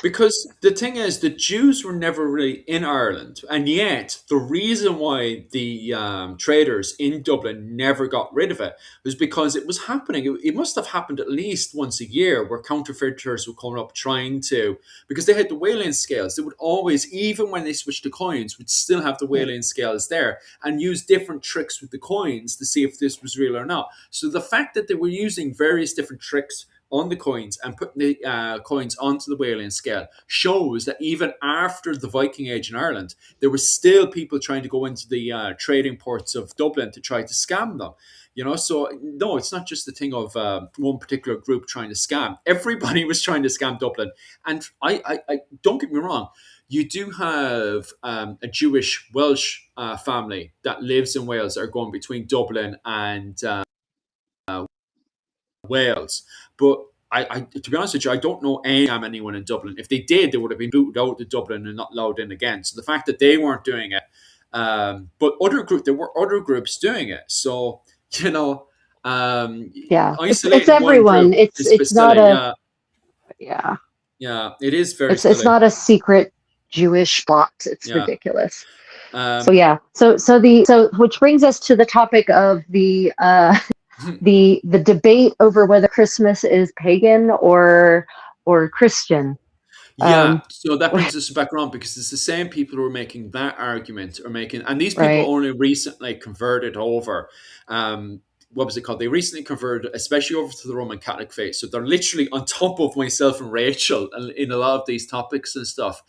Speaker 1: Because the thing is, the Jews were never really in Ireland, and yet the reason why the traders in Dublin never got rid of it was because it was happening. It must have happened at least once a year, where counterfeiters would come up trying to, because they had the Walian scales. They would always, even when they switched to coins, would still have the Walian scales there and use different tricks with the coins to see if this was real or not. So the fact that they were using various different tricks on the coins and putting the coins onto the Walian scale shows that even after the Viking Age in Ireland, there were still people trying to go into the trading ports of Dublin to try to scam them. So no, it's not just the thing of one particular group trying to scam. Everybody was trying to scam Dublin, and I don't get me wrong. You do have a Jewish Welsh family that lives in Wales, that are going between Dublin and Wales. But to be honest with you, I don't know anyone in Dublin. If they did, they would have been booted out of Dublin and not allowed in again. So the fact that they weren't doing it, but there were other groups doing it. So
Speaker 2: Yeah, it's
Speaker 1: isolating one
Speaker 2: everyone.
Speaker 1: group
Speaker 2: It's
Speaker 1: is a bit
Speaker 2: it's not
Speaker 1: silly.
Speaker 2: a
Speaker 1: Yeah,
Speaker 2: yeah.
Speaker 1: yeah, it is very
Speaker 2: It's
Speaker 1: silly.
Speaker 2: not a secret Jewish plot. It's
Speaker 1: Yeah,
Speaker 2: ridiculous. So
Speaker 1: um,
Speaker 2: yeah. So which brings us to the topic of the debate over whether Christmas is pagan or Christian.
Speaker 1: Yeah,
Speaker 2: Um,
Speaker 1: so that brings us back around, because it's the same people who are making that argument are making, and these people
Speaker 2: right.
Speaker 1: only recently converted over. What was it called? They recently converted, especially over to the Roman Catholic faith. So they're literally on top of myself and Rachel in a lot of these topics and stuff,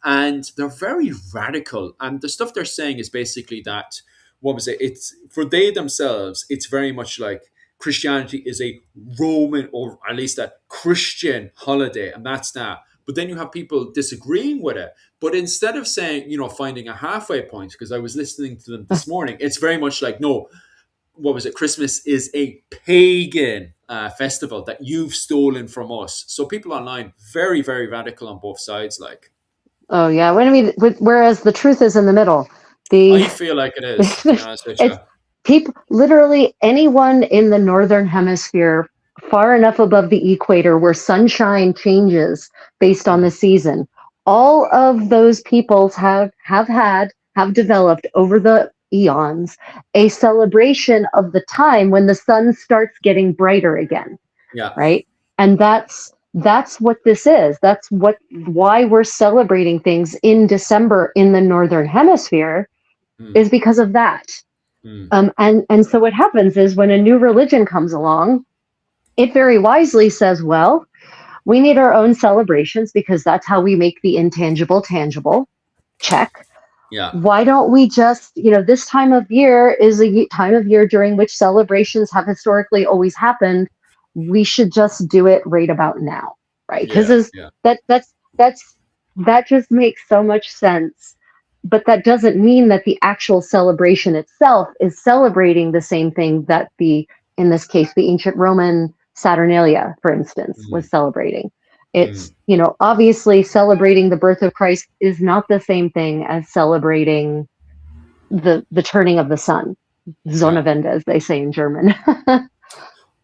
Speaker 1: and they're very radical. And the stuff they're saying is basically that, what was it? It's for they themselves. It's very much like Christianity is a Roman, or at least a Christian holiday, and that's that. But then you have people disagreeing with it. But instead of saying, finding a halfway point, because I was listening to them this morning, it's very much like, no, what was it? Christmas is a pagan festival that you've stolen from us. So people online, very, very radical on both sides. Like,
Speaker 2: Oh yeah. Whereas the truth is in the middle. The
Speaker 1: I feel like it is, to be honest with you.
Speaker 2: it's people, literally anyone in the northern hemisphere, far enough above the equator where sunshine changes based on the
Speaker 1: Mm,
Speaker 2: season. All of those peoples have developed over the eons a celebration of the time when the sun starts getting brighter again,
Speaker 1: yeah.
Speaker 2: right? And that's what this is. That's why we're celebrating things in December in the northern hemisphere,
Speaker 1: Mm,
Speaker 2: is because of that.
Speaker 1: mm,
Speaker 2: And so what happens is when a new religion comes along, it very wisely says, well, we need our own celebrations because that's how we make the intangible tangible. Check.
Speaker 1: yeah.
Speaker 2: Why don't we just, this time of year is a time of year during which celebrations have historically always happened. We should just do it right about now, right? Because
Speaker 1: Yeah. Yeah.
Speaker 2: that just makes so much sense. But that doesn't mean that the actual celebration itself is celebrating the same thing that in this case, the ancient Roman Saturnalia, for instance,
Speaker 1: Mm,
Speaker 2: was celebrating. It's,
Speaker 1: mm,
Speaker 2: obviously celebrating the birth of Christ is not the same thing as celebrating the turning of the sun.
Speaker 1: yeah.
Speaker 2: Sonnenwende, as they say in German.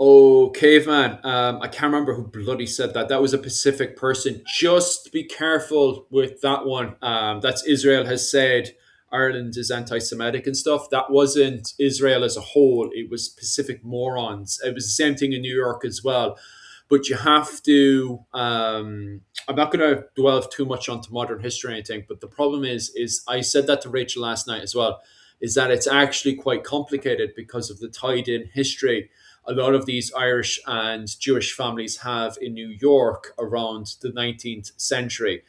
Speaker 1: Oh, caveman. I can't remember who bloody said that. That was a Pacific person. Just be careful with that one. That's Israel has said Ireland is anti Semitic and stuff. That wasn't Israel as a whole. It was Pacific morons. It was the same thing in New York as well. But you have to. I'm not going to dwell too much onto modern history or anything. But the problem is I said that to Rachel last night as well. Is that it's actually quite complicated because of the tied in history a lot of these Irish and Jewish families have in New York around the 19th century.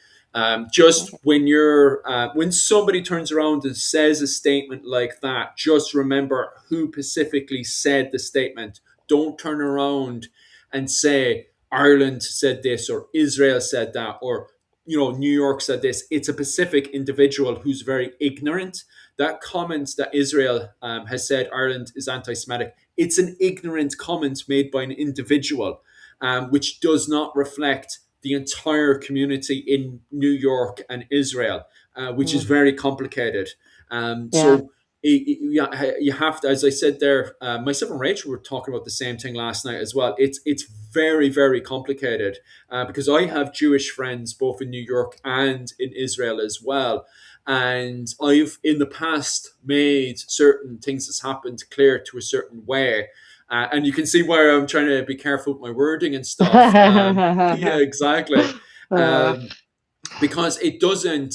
Speaker 1: Just when somebody turns around and says a statement like that, just remember who specifically said the statement. Don't turn around and say Ireland said this or Israel said that or New York said this. It's a Pacific individual who's very ignorant. That comment that Israel has said Ireland is anti-Semitic, it's an ignorant comment made by an individual, which does not reflect the entire community in New York and Israel, which is
Speaker 2: Mm,
Speaker 1: very complicated.
Speaker 2: yeah.
Speaker 1: So you have to, as I said there, myself and Rachel were talking about the same thing last night as well. It's very, very complicated because I have Jewish friends both in New York and in Israel as well. And I've in the past made certain things that's happened clear to a certain way. And you can see why I'm trying to be careful with my wording and stuff. Yeah, exactly.
Speaker 2: Uh,
Speaker 1: Um, because it doesn't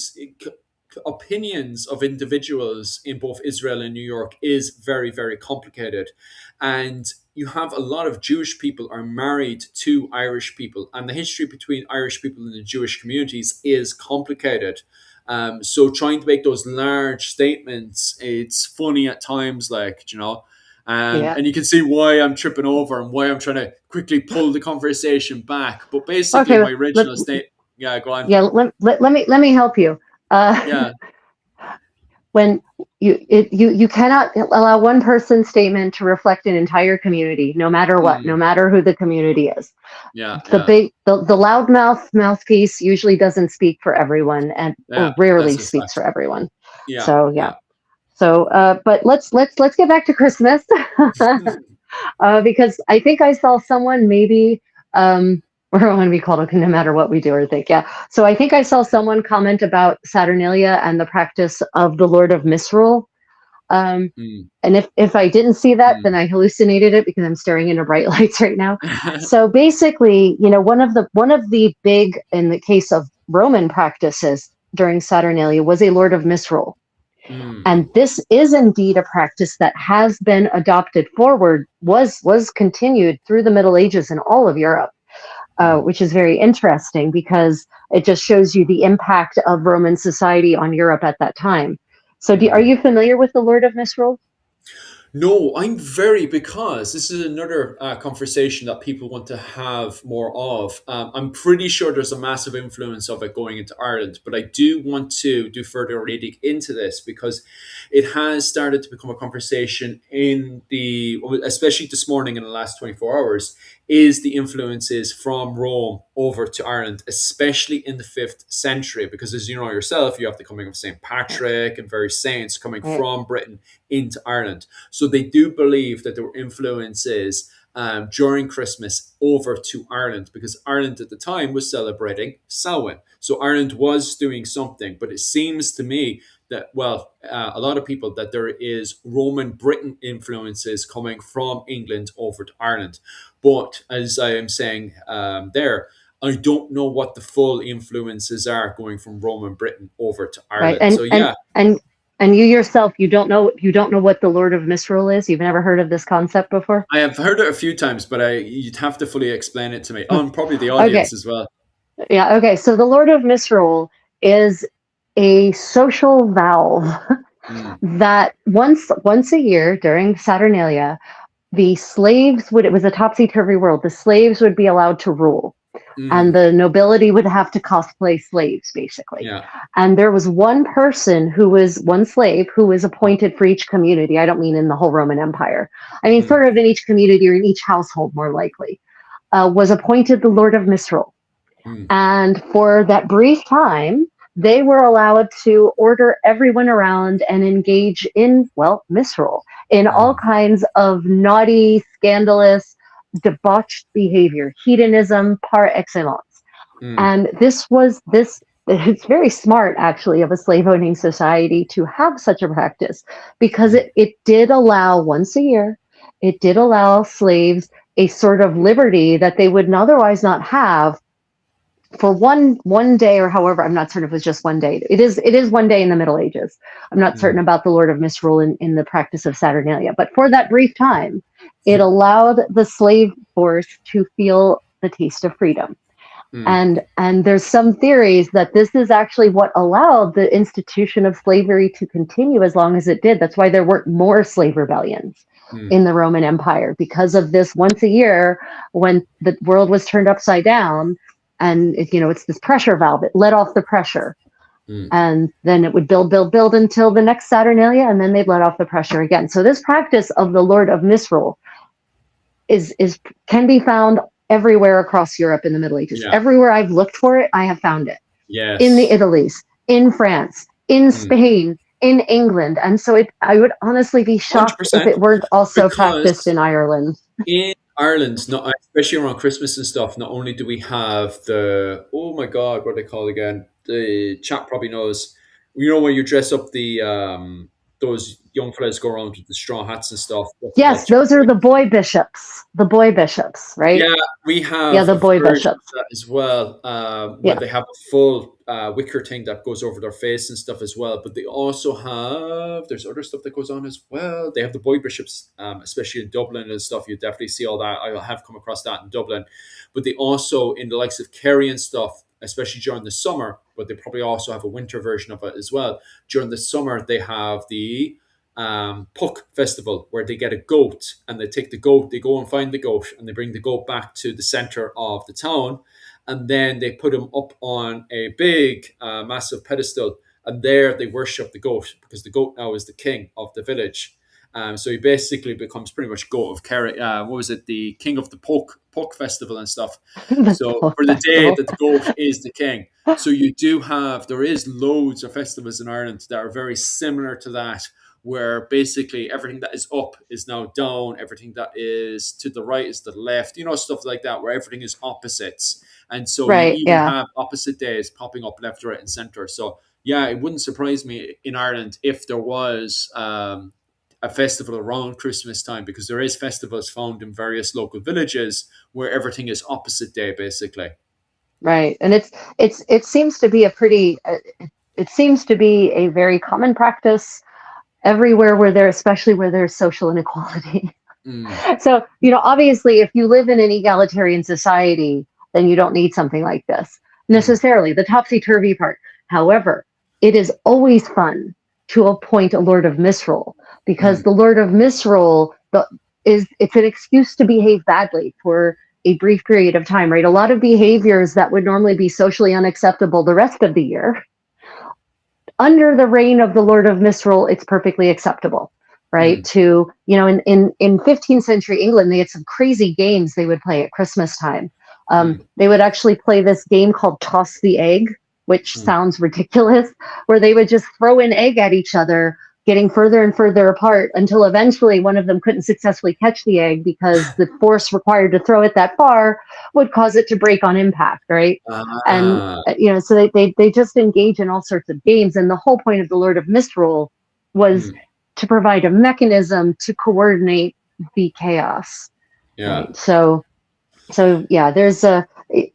Speaker 1: opinions of individuals in both Israel and New York is very, very complicated. And you have a lot of Jewish people are married to Irish people, and the history between Irish people and the Jewish communities is complicated. So trying to make those large statements, it's funny at times, like,
Speaker 2: yeah.
Speaker 1: and you can see why I'm tripping over and why I'm trying to quickly pull the conversation back. But basically,
Speaker 2: Okay.
Speaker 1: my original state, yeah, go on.
Speaker 2: Yeah. Let me help you.
Speaker 1: Yeah.
Speaker 2: When you cannot allow one person's statement to reflect an entire community, no matter what, no
Speaker 1: Mm,
Speaker 2: matter who the community is.
Speaker 1: yeah,
Speaker 2: The
Speaker 1: yeah,
Speaker 2: big the loudmouth mouthpiece usually doesn't speak for everyone, and or
Speaker 1: yeah.
Speaker 2: rarely
Speaker 1: That's a
Speaker 2: speaks
Speaker 1: fact.
Speaker 2: for everyone.
Speaker 1: Yeah,
Speaker 2: So yeah.
Speaker 1: yeah.
Speaker 2: So but let's get back to Christmas. Because I think I saw someone maybe we're going to be called no matter what we do or think. Yeah. So I think I saw someone comment about Saturnalia and the practice of the Lord of Misrule. Um,
Speaker 1: Mm,
Speaker 2: and if I didn't see that,
Speaker 1: mm.
Speaker 2: then I hallucinated it because I'm staring into bright lights right now. So basically, one of the big, in the case of Roman practices during Saturnalia, was a Lord of Misrule.
Speaker 1: Mm,
Speaker 2: And this is indeed a practice that has been adopted forward, was continued through the Middle Ages in all of Europe,
Speaker 1: mm.
Speaker 2: which is very interesting because it just shows you the impact of Roman society on Europe at that time. So, are
Speaker 1: Mm.
Speaker 2: you familiar with the Lord of Misrule?
Speaker 1: No, I'm very because this is another conversation that people want to have more of. I'm pretty sure there's a massive influence of it going into Ireland, but I do want to do further reading into this because it has started to become a conversation in the, especially this morning in the last 24 hours, is the influences from Rome over to Ireland, especially in the 5th century, because as you know yourself, you have the coming of St. Patrick and various saints coming
Speaker 2: Right.
Speaker 1: from Britain into Ireland. So they do believe that there were influences during Christmas over to Ireland because Ireland at the time was celebrating Samhain. So Ireland was doing something, but it seems to me that, well, a lot of people that there is Roman Britain influences coming from England over to Ireland. But as I am saying there, I don't know what the full influences are going from Roman Britain over to
Speaker 2: Right.
Speaker 1: Ireland.
Speaker 2: And
Speaker 1: So
Speaker 2: and
Speaker 1: yeah,
Speaker 2: and and you yourself, you don't know what the Lord of Misrule is. You've never heard of this concept before.
Speaker 1: I have heard it a few times, but you'd have to fully explain it to me. Oh, and probably the
Speaker 2: Okay.
Speaker 1: audience as well.
Speaker 2: Yeah. Okay. So the Lord of Misrule is a social valve
Speaker 1: Mm,
Speaker 2: that once a year during Saturnalia, the slaves would, it was a topsy-turvy world, the slaves would be allowed to rule, and
Speaker 1: mm,
Speaker 2: the nobility would have to cosplay slaves, basically.
Speaker 1: yeah.
Speaker 2: And there was one slave who was appointed for each community. I don't mean in the whole Roman Empire, I mean
Speaker 1: Mm,
Speaker 2: sort of in each community or in each household, more likely, was appointed the Lord of Misrule.
Speaker 1: mm,
Speaker 2: And for that brief time, they were allowed to order everyone around and engage in, well, misrule, in all
Speaker 1: mm,
Speaker 2: kinds of naughty, scandalous, debauched behavior, hedonism par excellence.
Speaker 1: mm,
Speaker 2: And it's very smart, actually, of a slave owning society to have such a practice because
Speaker 1: mm,
Speaker 2: it did allow once a year, it did allow slaves a sort of liberty that they would otherwise not have for one day, or however, I'm not certain if it was just one day. It is one day in the Middle Ages. I'm not certain
Speaker 1: mm,
Speaker 2: about the Lord of Misrule in the practice of Saturnalia, but for that brief time, it allowed the slave force to feel the taste of freedom.
Speaker 1: mm,
Speaker 2: And there's some theories that this is actually what allowed the institution of slavery to continue as long as it did. That's why there weren't more slave rebellions
Speaker 1: mm,
Speaker 2: in the Roman Empire, because of this once a year when the world was turned upside down. And it's this pressure valve. It let off the pressure,
Speaker 1: mm.
Speaker 2: and then it would build, build, build until the next Saturnalia, and then they'd let off the pressure again. So this practice of the Lord of Misrule is can be found everywhere across Europe in the Middle Ages.
Speaker 1: Yeah.
Speaker 2: Everywhere I've looked for it, I have found it. In the
Speaker 1: Yes.
Speaker 2: Italies, in France, in
Speaker 1: Mm,
Speaker 2: Spain, in England, and so I would honestly be shocked if
Speaker 1: 100%.
Speaker 2: it weren't also practiced
Speaker 1: Because
Speaker 2: in Ireland.
Speaker 1: in Ireland, not especially around Christmas and stuff, not only do we have the, oh my God, what are they called again? The chap probably knows. You know when you dress up the those young fellas go around with the straw hats and stuff. What's it
Speaker 2: Yes,
Speaker 1: called?
Speaker 2: those are the boy bishops. The boy bishops, right?
Speaker 1: Yeah, we
Speaker 2: Yeah,
Speaker 1: have
Speaker 2: the
Speaker 1: a
Speaker 2: boy
Speaker 1: version of
Speaker 2: bishops.
Speaker 1: that as well, where
Speaker 2: Yeah.
Speaker 1: they have a full wicker thing that goes over their face and stuff as well. But they also have, there's other stuff that goes on as well. They have the boy bishops, especially in Dublin and stuff. You definitely see all that. I have come across that in Dublin. But they also, in the likes of Kerry and stuff, especially during the summer, but they probably also have a winter version of it as well. During the summer, they have the Puck festival where they get a goat and they take the goat, they go and find the goat and they bring the goat back to the center of the town, and then they put him up on a big, massive pedestal, and there they worship the goat because the goat now is the king of the village. So he basically becomes pretty much goat of Kerry. What was it? The king of the Puck festival and stuff.
Speaker 2: The
Speaker 1: So
Speaker 2: folk
Speaker 1: for the day
Speaker 2: festival.
Speaker 1: that the goat is the king. So you do have, there is loads of festivals in Ireland that are very similar to that, where basically everything that is up is now down, everything that is to the right is to the left, stuff like that, where everything is opposites. And so you
Speaker 2: Right,
Speaker 1: even
Speaker 2: yeah.
Speaker 1: have opposite days popping up left, right, and center. So yeah, it wouldn't surprise me in Ireland if there was a festival around Christmas time, because there is festivals found in various local villages where everything is opposite day, basically.
Speaker 2: Right. And it seems to be a pretty it seems to be a very common practice everywhere where there, especially where there's social inequality.
Speaker 1: Mm,
Speaker 2: So, obviously, if you live in an egalitarian society, then you don't need something like this
Speaker 1: mm,
Speaker 2: necessarily, the topsy turvy part. However, it is always fun to appoint a Lord of Misrule because
Speaker 1: mm,
Speaker 2: the Lord of Misrule it's an excuse to behave badly for a brief period of time, right? A lot of behaviors that would normally be socially unacceptable the rest of the year under the reign of the Lord of Misrule, it's perfectly acceptable, right?
Speaker 1: mm,
Speaker 2: To, in 15th century England, they had some crazy games they would play at Christmas time.
Speaker 1: mm,
Speaker 2: They would actually play this game called Toss the Egg, which
Speaker 1: mm.
Speaker 2: sounds ridiculous, where they would just throw an egg at each other, getting further and further apart until eventually one of them couldn't successfully catch the egg because the force required to throw it that far would cause it to break on impact, right? And
Speaker 1: Ah,
Speaker 2: so they just engage in all sorts of games, and the whole point of the Lord of Misrule was
Speaker 1: mm,
Speaker 2: to provide a mechanism to coordinate the chaos,
Speaker 1: yeah.
Speaker 2: right? So yeah, there's a in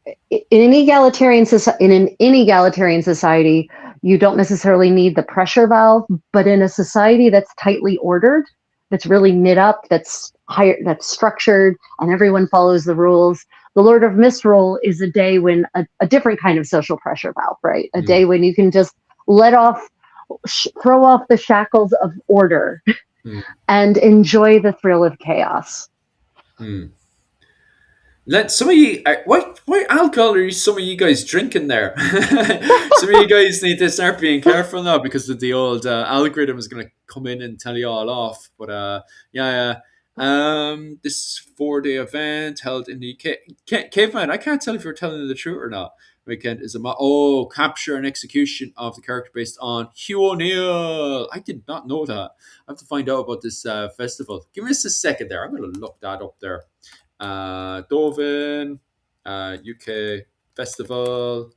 Speaker 2: an inegalitarian society, you don't necessarily need the pressure valve, but in a society that's tightly ordered, that's really knit up, that's higher, that's structured, and everyone follows the rules. The Lord of Misrule is a day when a different kind of social pressure valve, right? A
Speaker 1: Mm,
Speaker 2: day when you can just let off, throw off the shackles of order
Speaker 1: mm,
Speaker 2: and enjoy the thrill of chaos.
Speaker 1: mm. Let some of you. What alcohol are some of you guys drinking there? Some of you guys need to start being careful now because of the old algorithm is going to come in and tell you all off. But yeah, yeah. This 4 day event held in the caveman. I can't tell if you're telling the truth or not. Weekend is capture and execution of the character based on Hugh O'Neill. I did not know that. I have to find out about this festival. Give me just a second there. I'm going to look that up there. Dovin, UK Festival,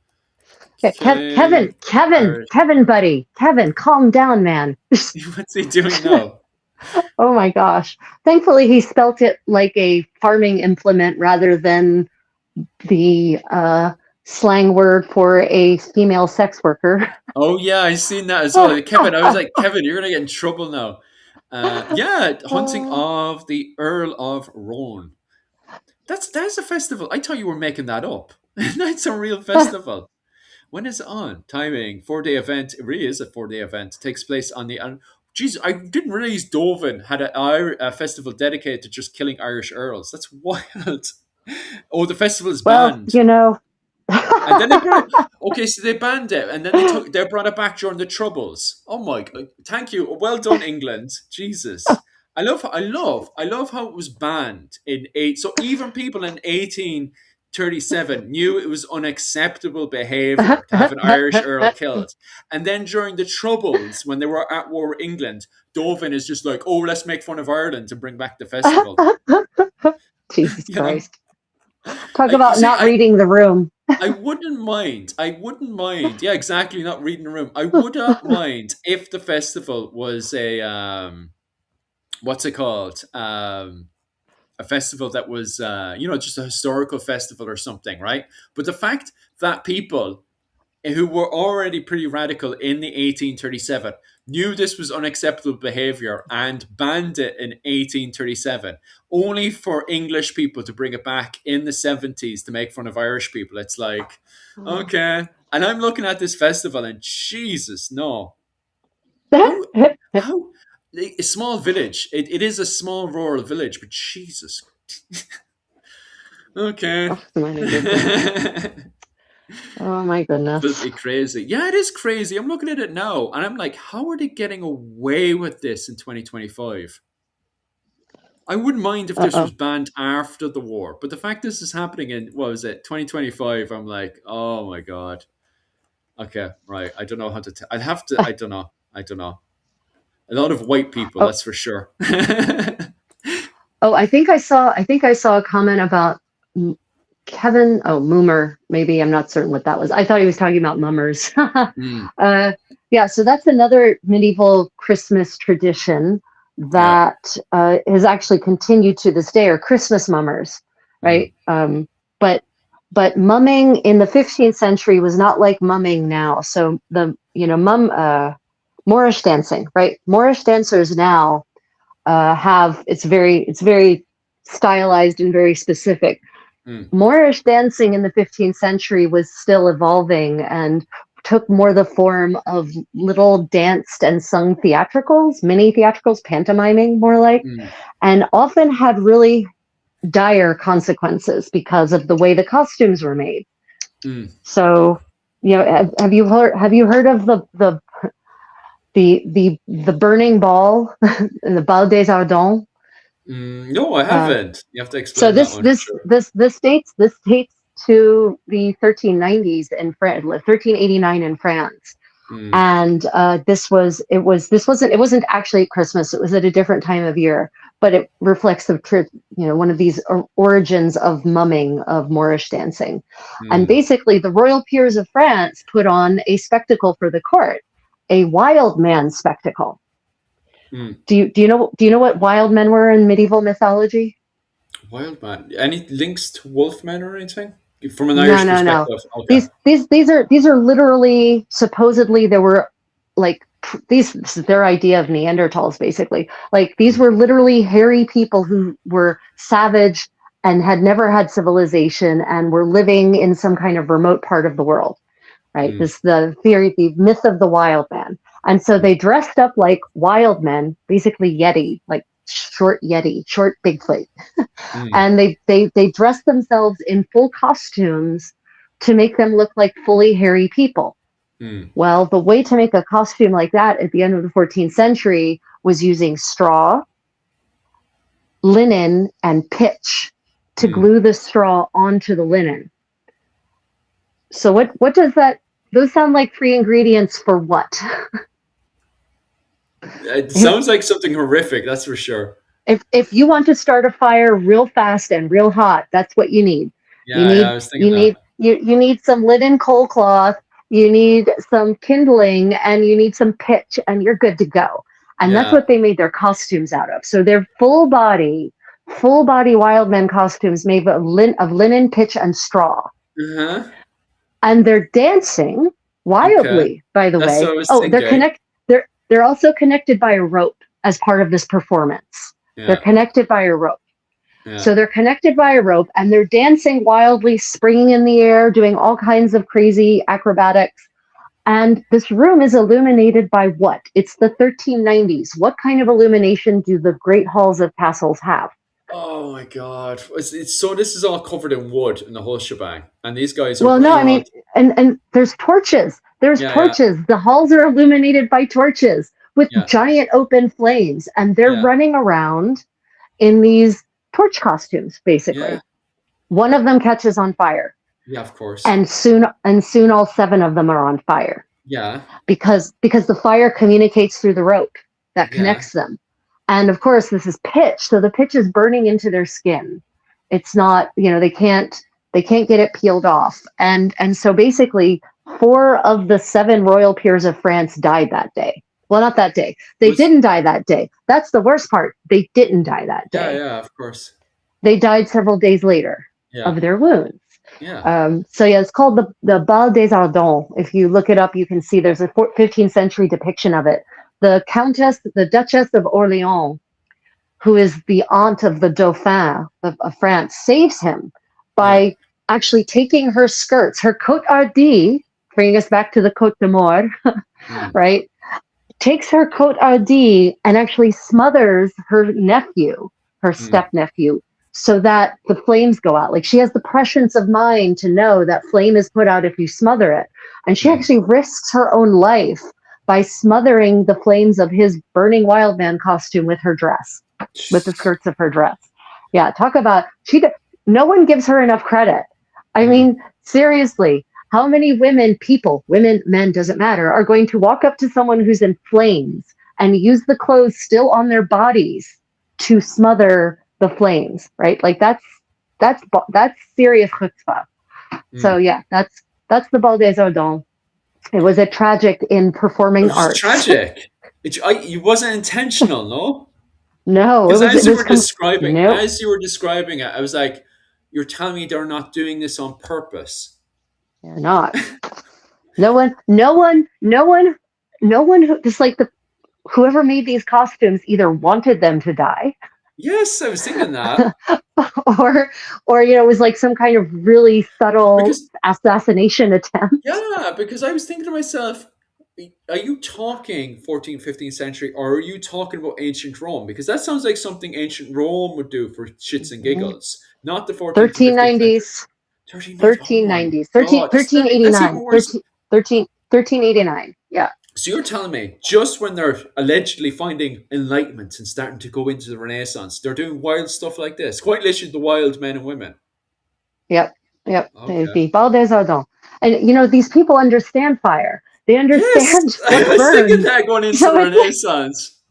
Speaker 1: killing Irish.
Speaker 2: Kevin, buddy, Kevin, calm down, man.
Speaker 1: What's he doing now?
Speaker 2: Oh my gosh. Thankfully, he spelt it like a farming implement rather than the slang word for a female sex worker.
Speaker 1: Oh yeah, I seen that as well. Kevin, I was like, Kevin, you're gonna get in trouble now. Yeah, hunting of the Earl of Roan. That's a festival. I thought you were making that up. That's a real festival. When is it on? Timing, 4 day event. It really is a 4 day event. It takes place on the. Jeez, I didn't realize Dovin had a festival dedicated to just killing Irish earls. That's wild. Oh, the festival is
Speaker 2: Well,
Speaker 1: banned, and then they brought it. Okay, so they banned it, and then they brought it back during the Troubles. Oh my god! Thank you. Well done, England. Jesus. I love how it was banned in eight. So even people in 18 1837 knew it was unacceptable behavior to have an Irish earl killed. And then during the Troubles, when they were at war with England, Dovin is just like, oh, let's make fun of Ireland and bring back the festival.
Speaker 2: Jesus
Speaker 1: You know?
Speaker 2: Christ. Talk about
Speaker 1: See,
Speaker 2: not reading the room.
Speaker 1: I wouldn't mind. I wouldn't mind. Yeah, exactly. Not reading the room. I would not mind if the festival was a what's it called? A festival that was just a historical festival or something, right? But the fact that people who were already pretty radical in the 1837 knew this was unacceptable behavior and banned it in 1837, only for English people to bring it back in the 70s to make fun of Irish people. It's like, okay. And I'm looking at this festival and Jesus, no. How a small village. It is a small rural village, but Jesus. Okay.
Speaker 2: Oh my goodness.
Speaker 1: Absolutely crazy. Yeah, it is crazy. I'm looking at it now and I'm like, how are they getting away with this in 2025? I wouldn't mind if this was banned after the war, but the fact this is happening in, what was it, 2025, I'm like, oh my God. Okay, right. I don't know how to, I'd have to, I don't know. A lot of white people, that's for sure.
Speaker 2: I think I saw a comment about Kevin, Moomer, maybe. I'm not certain what that was. I thought he was talking about mummers. Yeah, so that's another medieval Christmas tradition that has actually continued to this day, or Christmas mummers, right? But mumming in the 15th century was not like mumming now. So Moorish dancing, right? Moorish dancers now it's very stylized and very specific. Moorish dancing in the 15th century was still evolving and took more the form of little danced and sung theatricals, mini theatricals, pantomiming more like, and often had really dire consequences because of the way the costumes were made. So, have you heard of the burning ball, the Bal des Ardents?
Speaker 1: No, I haven't. You have to explain.
Speaker 2: So this dates to the 1390s in France, 1389 in France, and this wasn't actually at Christmas. It was at a different time of year, but it reflects one of these origins of mumming, of Moorish dancing, and basically the royal peers of France put on a spectacle for the court, a wild man spectacle. Do you know what wild men were in medieval mythology?
Speaker 1: Wild man. Any links to wolfmen or anything? From an Irish perspective.
Speaker 2: No. Okay. These are literally, supposedly there were like this is their idea of Neanderthals, basically. Like these were literally hairy people who were savage and had never had civilization and were living in some kind of remote part of the world. Right. The myth of the wild man. And so they dressed up like wild men, basically Yeti, like short Bigfoot. And they dressed themselves in full costumes to make them look like fully hairy people. Well, the way to make a costume like that at the end of the 14th century was using straw, linen, and pitch to glue the straw onto the linen. So what does that, those sound like free ingredients for what?
Speaker 1: It sounds like something horrific, that's for sure.
Speaker 2: If you want to start a fire real fast and real hot, that's what you need.
Speaker 1: I was thinking
Speaker 2: you need some linen coal cloth, you need some kindling, and you need some pitch, and you're good to go. And that's what they made their costumes out of. So they're full body wild men costumes made of linen, pitch, and straw. And they're dancing wildly, by the way. They're also connected by a rope as part of this performance. They're connected by a rope. So they're connected by a rope and they're dancing wildly, springing in the air, doing all kinds of crazy acrobatics. And this room is illuminated by what? It's the 1390s. What kind of illumination do the great halls of castles have?
Speaker 1: Oh my God. It's so this is all covered in wood in the whole shebang. And these guys are...
Speaker 2: Well, no, I mean, and there's torches. There's torches. The halls are illuminated by torches with giant open flames. And they're running around in these torch costumes, basically. One of them catches on fire,
Speaker 1: Yeah, of course.
Speaker 2: and soon all seven of them are on fire
Speaker 1: Yeah.
Speaker 2: because the fire communicates through the rope that
Speaker 1: Yeah.
Speaker 2: connects them. And of course, this is pitch, so the pitch is burning into their skin. It's not, they can't get it peeled off. And so basically, four of the seven royal peers of France died that day. Well, not that day. They
Speaker 1: Was
Speaker 2: didn't die that day. That's the worst part. They didn't die that
Speaker 1: Yeah,
Speaker 2: day.
Speaker 1: yeah, of course.
Speaker 2: They died several days later
Speaker 1: Yeah.
Speaker 2: of their wounds.
Speaker 1: Yeah.
Speaker 2: So yeah, it's called the Bal des Ardents. If you look it up, you can see there's a 15th century depiction of it. The Duchess of Orleans, who is the aunt of the Dauphin of France, saves him
Speaker 1: Yeah.
Speaker 2: by actually taking her skirts, her cote hardie, bringing us back to the Côte d'Amour,
Speaker 1: Mm.
Speaker 2: right? Takes her cote hardie and actually smothers her nephew, her
Speaker 1: Mm.
Speaker 2: step nephew, so that the flames go out. Like she has the prescience of mind to know that flame is put out if you smother it. And she
Speaker 1: Mm.
Speaker 2: actually risks her own life by smothering the flames of his burning wild man costume with her dress, with the skirts of her dress. Yeah, talk about no one gives her enough credit. I
Speaker 1: Mm.
Speaker 2: mean, seriously, how many women, men, doesn't matter, are going to walk up to someone who's in flames and use the clothes still on their bodies to smother the flames, right? Like that's serious chutzpah. So
Speaker 1: Mm.
Speaker 2: yeah, that's the Bal des Ardents. It was a tragic in
Speaker 1: It
Speaker 2: performing
Speaker 1: was
Speaker 2: arts.
Speaker 1: tragic. It wasn't intentional, no?
Speaker 2: No, it
Speaker 1: Because
Speaker 2: was it was nope.
Speaker 1: as you were describing it, I was like, you're telling me they're not doing this on purpose.
Speaker 2: They're not. No one, no one who just like the whoever made these costumes either wanted them to die
Speaker 1: Yes, I was thinking that.
Speaker 2: or it was like some kind of really subtle
Speaker 1: Because
Speaker 2: assassination attempt.
Speaker 1: Yeah, because I was thinking to myself, are you talking 14th, 15th century, or are you talking about ancient Rome? Because that sounds like something ancient Rome would do for shits and giggles, not the 14th to 15th century.
Speaker 2: 1390s
Speaker 1: 39. Oh my
Speaker 2: 1390s
Speaker 1: God, that's even
Speaker 2: 1389
Speaker 1: worse.
Speaker 2: 1389. Yeah.
Speaker 1: So you're telling me just when they're allegedly finding enlightenment and starting to go into the Renaissance, they're doing wild stuff like this? Quite literally, the wild men and women.
Speaker 2: Yep. Yep. They'd
Speaker 1: Okay.
Speaker 2: be Valdez Ardent. And these people understand fire. They
Speaker 1: Yes,
Speaker 2: understand
Speaker 1: I
Speaker 2: what
Speaker 1: was thinking
Speaker 2: burns.
Speaker 1: that going into
Speaker 2: So
Speaker 1: the
Speaker 2: it's like,
Speaker 1: Renaissance.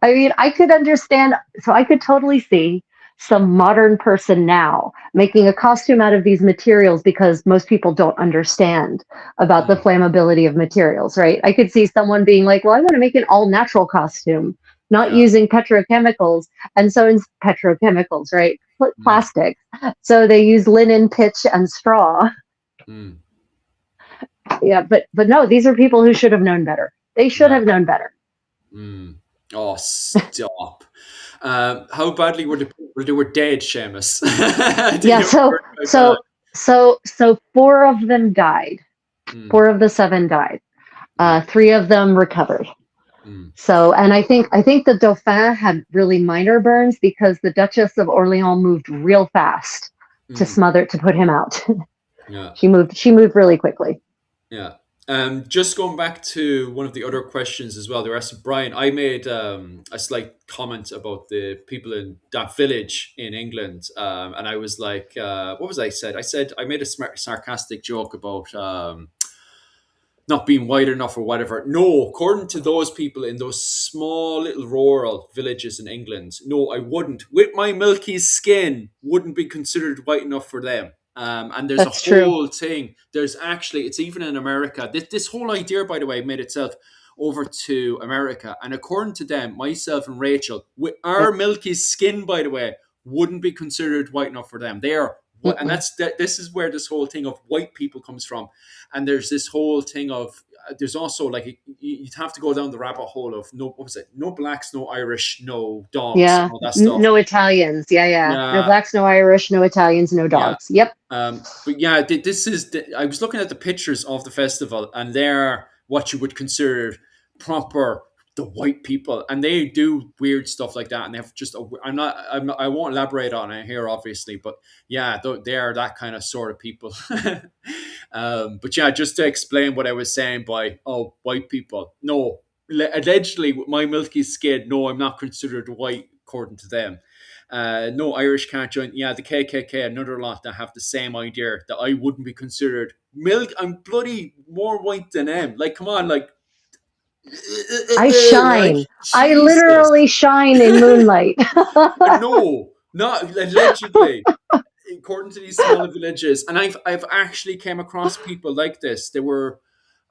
Speaker 2: I mean, I could understand, so I could totally see some modern person now making a costume out of these materials because most people don't understand about the
Speaker 1: Mm,
Speaker 2: flammability of materials, right? I could see someone being like, well, I want to make an all natural costume, not
Speaker 1: yeah.
Speaker 2: using petrochemicals. And so in petrochemicals, right?
Speaker 1: Mm,
Speaker 2: Plastic. So they use linen, pitch, and straw.
Speaker 1: mm,
Speaker 2: Yeah, but no, these are people who should have known better. They should
Speaker 1: yeah.
Speaker 2: have known better.
Speaker 1: Mm. Oh, stop. How badly they were dead, Seamus? I think
Speaker 2: Yeah,
Speaker 1: you
Speaker 2: so
Speaker 1: heard about that.
Speaker 2: so four of them died.
Speaker 1: Mm,
Speaker 2: Four of the seven died.
Speaker 1: yeah.
Speaker 2: Three of them recovered.
Speaker 1: Mm,
Speaker 2: So, and I think the Dauphin had really minor burns because the Duchess of Orleans moved real fast
Speaker 1: mm,
Speaker 2: to put him out.
Speaker 1: yeah.
Speaker 2: She moved really quickly.
Speaker 1: Yeah. Just going back to one of the other questions as well, they were asking Brian. I made a slight comment about the people in that village in England, and I was like, "What was I said?" I said I made a sarcastic joke about not being wide enough or whatever. No, according to those people in those small little rural villages in England, no, I wouldn't. With my milky skin, wouldn't be considered white enough for them. And there's a
Speaker 2: That's true.
Speaker 1: whole thing. There's actually, it's even in America. This whole idea, by the way, made itself over to America. And according to them, myself and Rachel, with our
Speaker 2: Yep.
Speaker 1: milky skin, by the way, wouldn't be considered white enough for them. They are, and
Speaker 2: Mm-mm.
Speaker 1: this is where this whole thing of white people comes from. And there's this whole thing of there's also like you'd have to go down the rabbit hole of no, what was it, no blacks, no Irish, no dogs, and
Speaker 2: Yeah.
Speaker 1: all that stuff.
Speaker 2: No Italians. Yeah, yeah. No
Speaker 1: Yeah,
Speaker 2: blacks, no Irish, no Italians, no
Speaker 1: yeah.
Speaker 2: dogs. Yep.
Speaker 1: But yeah, this is I was looking at the pictures of the festival, and they're what you would consider proper the white people, and they do weird stuff like that, and they have just I won't elaborate on it here, obviously, but yeah, they are that kind of sort of people. But yeah, just to explain what I was saying by white people, no, allegedly with my milky skin, no, I'm not considered white according to them. No, Irish can't join. Yeah, the KKK, another lot that have the same idea that I wouldn't be considered milk. I'm bloody more white than them. Like, come on, like,
Speaker 2: I
Speaker 1: like
Speaker 2: shine. I
Speaker 1: Jesus.
Speaker 2: literally shine in moonlight.
Speaker 1: No, not allegedly. According to these smaller villages, and I've actually came across people like this. They were,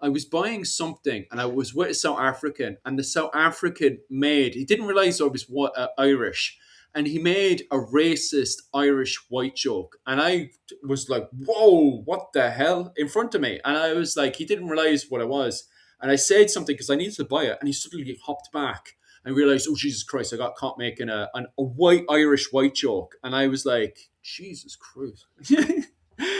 Speaker 1: I was buying something, and I was with a South African, and the South African made, he didn't realize I was Irish, and he made a racist Irish white joke, and I was like, "Whoa, what the hell?" in front of me, and I was like, he didn't realize what I was, and I said something because I needed to buy it, and he suddenly hopped back and realized, oh Jesus Christ, I got caught making a white Irish white joke, and I was like, Jesus Christ.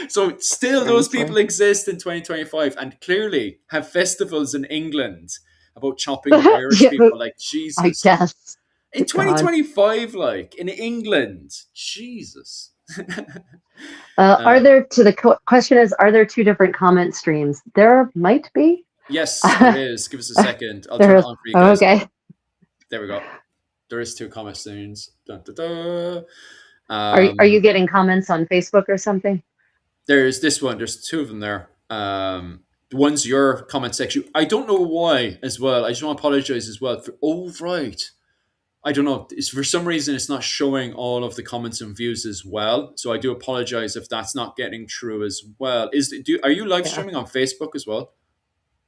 Speaker 1: So still those
Speaker 2: Seriously.
Speaker 1: people exist in 2025 and clearly have festivals in England about chopping up Irish
Speaker 2: Yeah,
Speaker 1: people. Like
Speaker 2: I
Speaker 1: Jesus.
Speaker 2: guess.
Speaker 1: In
Speaker 2: God.
Speaker 1: 2025, like in England, Jesus.
Speaker 2: Are
Speaker 1: uh,
Speaker 2: there, to the question is, are there two different comment streams? There might be.
Speaker 1: yes, there is. Give us a second. I'll turn it
Speaker 2: There's,
Speaker 1: on for you guys.
Speaker 2: okay.
Speaker 1: There we go. There is two comment streams. Dun, dun, dun.
Speaker 2: Are you getting comments on Facebook or something?
Speaker 1: There's this one. There's two of them there. The one's your comment section. I don't know why as well. I just want to apologize as well. Right. I don't know. It's for some reason it's not showing all of the comments and views as well. So I do apologize if that's not getting through as well. Are you live
Speaker 2: Yeah.
Speaker 1: streaming on Facebook as well?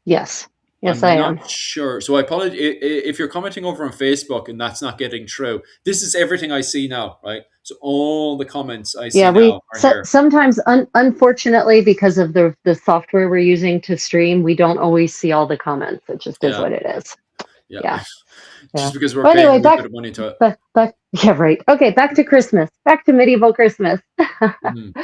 Speaker 2: Yes. Yes, I
Speaker 1: I'm
Speaker 2: am.
Speaker 1: not sure. So I apologize if you're commenting over on Facebook and that's not getting through. This is everything I see now, right? So all the comments I see
Speaker 2: Yeah,
Speaker 1: now are here.
Speaker 2: sometimes, unfortunately, because of the software we're using to stream, we don't always see all the comments. It just is
Speaker 1: Yeah,
Speaker 2: what it is.
Speaker 1: yeah.
Speaker 2: Yeah, yeah.
Speaker 1: Just because we're
Speaker 2: But
Speaker 1: paying a
Speaker 2: anyway,
Speaker 1: wee bit of money to it.
Speaker 2: back. Yeah, right. Okay, back to Christmas. Back to medieval Christmas.
Speaker 1: Mhm.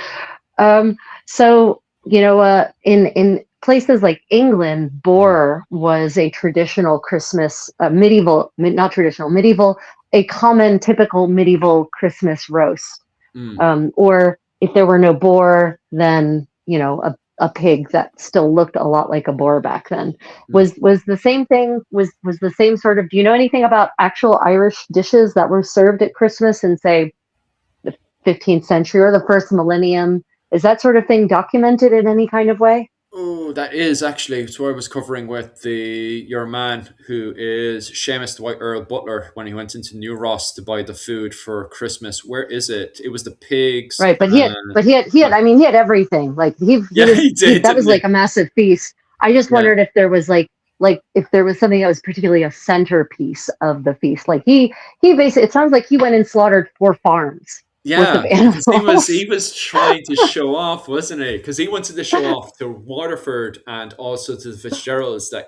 Speaker 2: Um, so in places like England,
Speaker 1: Mm,
Speaker 2: boar was a traditional Christmas, not traditional, medieval, a common, typical medieval Christmas roast.
Speaker 1: mm,
Speaker 2: Or if there were no boar, then a pig that still looked a lot like a boar back then.
Speaker 1: mm.
Speaker 2: Was the same thing? Was the same sort of? Do you know anything about actual Irish dishes that were served at Christmas in, say, the 15th century or the first millennium? Is that sort of thing documented in any kind of way?
Speaker 1: Oh, that is actually so. I was covering with your man who is Seamus the White Earl Butler when he went into New Ross to buy the food for Christmas. Where is it? It was the pigs.
Speaker 2: Right, but he had. I mean, he had everything. Like he
Speaker 1: Yeah,
Speaker 2: was.
Speaker 1: he did,
Speaker 2: That was
Speaker 1: didn't
Speaker 2: like
Speaker 1: he?
Speaker 2: a massive feast. I just
Speaker 1: Yeah,
Speaker 2: wondered if there was like if there was something that was particularly a centerpiece of the feast. Like he basically. It sounds like he went and slaughtered 4 farms worth of
Speaker 1: yeah. Because he
Speaker 2: animals.
Speaker 1: was trying to show off, wasn't he? Because he wanted to show off to Waterford and also to the Fitzgeralds that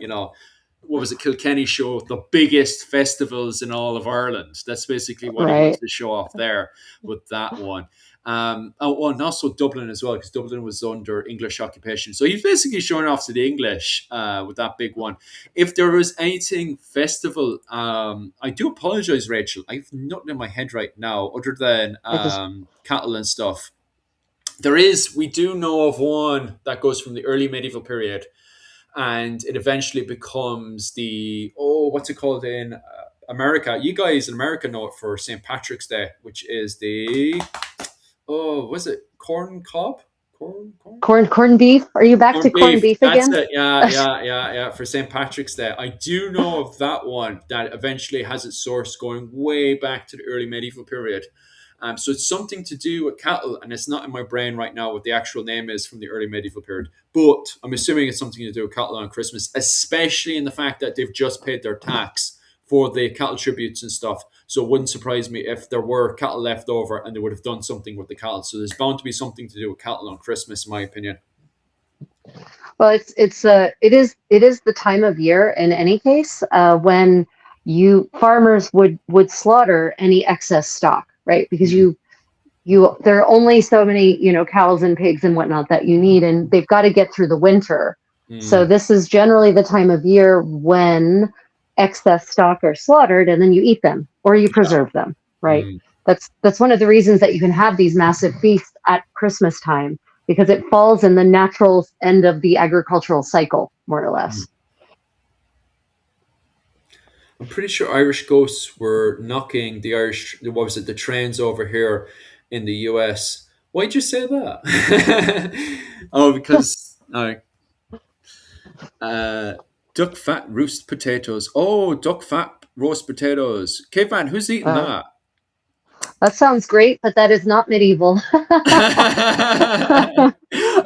Speaker 1: what was it, Kilkenny show the biggest festivals in all of Ireland. That's basically what he wanted
Speaker 2: Right.
Speaker 1: to show off there with that one. And also Dublin as well, because Dublin was under English occupation. So he's basically showing off to the English with that big one. If there was anything festival, I do apologize, Rachel. I've nothing in my head right now other than
Speaker 2: I just
Speaker 1: cattle and stuff. We do know of one that goes from the early medieval period and it eventually becomes what's it called in America? You guys in America know it for St. Patrick's Day, which is was it corn cob? Corn?
Speaker 2: corned beef. Are you back to
Speaker 1: Corned
Speaker 2: corned
Speaker 1: beef.
Speaker 2: beef
Speaker 1: That's
Speaker 2: again?
Speaker 1: it. Yeah, yeah, yeah, yeah. For St. Patrick's Day. I do know of that one that eventually has its source going way back to the early medieval period. So it's something to do with cattle, and it's not in my brain right now what the actual name is from the early medieval period. But I'm assuming it's something to do with cattle on Christmas, especially in the fact that they've just paid their tax for the cattle tributes and stuff. So it wouldn't surprise me if there were cattle left over and they would have done something with the cattle. So there's bound to be something to do with cattle on Christmas, in my opinion.
Speaker 2: Well, it is the time of year in any case when you farmers would slaughter any excess stock, right? Because
Speaker 1: Mm,
Speaker 2: there are only so many cows and pigs and whatnot that you need, and they've got to get through the winter. So
Speaker 1: mm,
Speaker 2: this is generally the time of year when excess stock are slaughtered, and then you eat them or you
Speaker 1: yeah.
Speaker 2: preserve them, right?
Speaker 1: Mm,
Speaker 2: That's one of the reasons that you can have these massive feasts at Christmas time, because it falls in the natural end of the agricultural cycle, more or
Speaker 1: mm.
Speaker 2: less.
Speaker 1: I'm pretty sure Irish ghosts were knocking the Irish, what was it, the trains over here in the US. Why'd you say that? Oh, because uh, duck fat roast potatoes. Oh, duck fat roast potatoes. Caveman, who's eating
Speaker 2: Uh,
Speaker 1: that?
Speaker 2: that sounds great, but that is not medieval.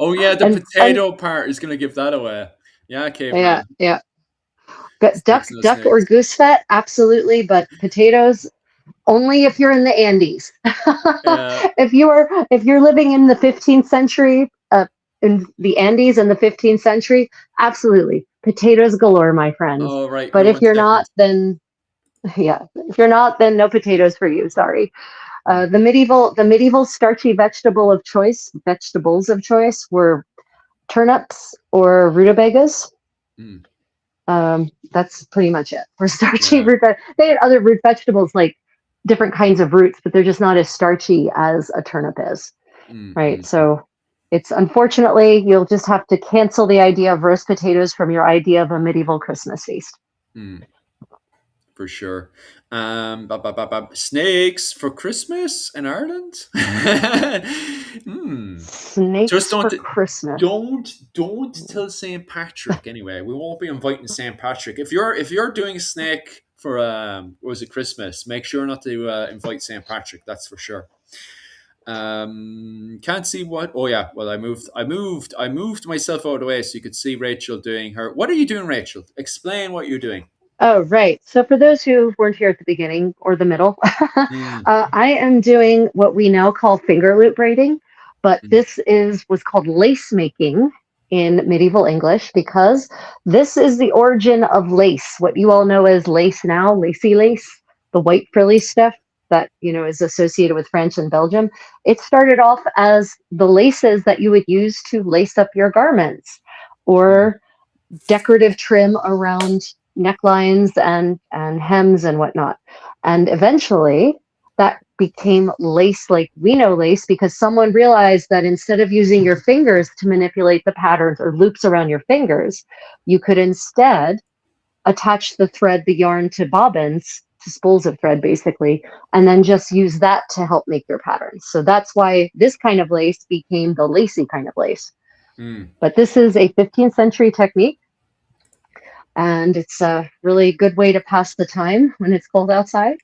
Speaker 1: Oh yeah, the
Speaker 2: and
Speaker 1: potato part is gonna give that away. Yeah,
Speaker 2: yeah,
Speaker 1: caveman.
Speaker 2: yeah. Duck,
Speaker 1: Snakes, no
Speaker 2: duck or
Speaker 1: snakes.
Speaker 2: goose fat, absolutely, but potatoes only if you're in the Andes.
Speaker 1: Yeah.
Speaker 2: If you're living in the 15th century, in the Andes in the 15th century, absolutely potatoes galore, my friends.
Speaker 1: Oh right.
Speaker 2: But
Speaker 1: Here,
Speaker 2: if
Speaker 1: one
Speaker 2: you're not,
Speaker 1: second.
Speaker 2: then yeah, if you're not, then no potatoes for you. Sorry. The medieval starchy vegetables of choice were turnips or rutabagas.
Speaker 1: Mm,
Speaker 2: That's pretty much it for starchy
Speaker 1: yeah.
Speaker 2: root. They had other root vegetables like different kinds of roots, but they're just not as starchy as a turnip is, right?
Speaker 1: Mm.
Speaker 2: So it's unfortunately you'll just have to cancel the idea of roast potatoes from your idea of a medieval Christmas feast.
Speaker 1: Mm. For sure. Snakes for Christmas in Ireland. Hmm. Just
Speaker 2: Snakes for Christmas.
Speaker 1: don't tell St. Patrick anyway. We won't be inviting St. Patrick. If you're doing a snake for what was it, Christmas, make sure not to invite St. Patrick. That's for sure. Can't see what. Oh yeah. Well, I moved myself out of the way so you could see Rachel doing her. What are you doing, Rachel? Explain what you're doing.
Speaker 2: Oh, right. So for those who weren't here at the beginning or the middle,
Speaker 1: Mm,
Speaker 2: I am doing what we now call finger loop braiding, but
Speaker 1: mm,
Speaker 2: this is what's called lace making in medieval English because this is the origin of lace, what you all know as lace now, lacy lace, the white frilly stuff that is associated with France and Belgium. It started off as the laces that you would use to lace up your garments
Speaker 1: mm,
Speaker 2: or decorative trim around necklines and hems and whatnot. And eventually that became lace like we know lace because someone realized that instead of using your fingers to manipulate the patterns or loops around your fingers, you could instead attach the thread, the yarn to bobbins, to spools of thread basically, and then just use that to help make your patterns. So that's why this kind of lace became the lacy kind of lace.
Speaker 1: mm.
Speaker 2: But this is a 15th century technique and it's a really good way to pass the time when it's cold outside.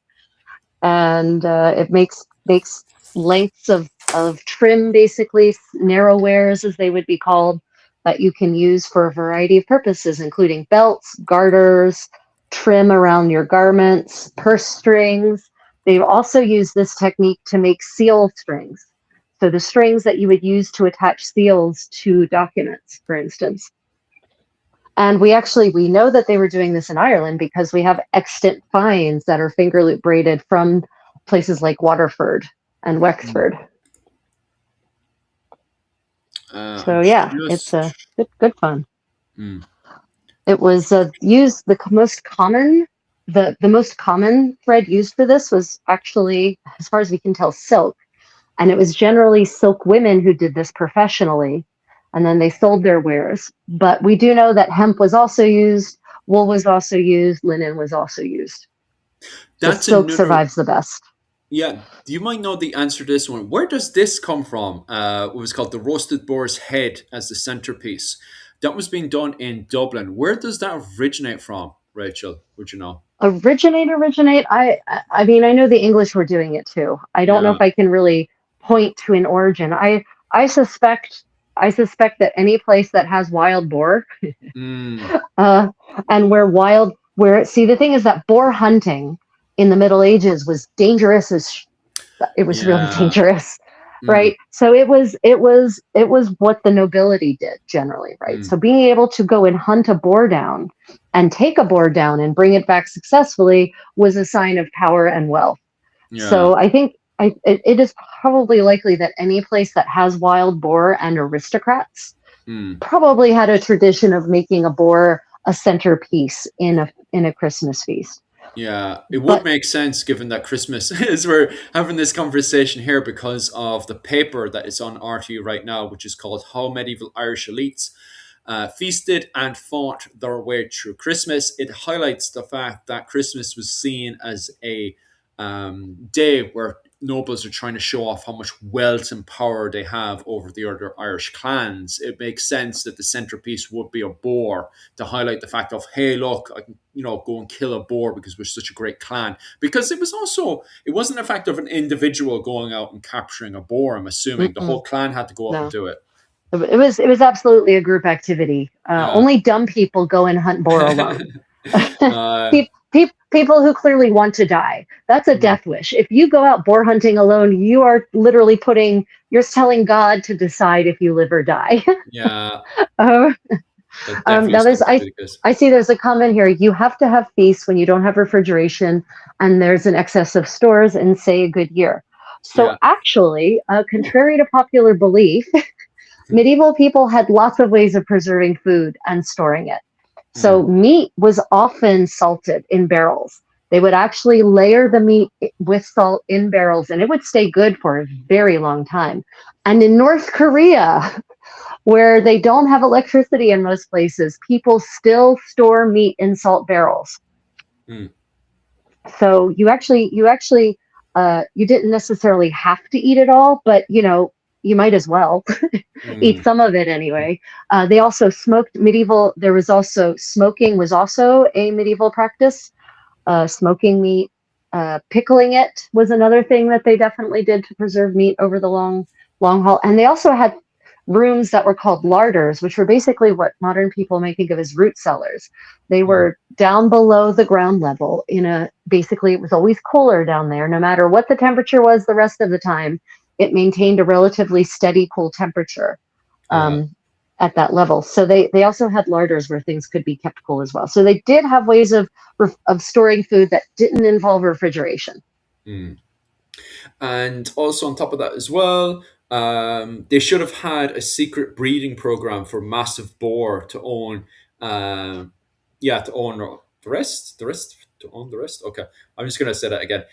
Speaker 2: And it makes lengths of trim, basically narrow wears as they would be called, that you can use for a variety of purposes, including belts, garters, trim around your garments, purse strings. They've also used this technique to make seal strings. So the strings that you would use to attach seals to documents, for instance. And we know that they were doing this in Ireland because we have extant finds that are finger loop braided from places like Waterford and
Speaker 1: Mm.
Speaker 2: Wexford.
Speaker 1: I'm
Speaker 2: So yeah, it's
Speaker 1: just.
Speaker 2: a good fun.
Speaker 1: Mm,
Speaker 2: It was used the most common thread used for this was actually, as far as we can tell, silk, and it was generally silk women who did this professionally, and then they sold their wares. But we do know that hemp was also used, wool was also used, linen was also used. Just
Speaker 1: that's
Speaker 2: silk
Speaker 1: another.
Speaker 2: survives the best.
Speaker 1: Yeah, you might know the answer to this one. Where does this come from? What was called the roasted boar's head as the centerpiece. That was being done in Dublin. Where does that originate from, Rachel? Would you know?
Speaker 2: Originate. I mean, I know the English were doing it too. I don't know
Speaker 1: Yeah.
Speaker 2: if I can really point to an origin. I suspect I suspect that any place that has wild boar,
Speaker 1: Mm,
Speaker 2: uh, and where see the thing is that boar hunting in the Middle Ages was dangerous as it was really
Speaker 1: yeah.
Speaker 2: dangerous,
Speaker 1: Mm,
Speaker 2: right? So it was what the nobility did generally, right?
Speaker 1: mm,
Speaker 2: So being able to go and hunt a boar down and take a boar down and bring it back successfully was a sign of power and wealth.
Speaker 1: yeah.
Speaker 2: So I think it is probably likely that any place that has wild boar and aristocrats
Speaker 1: Mm.
Speaker 2: probably had a tradition of making a boar a centerpiece in a Christmas feast.
Speaker 1: Yeah, it would
Speaker 2: But
Speaker 1: make sense given that Christmas is we're having this conversation here because of the paper that is on RTU right now, which is called How Medieval Irish Elites feasted and fought their way through Christmas. It highlights the fact that Christmas was seen as a day where nobles are trying to show off how much wealth and power they have over the other Irish clans. It makes sense that the centerpiece would be a boar to highlight the fact of, hey, look, I can, go and kill a boar because we're such a great clan. Because it wasn't a fact of an individual going out and capturing a boar. I'm assuming the
Speaker 2: Mm-mm.
Speaker 1: whole clan had to go up and
Speaker 2: No.
Speaker 1: do it.
Speaker 2: It was absolutely a group activity.
Speaker 1: Yeah.
Speaker 2: Only dumb people go and hunt boar alone.
Speaker 1: uh,
Speaker 2: People who clearly want to die. That's a
Speaker 1: mm,
Speaker 2: death wish. If you go out boar hunting alone, you are literally you're telling God to decide if you live or die.
Speaker 1: yeah,
Speaker 2: Uh,
Speaker 1: that definitely
Speaker 2: now
Speaker 1: seems to be the case.
Speaker 2: I see there's a comment here. You have to have feasts when you don't have refrigeration and there's an excess of stores and say a good year. So
Speaker 1: Yeah.
Speaker 2: actually, contrary to popular belief, medieval people had lots of ways of preserving food and storing it. So
Speaker 1: Mm,
Speaker 2: meat was often salted in barrels. They would actually layer the meat with salt in barrels and it would stay good for a very long time. And in North Korea, where they don't have electricity in most places, people still store meat in salt barrels.
Speaker 1: mm,
Speaker 2: So you didn't necessarily have to eat it all, but you might as well eat
Speaker 1: mm,
Speaker 2: some of it anyway. They also smoked medieval. There was also smoking was also a medieval practice. Smoking meat, pickling it was another thing that they definitely did to preserve meat over the long haul. And they also had rooms that were called larders, which were basically what modern people may think of as root cellars. They
Speaker 1: mm,
Speaker 2: were down below the ground level basically it was always cooler down there, no matter what the temperature was the rest of the time. It maintained a relatively steady, cool temperature
Speaker 1: yeah.
Speaker 2: at that level. So they also had larders where things could be kept cool as well. So they did have ways of storing food that didn't involve refrigeration.
Speaker 1: Mm. And also on top of that as well, they should have had a secret breeding program for massive boar to own. To own to own the rest. Okay, I'm just gonna say that again.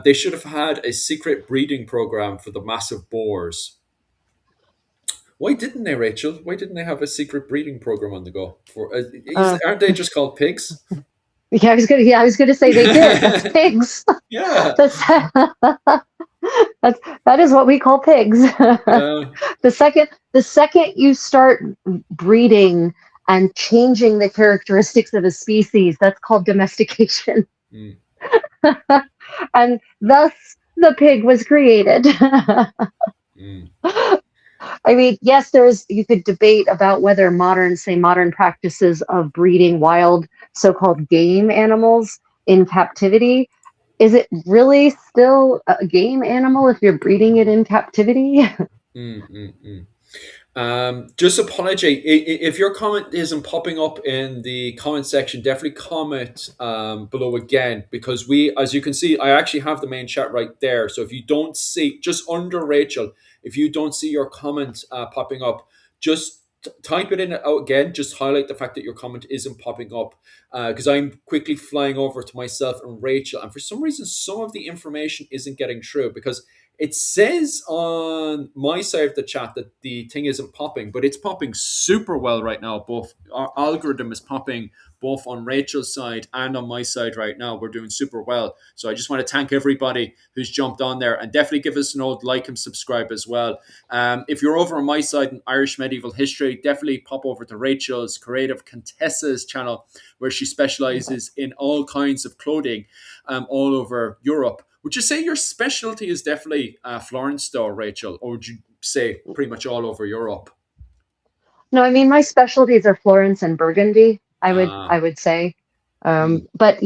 Speaker 1: They should have had a secret breeding program for the massive boars. Why didn't they, Rachel? Why didn't they have a secret breeding program on the go?
Speaker 2: Uh,
Speaker 1: Aren't they just called pigs?
Speaker 2: yeah, I was gonna say they did. That's pigs.
Speaker 1: Yeah,
Speaker 2: That's that is what we call pigs.
Speaker 1: yeah.
Speaker 2: The second you start breeding and changing the characteristics of a species, that's called domestication.
Speaker 1: Mm,
Speaker 2: And thus the pig was created.
Speaker 1: mm,
Speaker 2: I mean, yes, you could debate about whether modern practices of breeding wild so-called game animals in captivity, is it really still a game animal if you're breeding it in captivity?
Speaker 1: mm, mm, mm. Just apologize if your comment isn't popping up in the comment section. Definitely comment below again, because as you can see, I actually have the main chat right there. So if you don't see, just under Rachel, if you don't see your comment popping up, just type it in out again. Just highlight the fact that your comment isn't popping up, because I'm quickly flying over to myself and Rachel, and for some reason, some of the information isn't getting through because it says on my side of the chat that the thing isn't popping, but it's popping super well right now. Both our algorithm is popping both on Rachel's side and on my side right now. We're doing super well. So I just want to thank everybody who's jumped on there, and definitely give us an old like and subscribe as well. If you're over on my side in Irish medieval history, definitely pop over to Rachel's Creative Contessa's channel, where she specializes in all kinds of clothing all over Europe. Would you say your specialty is definitely Florence, though, Rachel, or would you say pretty much all over Europe?
Speaker 2: No, I mean my specialties are Florence and Burgundy. I would
Speaker 1: Uh,
Speaker 2: I would say,
Speaker 1: mm,
Speaker 2: but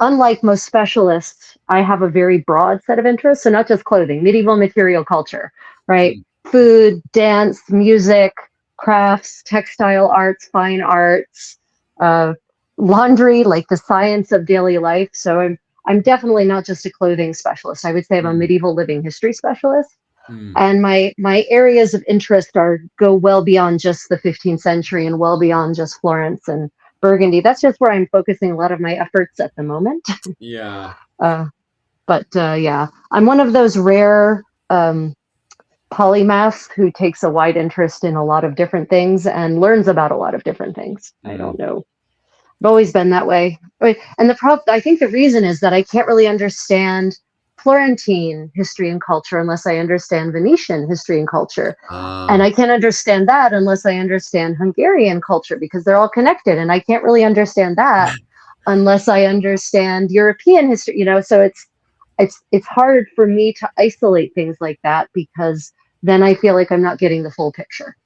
Speaker 2: unlike most specialists, I have a very broad set of interests. So not just clothing, medieval material culture, right?
Speaker 1: mm,
Speaker 2: Food, dance, music, crafts, textile arts, fine arts, uh, laundry, like the science of daily life. So I'm definitely not just a clothing specialist. I would say I'm a
Speaker 1: mm,
Speaker 2: medieval living history specialist,
Speaker 1: mm,
Speaker 2: and my areas of interest are go well beyond just the 15th century and well beyond just Florence and Burgundy. That's just where I'm focusing a lot of my efforts at the moment.
Speaker 1: yeah.
Speaker 2: uh, but yeah, I'm one of those rare polymath who takes a wide interest in a lot of different things and learns about a lot of different things. I
Speaker 1: Mm.
Speaker 2: don't know. I've always been that way. And the problem, I think the reason is that I can't really understand Florentine history and culture unless I understand Venetian history and culture. And I
Speaker 1: Ah,
Speaker 2: can't understand that unless I understand Hungarian culture because they're all connected. And I can't really understand that unless I understand European history, so it's hard for me to isolate things like that because then I feel like I'm not getting the full picture.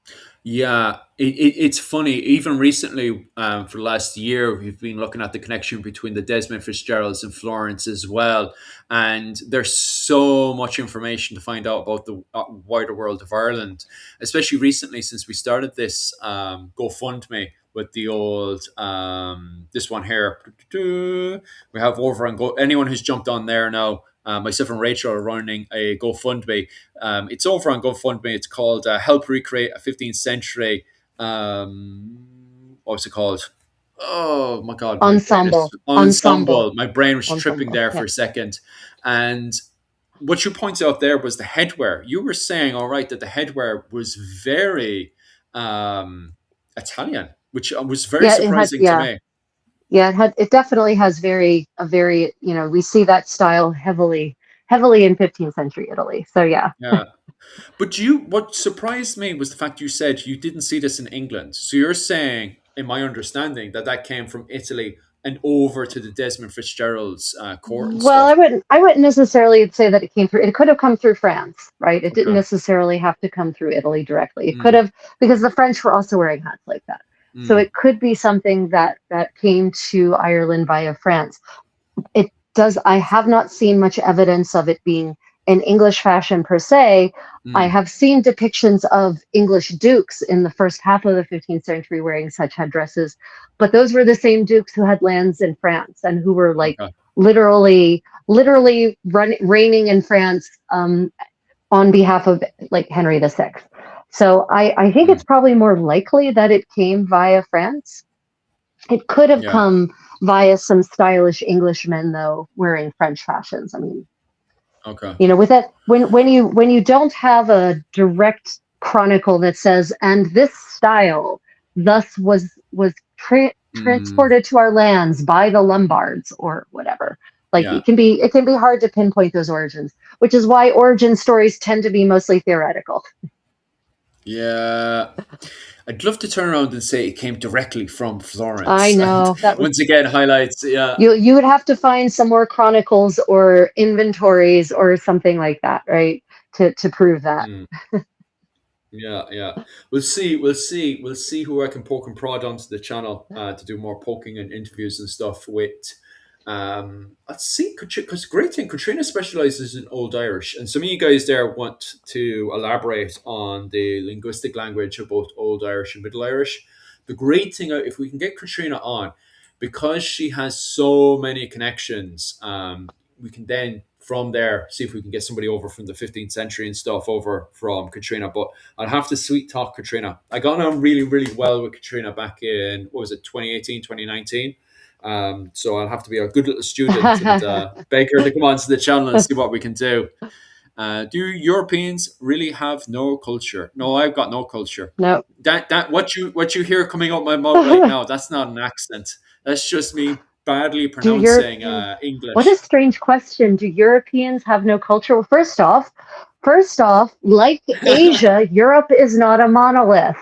Speaker 1: yeah, it's funny. Even recently, for the last year, we've been looking at the connection between the Desmond Fitzgeralds and Florence as well. And there's so much information to find out about the wider world of Ireland, especially recently since we started this GoFundMe with the old this one here. We have over and go. Anyone who's jumped on there now. Myself and Rachel are running a GoFundMe. It's over on GoFundMe. It's called "Help Recreate a 15th Century." What was it called? Oh my god, my brain is
Speaker 2: Ensemble,
Speaker 1: ensemble. My brain was tripping
Speaker 2: ensemble.
Speaker 1: there for
Speaker 2: Yeah,
Speaker 1: a second. And what you pointed out there was the headwear. You were saying, all right, that the headwear was very um, Italian, which was very
Speaker 2: yeah, it had.
Speaker 1: surprising to
Speaker 2: Yeah,
Speaker 1: me.
Speaker 2: yeah, it had. It definitely has very. We see that style heavily in 15th century Italy. So yeah.
Speaker 1: Yeah. But what surprised me was the fact you said you didn't see this in England. So you're saying, in my understanding, that that came from Italy and over to the Desmond Fitzgerald's court and
Speaker 2: Well,
Speaker 1: stuff.
Speaker 2: I wouldn't necessarily say that it came through. It could have come through France, right? It didn't
Speaker 1: Okay.
Speaker 2: necessarily have to come through Italy directly. It could
Speaker 1: Mm,
Speaker 2: have because the French were also wearing hats like that. So
Speaker 1: mm,
Speaker 2: it could be something that came to Ireland via France. It does. I have not seen much evidence of it being an English fashion per se. I
Speaker 1: mm.
Speaker 2: have seen depictions of English dukes in the first half of the 15th century wearing such headdresses, but those were the same dukes who had lands in France and who were like
Speaker 1: Okay.
Speaker 2: literally reigning in France on behalf of like Henry VI. So I think
Speaker 1: Mm,
Speaker 2: it's probably more likely that it came via France. It could have
Speaker 1: yeah.
Speaker 2: come via some stylish Englishmen though wearing French fashions. I mean,
Speaker 1: Okay.
Speaker 2: with that when you don't have a direct chronicle that says and this style thus was
Speaker 1: Mm,
Speaker 2: transported to our lands by the Lombards or whatever. Like
Speaker 1: yeah.
Speaker 2: it can be hard to pinpoint those origins, which is why origin stories tend to be mostly theoretical.
Speaker 1: Yeah. I'd love to turn around and say it came directly from
Speaker 2: I
Speaker 1: Florence. And
Speaker 2: know that would
Speaker 1: once again, highlights, yeah.
Speaker 2: you would have to find some more chronicles or inventories or something like that, right? To prove that.
Speaker 1: Mm. Yeah, yeah. We'll see. We'll see. We'll see who I can poke and prod onto the channel to do more poking and interviews and stuff with. Let's see, because great thing, Katrina specializes in Old Irish, and some of you guys there want to elaborate on the linguistic language of both Old Irish and Middle Irish. The great thing, if we can get Katrina on, because she has so many connections, we can then from there see if we can get somebody over from the 15th century and stuff over from Katrina. But I'll have to sweet talk Katrina. I got on really, really well with Katrina back in, what was it, 2018, 2019. So I'll have to be a good little student and beg her to come onto the channel and see what we can do. Do Europeans really have no culture? No, I've got no culture.
Speaker 2: No.
Speaker 1: That what you hear coming out my mouth right now, that's not an accent. That's just me badly
Speaker 2: Do
Speaker 1: pronouncing
Speaker 2: Europeans, what a
Speaker 1: English.
Speaker 2: strange question. Do Europeans have no culture? Well, first off, like Asia, Europe is not a monolith.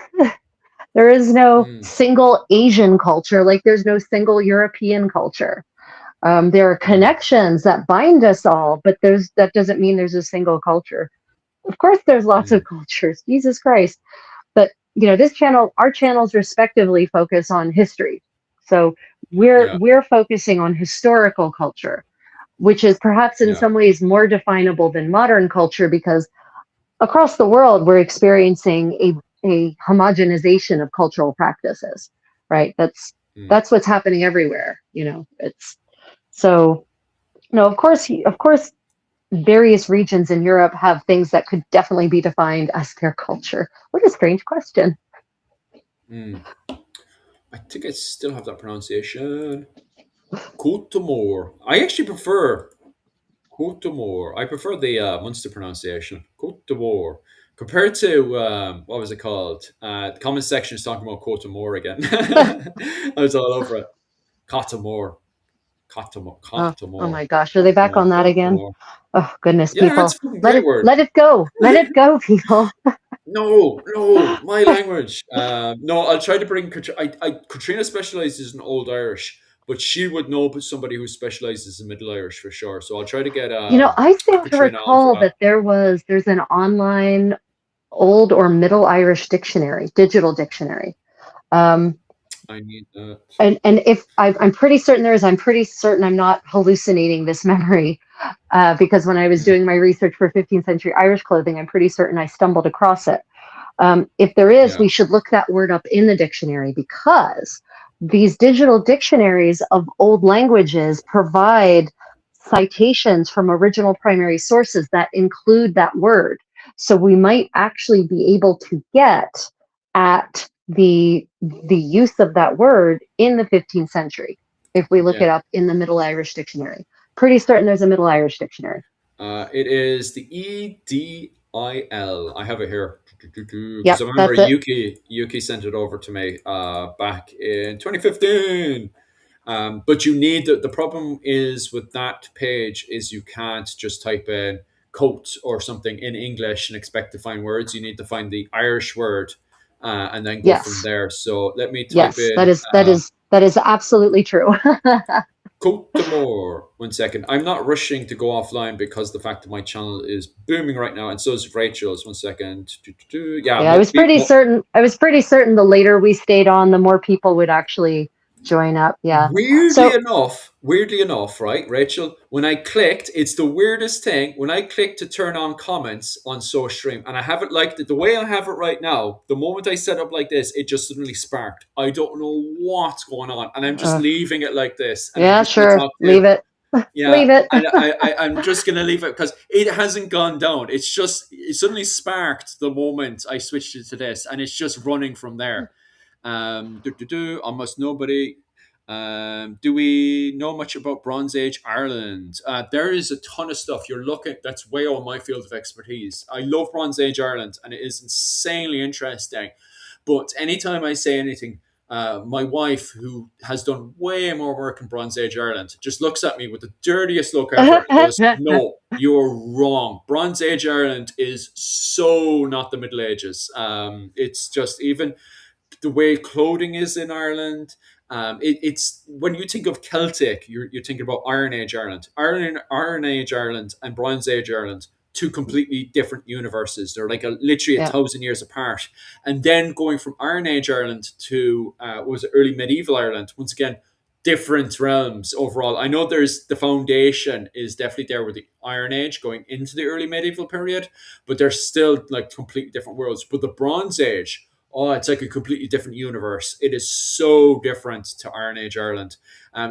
Speaker 2: There is no
Speaker 1: Mm,
Speaker 2: single Asian culture, like there's no single European culture. There are
Speaker 1: mm,
Speaker 2: connections that bind us all, but that doesn't mean there's a single culture. Of course, there's lots of
Speaker 1: mm.
Speaker 2: cultures. Jesus Christ. But our channels respectively focus on history. So we're
Speaker 1: Yeah,
Speaker 2: we're focusing on historical culture, which is perhaps in
Speaker 1: yeah,
Speaker 2: some ways more definable than modern culture because across the world we're experiencing a homogenization of cultural practices, right?
Speaker 1: mm,
Speaker 2: That's what's happening everywhere. It's so no, of course, various regions in Europe have things that could definitely be defined as their culture. What a strange question.
Speaker 1: mm. I think I still have that pronunciation. Cotemore. I actually prefer Cotemore. I prefer the Munster pronunciation. Cotemore. compared to what was it called? The comment section is talking about Cotamore again. I was all over it. Cotamore, Cotamore,
Speaker 2: Oh
Speaker 1: Cotamore,
Speaker 2: my gosh, are they back
Speaker 1: Cotamore,
Speaker 2: on that again?
Speaker 1: Cotamore.
Speaker 2: Oh goodness,
Speaker 1: Yeah, it's
Speaker 2: people.
Speaker 1: a fucking great word.
Speaker 2: Let it go. Let it go, people.
Speaker 1: No, no, my language. No, I'll try to bring. Katrina specializes in Old Irish, but she would know somebody who specializes in Middle Irish for sure. So I'll try to get
Speaker 2: I seem to
Speaker 1: Katrina on for
Speaker 2: recall
Speaker 1: that.
Speaker 2: that there's an online Old or Middle Irish dictionary, digital dictionary. Um,
Speaker 1: I need that.
Speaker 2: and if I'm pretty certain I'm pretty certain I'm not hallucinating this memory, because when I was
Speaker 1: Hmm,
Speaker 2: doing my research for 15th century Irish clothing, I'm pretty certain I stumbled across it. If there is,
Speaker 1: yeah,
Speaker 2: we should look that word up in the dictionary, because these digital dictionaries of old languages provide citations from original primary sources that include that word. So we might actually be able to get at the use of that word in the 15th century if we look
Speaker 1: yeah.
Speaker 2: it up in the Middle Irish dictionary. Pretty certain there's a Middle Irish dictionary.
Speaker 1: It is the EDIL. I have it here because
Speaker 2: Yep,
Speaker 1: I remember
Speaker 2: that's it.
Speaker 1: Yuki sent it over to me back in 2015. But you need the problem is with that page is you can't just type in coat or something in English and expect to find words. You need to find the Irish word and then go from
Speaker 2: Yes.
Speaker 1: there. So let me type
Speaker 2: Yes,
Speaker 1: in
Speaker 2: that is absolutely true.
Speaker 1: Cote d'Amour. 1 second. I'm not rushing to go offline because the fact that my channel is booming right now, and so is Rachel's. 1 second. Yeah,
Speaker 2: Yeah, I was pretty certain the later we stayed on, the more people would actually join up. Yeah.
Speaker 1: weirdly
Speaker 2: So,
Speaker 1: enough, weirdly enough, right, Rachel? When I clicked, it's the weirdest thing. When I clicked to turn on comments on SoStream, and I have it like the way I have it right now. The moment I set up like this, it just suddenly sparked. I don't know what's going on, and I'm just leaving it like this, and I'm
Speaker 2: yeah,
Speaker 1: just going to
Speaker 2: sure.
Speaker 1: talk to you.
Speaker 2: Leave it.
Speaker 1: Yeah,
Speaker 2: Leave it.
Speaker 1: and I'm just gonna leave it because it hasn't gone down. It's just it suddenly sparked the moment I switched it to this, and it's just running from there. Almost nobody. Do we know much about Bronze Age Ireland? There is a ton of stuff. You're looking. That's way on my field of expertise. I love Bronze Age Ireland, and it is insanely interesting. But anytime I say anything, my wife, who has done way more work in Bronze Age Ireland, just looks at me with the dirtiest look ever and goes, "No, you're wrong. Bronze Age Ireland is so not the Middle Ages. It's just even the way clothing is in Ireland. It's when you think of Celtic, you're thinking about Iron Age Ireland, Iron Age Ireland, and Bronze Age Ireland. Two completely different universes. They're like literally a
Speaker 2: Yeah.
Speaker 1: thousand years apart. And then going from Iron Age Ireland to what was it, early medieval Ireland. Once again, different realms overall. I know there's the foundation is definitely there with the Iron Age going into the early medieval period, but they're still like completely different worlds. But the Bronze Age, oh, it's like a completely different universe. It is so different to Iron Age Ireland.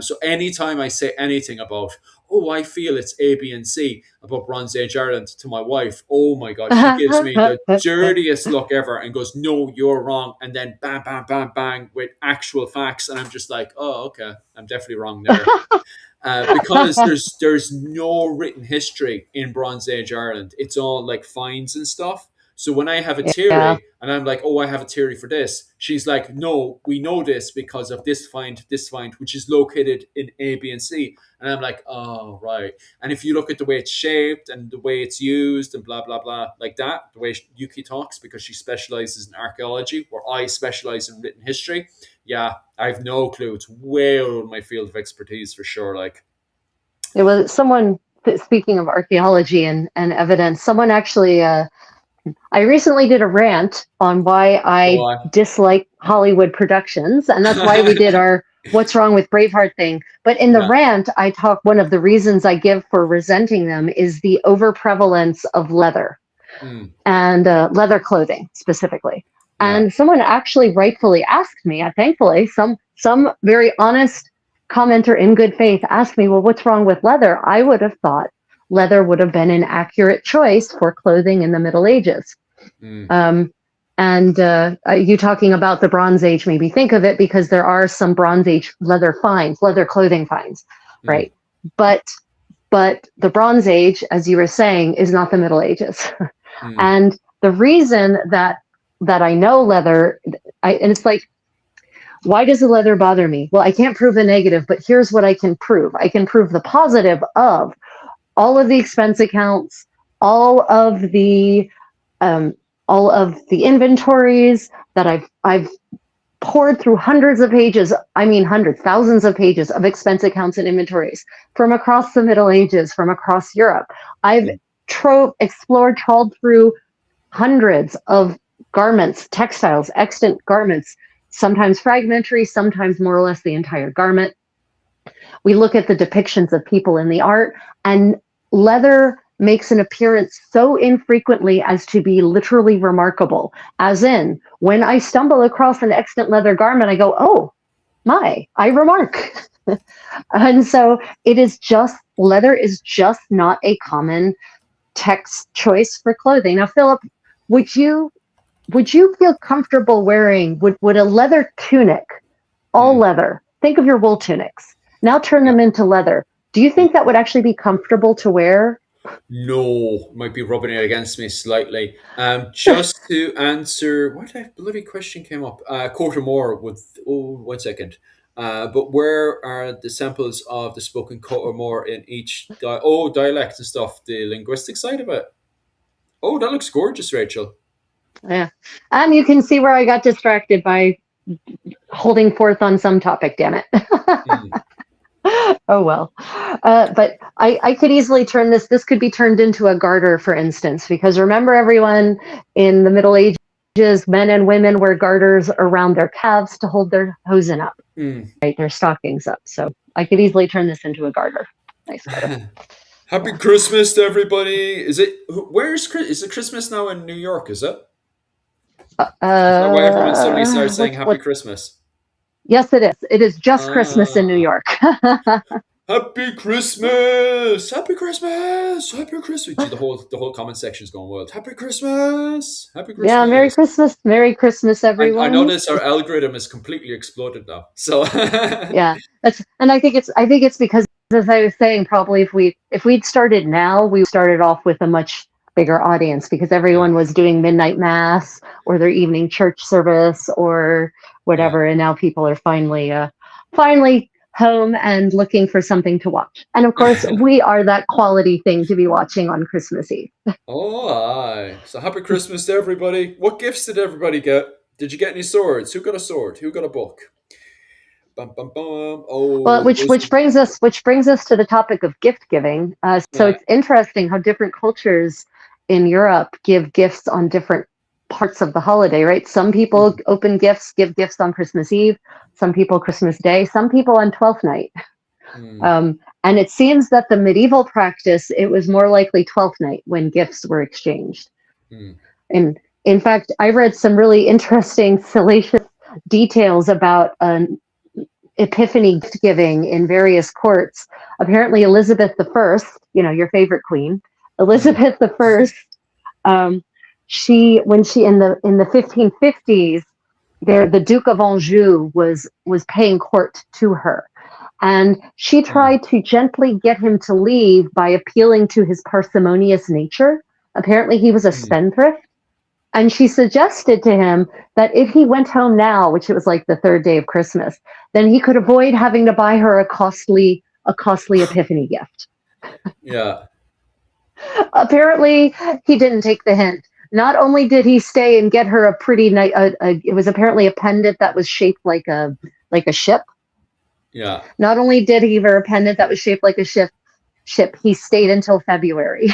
Speaker 1: So anytime I say anything about, oh, I feel it's A, B, and C about Bronze Age Ireland to my wife, oh my God, she gives me the dirtiest look ever and goes, no, you're wrong. And then bang, bang, bang, bang with actual facts. And I'm just like, oh, okay, I'm definitely wrong there. Because there's no written history in Bronze Age Ireland. It's all like finds and stuff. So when I have a
Speaker 2: Yeah.
Speaker 1: theory and I'm like, oh, I have a theory for this, she's like, no, we know this because of this find, which is located in A, B, and C. And I'm like, oh, right. And if you look at the way it's shaped and the way it's used and blah, blah, blah, like that, the way Yuki talks, because she specializes in archaeology, where I specialize in written history, yeah, I have no clue. It's way out of my field of expertise for sure. Like,
Speaker 2: It was someone, speaking of archaeology and evidence, someone actually, I recently did a rant on why
Speaker 1: go
Speaker 2: I
Speaker 1: on.
Speaker 2: dislike Hollywood productions, and that's why we did our What's Wrong with Braveheart thing. But in the
Speaker 1: Yeah.
Speaker 2: rant, I talk, one of the reasons I give for resenting them is the overprevalence of leather
Speaker 1: Mm,
Speaker 2: and leather clothing specifically.
Speaker 1: yeah.
Speaker 2: And someone actually rightfully asked me, thankfully, some very honest commenter in good faith asked me, well, what's wrong with leather? I would have thought leather would have been an accurate choice for clothing in the Middle Ages.
Speaker 1: Mm,
Speaker 2: Um, and you talking about the Bronze Age made me think of it, because there are some Bronze Age leather finds, leather clothing finds,
Speaker 1: mm,
Speaker 2: right? But the Bronze Age, as you were saying, is not the Middle Ages.
Speaker 1: mm.
Speaker 2: And the reason that I know leather, and it's like, why does the leather bother me? Well, I can't prove a negative, but here's what I can prove. I can prove the positive of all of the expense accounts, all of the um, all of the inventories that I've poured through hundreds of pages, I mean hundreds, thousands of pages of expense accounts and inventories from across the Middle Ages, from across Europe. I've explored, trawled through hundreds of garments, textiles, extant garments, sometimes fragmentary, sometimes more or less the entire garment. We look at the depictions of people in the art, and leather makes an appearance so infrequently as to be literally remarkable. As in, when I stumble across an extant leather garment, I go, oh, my, I remark. And so it is just, leather is just not a common text choice for clothing. Now, Philip, would you feel comfortable wearing, would a leather tunic, all
Speaker 1: Mm.
Speaker 2: leather, think of your wool tunics, now turn
Speaker 1: Yeah.
Speaker 2: them into leather? Do you think that would actually be comfortable to wear?
Speaker 1: No, might be rubbing it against me slightly. Just to answer, what bloody question came up? Quarter more with, oh, 1 second. But where are the samples of the spoken quarter more in each dialect and stuff? The linguistic side of it. Oh, that looks gorgeous, Rachel.
Speaker 2: Yeah. And you can see where I got distracted by holding forth on some topic, damn it.
Speaker 1: Mm.
Speaker 2: Oh well. But I could easily turn this could be turned into a garter, for instance, because remember, everyone, in the Middle Ages, men and women wear garters around their calves to hold their hosen up,
Speaker 1: Mm.
Speaker 2: right? Their stockings up. So I could easily turn this into a garter. Nice garter.
Speaker 1: Happy Christmas to everybody. Is it is it Christmas now in New York, is it? Is that why everyone suddenly started saying Happy
Speaker 2: What?
Speaker 1: Christmas?
Speaker 2: Yes, it is. It is just Christmas in New
Speaker 1: Ah.
Speaker 2: York.
Speaker 1: Happy Christmas! Happy Christmas! Happy Christmas! Gee, the whole comment section is going wild. Happy Christmas! Happy
Speaker 2: Yeah, Merry
Speaker 1: Christmas!
Speaker 2: Christmas. Merry Christmas,
Speaker 1: I
Speaker 2: everyone.
Speaker 1: notice our algorithm is completely exploded now. So
Speaker 2: Yeah, and I think it's because, as I was saying, probably if we'd started now, we started off with a much bigger audience because
Speaker 1: yeah,
Speaker 2: everyone was doing midnight mass or their evening church service or
Speaker 1: yeah.
Speaker 2: whatever, and now people are finally home and looking for something to watch. And of course, we are that quality thing to be watching on Christmas Eve.
Speaker 1: Oh, aye. So happy Christmas to everybody. What gifts did everybody get? Did you get any swords? Who got a sword? Who got a book? Bum bum bum.
Speaker 2: Well,
Speaker 1: Oh,
Speaker 2: which
Speaker 1: those.
Speaker 2: which brings us to the topic of gift giving. So
Speaker 1: Yeah.
Speaker 2: it's interesting how different cultures in Europe give gifts on different parts of the holiday, right? Some people
Speaker 1: Mm,
Speaker 2: open gifts, give gifts on Christmas Eve. Some people Christmas Day. Some people on Twelfth Night.
Speaker 1: mm,
Speaker 2: And it seems that the medieval practice, it was more likely Twelfth Night when gifts were exchanged.
Speaker 1: mm,
Speaker 2: And in fact, I read some really interesting, salacious details about epiphany gift giving in various courts. Apparently, Elizabeth I, your favorite queen,
Speaker 1: mm,
Speaker 2: Elizabeth I, um, when she in the 1550s, the Duke of Anjou was paying court to her, and she
Speaker 1: mm,
Speaker 2: tried to gently get him to leave by appealing to his parsimonious nature. Apparently, he was a
Speaker 1: mm.
Speaker 2: spendthrift, and she suggested to him that if he went home now, which it was like the third day of Christmas, then he could avoid having to buy her a costly epiphany gift.
Speaker 1: Yeah.
Speaker 2: Apparently, he didn't take the hint. Not only did he stay and get her a pretty nice, it was apparently a pendant that was shaped like a ship.
Speaker 1: Yeah.
Speaker 2: Not only did he give her a pendant that was shaped like a ship, he stayed until February.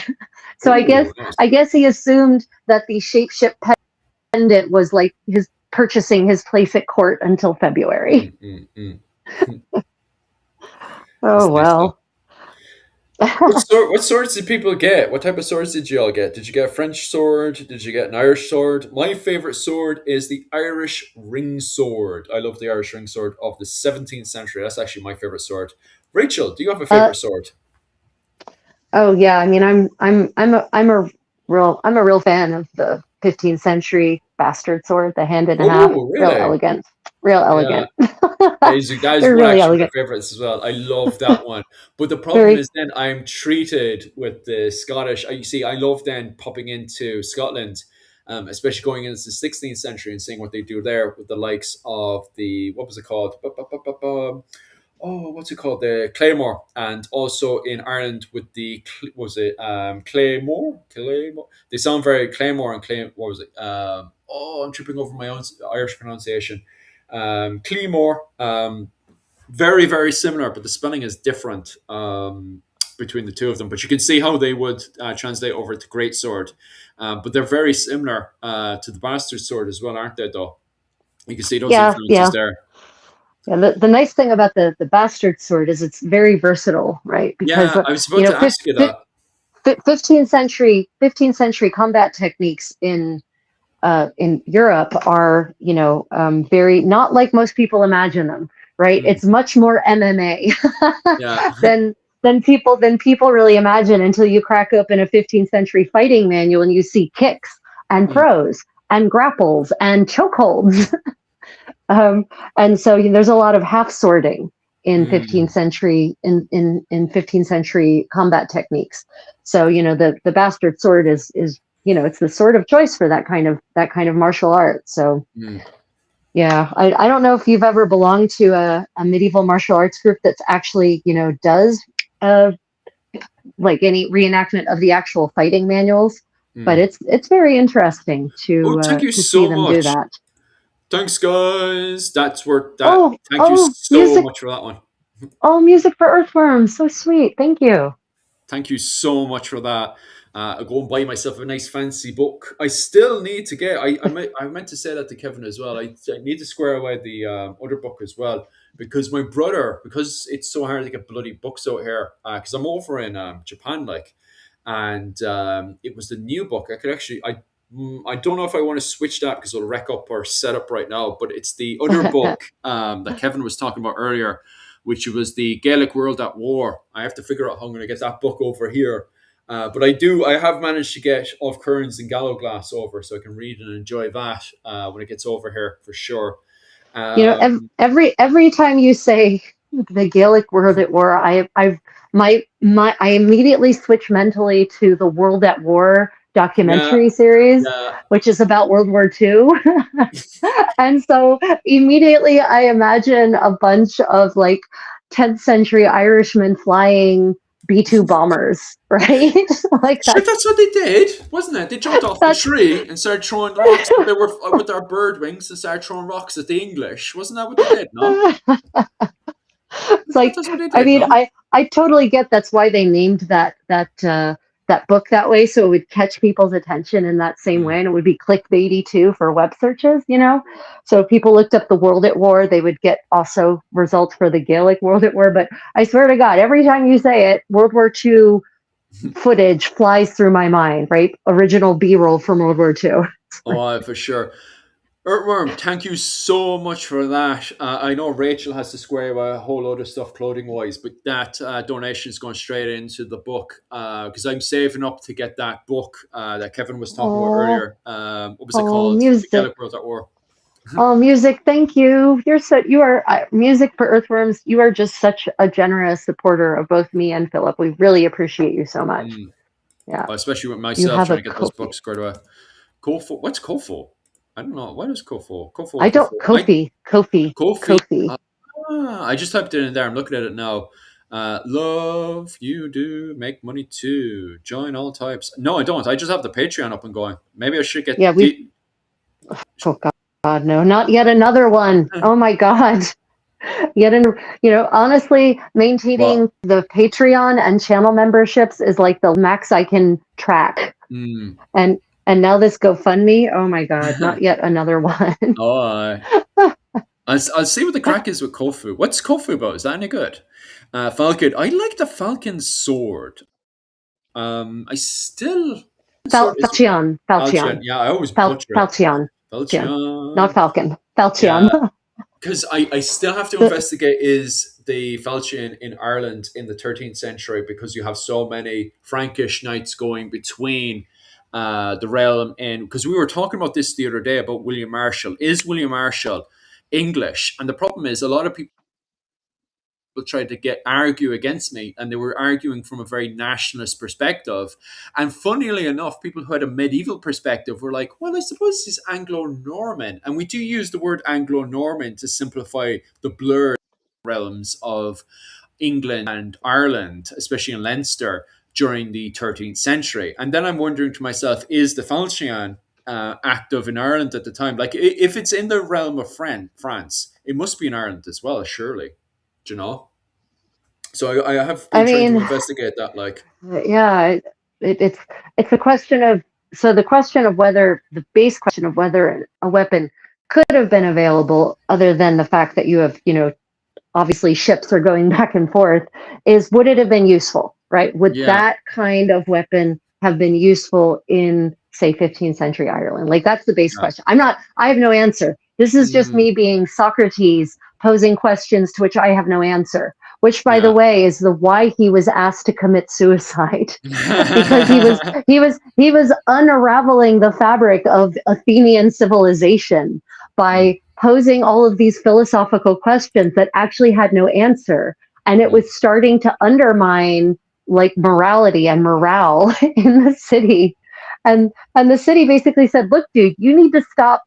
Speaker 2: So I guess
Speaker 1: Oh, nice.
Speaker 2: I guess he assumed that the shape ship pendant was like his purchasing his place at court until February.
Speaker 1: Mm, mm, mm.
Speaker 2: Oh
Speaker 1: That's nice though.
Speaker 2: well.
Speaker 1: What swords did people get? What type of swords did you all get? Did you get a French sword? Did you get an Irish sword? My favorite sword is the Irish ring sword. I love the Irish ring sword of the 17th century. That's actually my favorite sword. Rachel, do you have a
Speaker 2: uh,
Speaker 1: favorite sword?
Speaker 2: oh yeah, I mean I'm a real fan of the 15th century bastard sword, the hand and a half.
Speaker 1: Oh,
Speaker 2: Real
Speaker 1: really?
Speaker 2: elegant. Real
Speaker 1: Yeah.
Speaker 2: elegant.
Speaker 1: That is
Speaker 2: They're
Speaker 1: one
Speaker 2: really
Speaker 1: actually of my
Speaker 2: elegant.
Speaker 1: favorites as well. I love that one. But the problem
Speaker 2: Very
Speaker 1: is then I'm treated with the Scottish. You see, I love then popping into Scotland especially going into the 16th century and seeing what they do there with the likes of the, what was it called? Oh, what's it called? The Claymore, and also in Ireland with the was it Claymore? Claymore. They sound very Claymore and Clay. What was it? Oh, I'm tripping over my own Irish pronunciation. Claymore. Very very similar, but the spelling is different between the two of them. But you can see how they would translate over to Great Sword. But they're very similar to the Bastard Sword as well, aren't they? Though you can see those
Speaker 2: Yeah,
Speaker 1: influences
Speaker 2: yeah.
Speaker 1: there.
Speaker 2: Yeah, the nice thing about the bastard sword is it's very versatile, right? Because
Speaker 1: Yeah, I was about to ask you that.
Speaker 2: 15th century combat techniques in Europe are, very not like most people imagine them, right?
Speaker 1: Mm,
Speaker 2: It's much more MMA
Speaker 1: yeah.
Speaker 2: than than people really imagine until you crack open a 15th century fighting manual and you see kicks and
Speaker 1: Mm,
Speaker 2: throws and grapples and chokeholds. um, and so there's a lot of half sorting in 15th
Speaker 1: mm,
Speaker 2: century in 15th century combat techniques. So the bastard sword is it's the sword of choice for that kind of martial art. So
Speaker 1: mm.
Speaker 2: yeah, I don't know if you've ever belonged to a medieval martial arts group that's actually does uh, like any reenactment of the actual fighting manuals, but
Speaker 1: Mm.
Speaker 2: it's very interesting
Speaker 1: Oh,
Speaker 2: to
Speaker 1: thank you
Speaker 2: see
Speaker 1: so
Speaker 2: them do
Speaker 1: much.
Speaker 2: that.
Speaker 1: Thanks, guys. That's worth that.
Speaker 2: Oh,
Speaker 1: Thank you
Speaker 2: oh,
Speaker 1: so
Speaker 2: music.
Speaker 1: much for that one.
Speaker 2: Oh, music for earthworms. So sweet. Thank you.
Speaker 1: Thank you so much for that. I'll go and buy myself a nice fancy book. I still need to get. I meant to say that to Kevin as well. I need to square away the other book as well because my brother, because it's so hard to get bloody books out here. Because I'm over in Japan, like, and it was the new book. I could actually. I don't know if I want to switch that because it'll wreck up our setup right now. But it's the other book that Kevin was talking about earlier, which was the Gaelic World at War. I have to figure out how I'm going to get that book over here. But I have managed to get Of Kearns and Gallowglass over, so I can read and enjoy that when it gets over here for sure.
Speaker 2: Every time you say the Gaelic World at War, I immediately switch mentally to the World at War
Speaker 1: Yeah,
Speaker 2: documentary series,
Speaker 1: yeah.
Speaker 2: which is about World War II. And so immediately I imagine a bunch of like 10th century Irishmen flying B-2 bombers, right? Like
Speaker 1: Sure, that's what they did, wasn't it? They jumped off the
Speaker 2: that's
Speaker 1: tree and started throwing the rocks. They were with their bird wings and started throwing rocks at the English. Wasn't that what they did? No,
Speaker 2: it's like,
Speaker 1: that's what they
Speaker 2: I
Speaker 1: did.
Speaker 2: mean,
Speaker 1: No.
Speaker 2: I totally get that's why they named that book that way, so it would catch people's attention in that same
Speaker 1: Mm.
Speaker 2: way, and it would be clickbaity too for web searches. So if people looked up the World at War, they would get also results for the Gaelic World at War. But I swear to God, every time you say it, World War II footage flies through my mind, right? Original B-roll from World War II.
Speaker 1: Oh, for sure. Earthworm, thank you so much for that. I know Rachel has to square away a whole load of stuff clothing wise, but that donation is going straight into the book because I'm saving up to get that book that Kevin was talking about
Speaker 2: Oh,
Speaker 1: earlier. What was it
Speaker 2: oh,
Speaker 1: called? The
Speaker 2: music.
Speaker 1: Gaelic World at War.
Speaker 2: Oh, music. Thank you. You are music for earthworms. You are just such a generous supporter of both me and Philip. We really appreciate you so much.
Speaker 1: Mm.
Speaker 2: Yeah.
Speaker 1: Especially with
Speaker 2: You
Speaker 1: myself
Speaker 2: have
Speaker 1: trying
Speaker 2: a
Speaker 1: to get those
Speaker 2: Kofi.
Speaker 1: books squared away. Kofo. What's Kofo? I don't know. What is Kofo?
Speaker 2: I don't,
Speaker 1: I
Speaker 2: Kofi, Kofi,
Speaker 1: Kofi.
Speaker 2: Kofi.
Speaker 1: I just typed it in there. I'm looking at it now. Love you do make money too. Join all types. No, I don't. I just have the Patreon up and going. Maybe I should
Speaker 2: Yeah,
Speaker 1: get
Speaker 2: we've, oh God, no, not yet another one. Oh my God. Yet, honestly,
Speaker 1: Well,
Speaker 2: maintaining the Patreon and channel memberships is like the max I can track.
Speaker 1: mm,
Speaker 2: And, and now this GoFundMe. Oh my God, not yet another one.
Speaker 1: oh, I'll see what the crack is with Kofu. What's Kofu about? Is that any good? Falcon. I like the Falcon sword. I still sword is
Speaker 2: Falchion,
Speaker 1: Falchion.
Speaker 2: Falchion,
Speaker 1: Yeah, I always butcher it.
Speaker 2: Falchion, Falchion, not
Speaker 1: Falchion.
Speaker 2: Falcon,
Speaker 1: Yeah,
Speaker 2: Falchion.
Speaker 1: because I still have to
Speaker 2: The,
Speaker 1: investigate is the falchion in Ireland in the 13th century because you have so many Frankish knights going between the realm and because we were talking about this the other day about William Marshall. Is William Marshall English? And the problem is a lot of people tried to argue against me, and they were arguing from a very nationalist perspective. And funnily enough, people who had a medieval perspective were like, well, I suppose he's Anglo-Norman. And we do use the word Anglo-Norman to simplify the blurred realms of England and Ireland, especially in Leinster during the 13th century. And then I'm wondering to myself, is the Falchion active in Ireland at the time? Like, if it's in the realm of France, it must be in Ireland as well, surely. Do you know? So I have
Speaker 2: I
Speaker 1: been trying to
Speaker 2: mean,
Speaker 1: investigate that. Like,
Speaker 2: yeah, it's a question of, so the question of whether, the base question of whether a weapon could have been available, other than the fact that you have, obviously ships are going back and forth, is would it have been useful, right? Would
Speaker 1: yeah,
Speaker 2: that kind of weapon have been useful in, say, 15th century Ireland? Like, that's the base
Speaker 1: yeah.
Speaker 2: question. I have no answer. This is just
Speaker 1: Mm,
Speaker 2: me being Socrates posing questions to which I have no answer, which, by the
Speaker 1: yeah.
Speaker 2: way, is the why he was asked to commit suicide. Because he was unraveling the fabric of Athenian civilization
Speaker 1: Mm,
Speaker 2: by posing all of these philosophical questions that actually had no answer, and it
Speaker 1: mm,
Speaker 2: was starting to undermine like morality and morale in the city. And the city basically said, look, dude, you need to stop.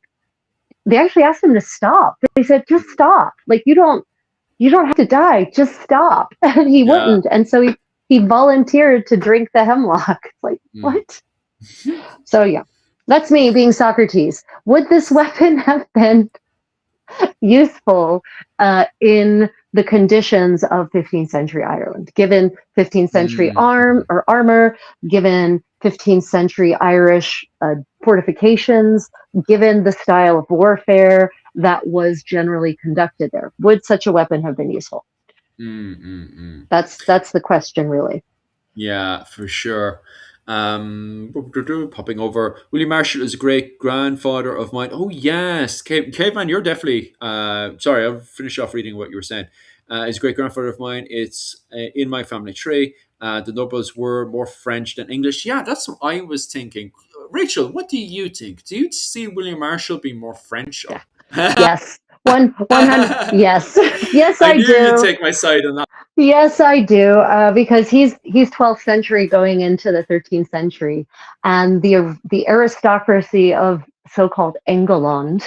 Speaker 2: They actually asked him to stop. They said, just stop. Like, you don't have to die, just stop. And he
Speaker 1: yeah.
Speaker 2: wouldn't. And so he volunteered to drink the hemlock. It's like,
Speaker 1: Mm,
Speaker 2: what? So yeah, that's me being Socrates. Would this weapon have been useful in the conditions of 15th century Ireland, given 15th century
Speaker 1: mm, mm,
Speaker 2: armor, given 15th century Irish fortifications, given the style of warfare that was generally conducted there? Would such a weapon have been useful?
Speaker 1: mm, mm, mm.
Speaker 2: That's the question, really.
Speaker 1: Yeah, for sure. Popping over. William Marshall is a great grandfather of mine. Oh yes, Caveman, you're definitely. Sorry, I'll finish off reading what you were saying. Is a great grandfather of mine. It's in my family tree. The nobles were more French than English. Yeah, that's what I was thinking. Rachel, what do you think? Do you see William Marshall being more French?
Speaker 2: Yeah. Yes. 100. Yes. Yes,
Speaker 1: I
Speaker 2: I
Speaker 1: knew you'd
Speaker 2: do.
Speaker 1: take my side on that.
Speaker 2: Yes, I do, because he's 12th century going into the 13th century, and the aristocracy of so-called England,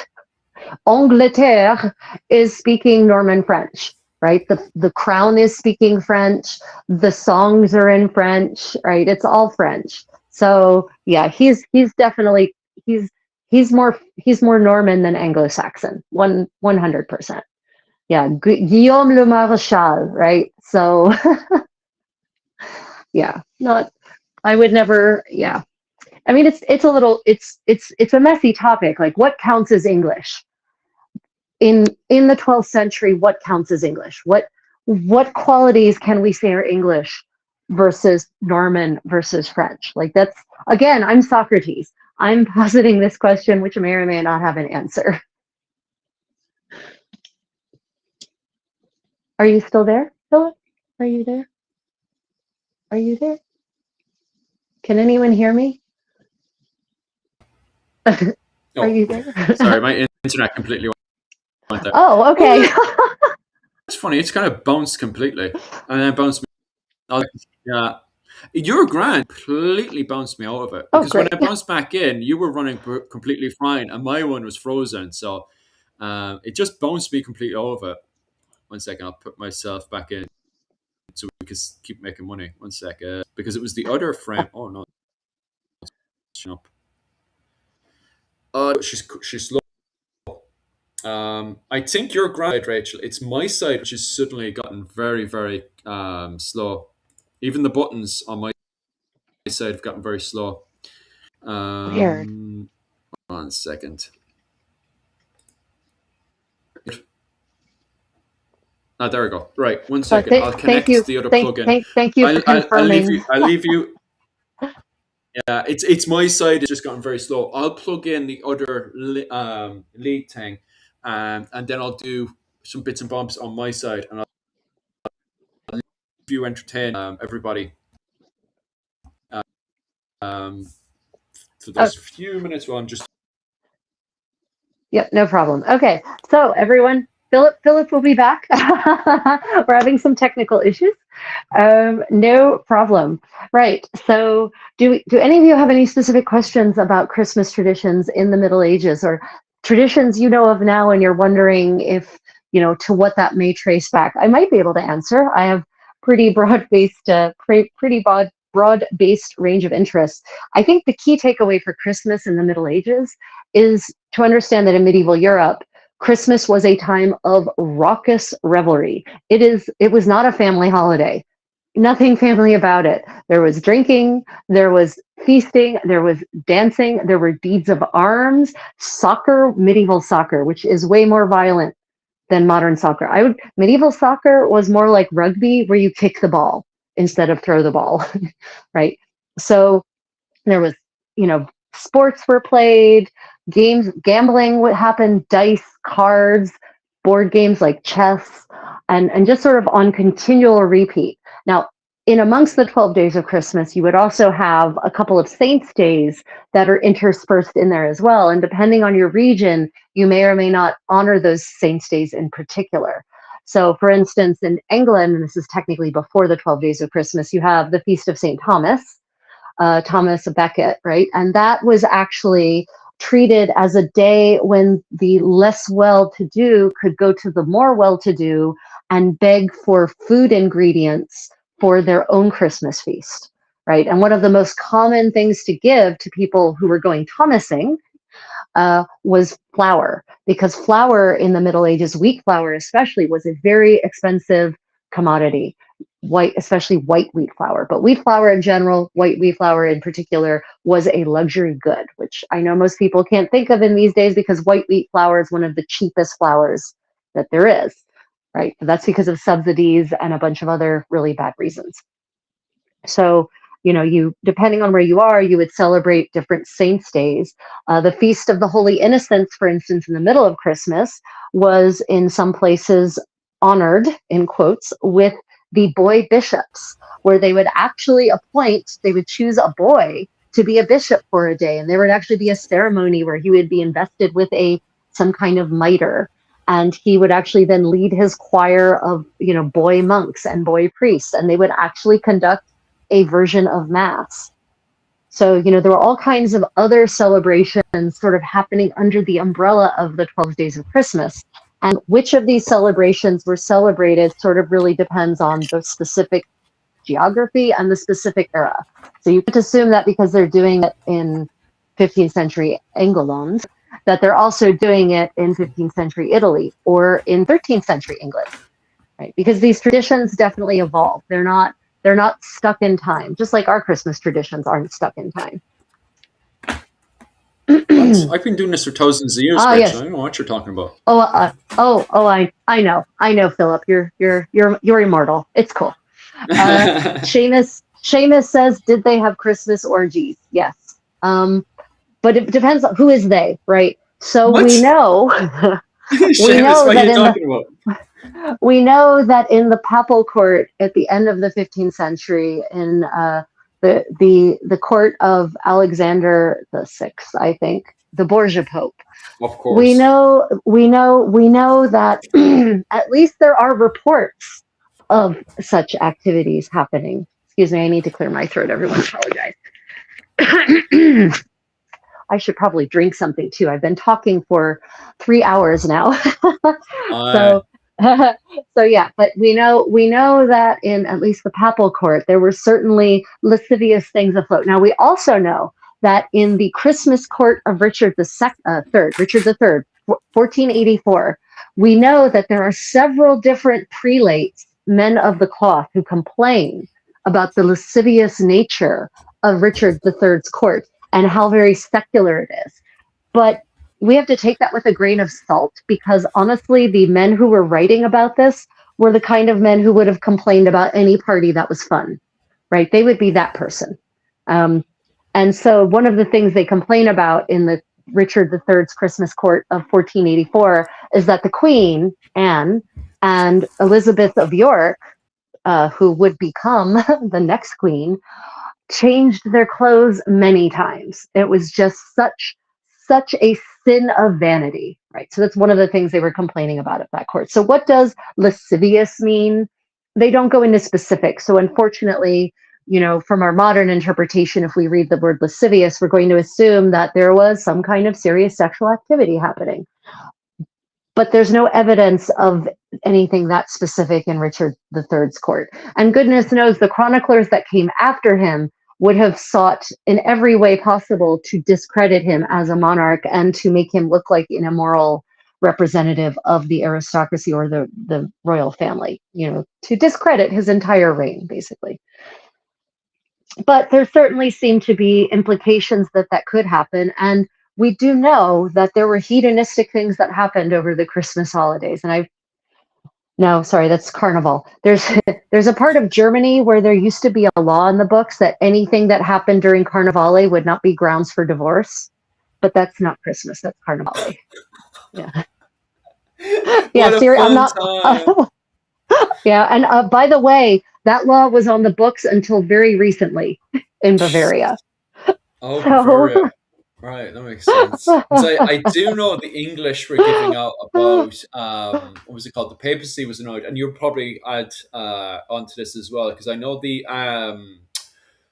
Speaker 2: Angleterre, is speaking Norman French, right? The crown is speaking French, the songs are in French, right? It's all French. So yeah, he's definitely he's he's more Norman than Anglo-Saxon, 100%. Yeah, Guillaume le Maréchal, right? So yeah, not. I would never. Yeah, I mean, it's a little. It's a messy topic. Like, what counts as English in the 12th century? What counts as English? What qualities can we say are English versus Norman versus French? Like, that's, again, I'm Socrates. I'm positing this question, which may or may not have an answer. Are you still there, Philip? Are you there? Are you there? Can anyone hear me? Are
Speaker 1: Oh,
Speaker 2: you there?
Speaker 1: sorry, my internet completely went there.
Speaker 2: Oh,
Speaker 1: Oh
Speaker 2: okay.
Speaker 1: yeah, it's funny. It's kind of bounced completely, and then bounced me. Yeah, your grand completely bounced me out of it
Speaker 2: Oh,
Speaker 1: because when
Speaker 2: great.
Speaker 1: I bounced back in, you were running completely fine, and my one was frozen. So it just bounced me completely out of it. 1 second, I'll put myself back in so we can keep making money. 1 second, because it was the other frame. Oh no, up. She's slow. I think you're right, Rachel. It's my side which has suddenly gotten very, very slow. Even the buttons on my side have gotten very slow.
Speaker 2: Weird.
Speaker 1: 1 second. Ah, there we go. Right, 1 second. I'll
Speaker 2: Thank
Speaker 1: connect
Speaker 2: you.
Speaker 1: the other
Speaker 2: Thank
Speaker 1: plug-in.
Speaker 2: thank thank you for
Speaker 1: I'll leave
Speaker 2: confirming.
Speaker 1: you. I'll leave you. Yeah, it's my side. It's just gotten very slow. I'll plug in the other lead thing, and then I'll do some bits and bobs on my side, and I'll leave you entertain everybody um, for
Speaker 2: Oh,
Speaker 1: those few minutes while I'm just.
Speaker 2: yep, no problem. Okay, so everyone, Philip will be back. We're having some technical issues. No problem. Right. So, do any of you have any specific questions about Christmas traditions in the Middle Ages, or traditions you know of now, and you're wondering if to what that may trace back? I might be able to answer. I have pretty broad-based range of interests. I think the key takeaway for Christmas in the Middle Ages is to understand that in medieval Europe, Christmas was a time of raucous revelry. It was not a family holiday. Nothing family about it. There was drinking, there was feasting, there was dancing, there were deeds of arms, soccer, medieval soccer, which is way more violent than modern soccer. Medieval soccer was more like rugby, where you kick the ball instead of throw the ball, right? So there was, sports were played, games, gambling would happen, dice, cards, board games like chess, and just sort of on continual repeat. Now, in amongst the 12 days of Christmas, you would also have a couple of saints' days that are interspersed in there as well. And depending on your region, you may or may not honor those saints' days in particular. So, for instance, in England, and this is technically before the 12 days of Christmas, you have the Feast of St. Thomas, Thomas à Becket, right? And that was actually treated as a day when the less well-to-do could go to the more well-to-do and beg for food ingredients for their own Christmas feast, right? And one of the most common things to give to people who were going Thomasing was flour, because flour in the Middle Ages, wheat flour especially, was a very expensive commodity. Especially white wheat flour, but wheat flour in general, white wheat flour in particular, was a luxury good, which I know most people can't think of in these days because white wheat flour is one of the cheapest flours that there is, right? That's because of subsidies and a bunch of other really bad reasons. So, you, depending on where you are, you would celebrate different saints' days. The Feast of the Holy Innocents, for instance, in the middle of Christmas, was in some places honored, in quotes, with the boy bishops, where they would actually they would choose a boy to be a bishop for a day. And there would actually be a ceremony where he would be invested with some kind of mitre. And he would actually then lead his choir of, boy monks and boy priests, and they would actually conduct a version of Mass. So, there were all kinds of other celebrations sort of happening under the umbrella of the 12 days of Christmas. And which of these celebrations were celebrated sort of really depends on the specific geography and the specific era. So you could assume that because they're doing it in 15th century England, that they're also doing it in 15th century Italy or in 13th century England, right? Because these traditions definitely evolve. They're not stuck in time, just like our Christmas traditions aren't stuck in time.
Speaker 1: I've been doing this for thousands of years, Rich. Yes. I don't know what you're talking about.
Speaker 2: I know, Philip. You're immortal. It's cool. Seamus says, did they have Christmas orgies? Yes. But it depends on who is they, right? So what? We know we know that in the papal court at the end of the 15th century, in the court of Alexander VI, I think, the Borgia Pope.
Speaker 1: Of course.
Speaker 2: We know that at least there are reports of such activities happening. Excuse me, I need to clear my throat. Everyone apologize. I should probably drink something too. I've been talking for 3 hours now. So yeah, but we know that in at least the papal court, there were certainly lascivious things afloat. Now we also know that in the Christmas court of Richard III, 1484, we know that there are several different prelates, men of the cloth, who complain about the lascivious nature of Richard III's court and how very secular it is. But we have to take that with a grain of salt, because honestly, the men who were writing about this were the kind of men who would have complained about any party that was fun, right? They would be that person. And so one of the things they complain about in the Richard III's Christmas court of 1484 is that the Queen, Anne, and Elizabeth of York, who would become the next queen, changed their clothes many times. It was just such a sin of vanity, right? So that's one of the things they were complaining about at that court. So what does lascivious mean? They don't go into specifics. So unfortunately, from our modern interpretation, if we read the word lascivious, we're going to assume that there was some kind of serious sexual activity happening. But there's no evidence of anything that specific in Richard III's court. And goodness knows the chroniclers that came after him would have sought in every way possible to discredit him as a monarch and to make him look like an immoral representative of the aristocracy or the royal family, to discredit his entire reign, basically. But there certainly seem to be implications that could happen. And we do know that there were hedonistic things that happened over the Christmas holidays. And no, sorry, that's Carnival. There's a part of Germany where there used to be a law in the books that anything that happened during Carnivale would not be grounds for divorce. But that's not Christmas, that's Carnivale. Yeah. Yeah, seriously, I'm not. Yeah, and by the way, that law was on the books until very recently in Bavaria.
Speaker 1: Oh, Bavaria. Right, that makes sense. So I do know the English were giving out about what was it called? The papacy was annoyed, and you'll probably add onto this as well, because I know the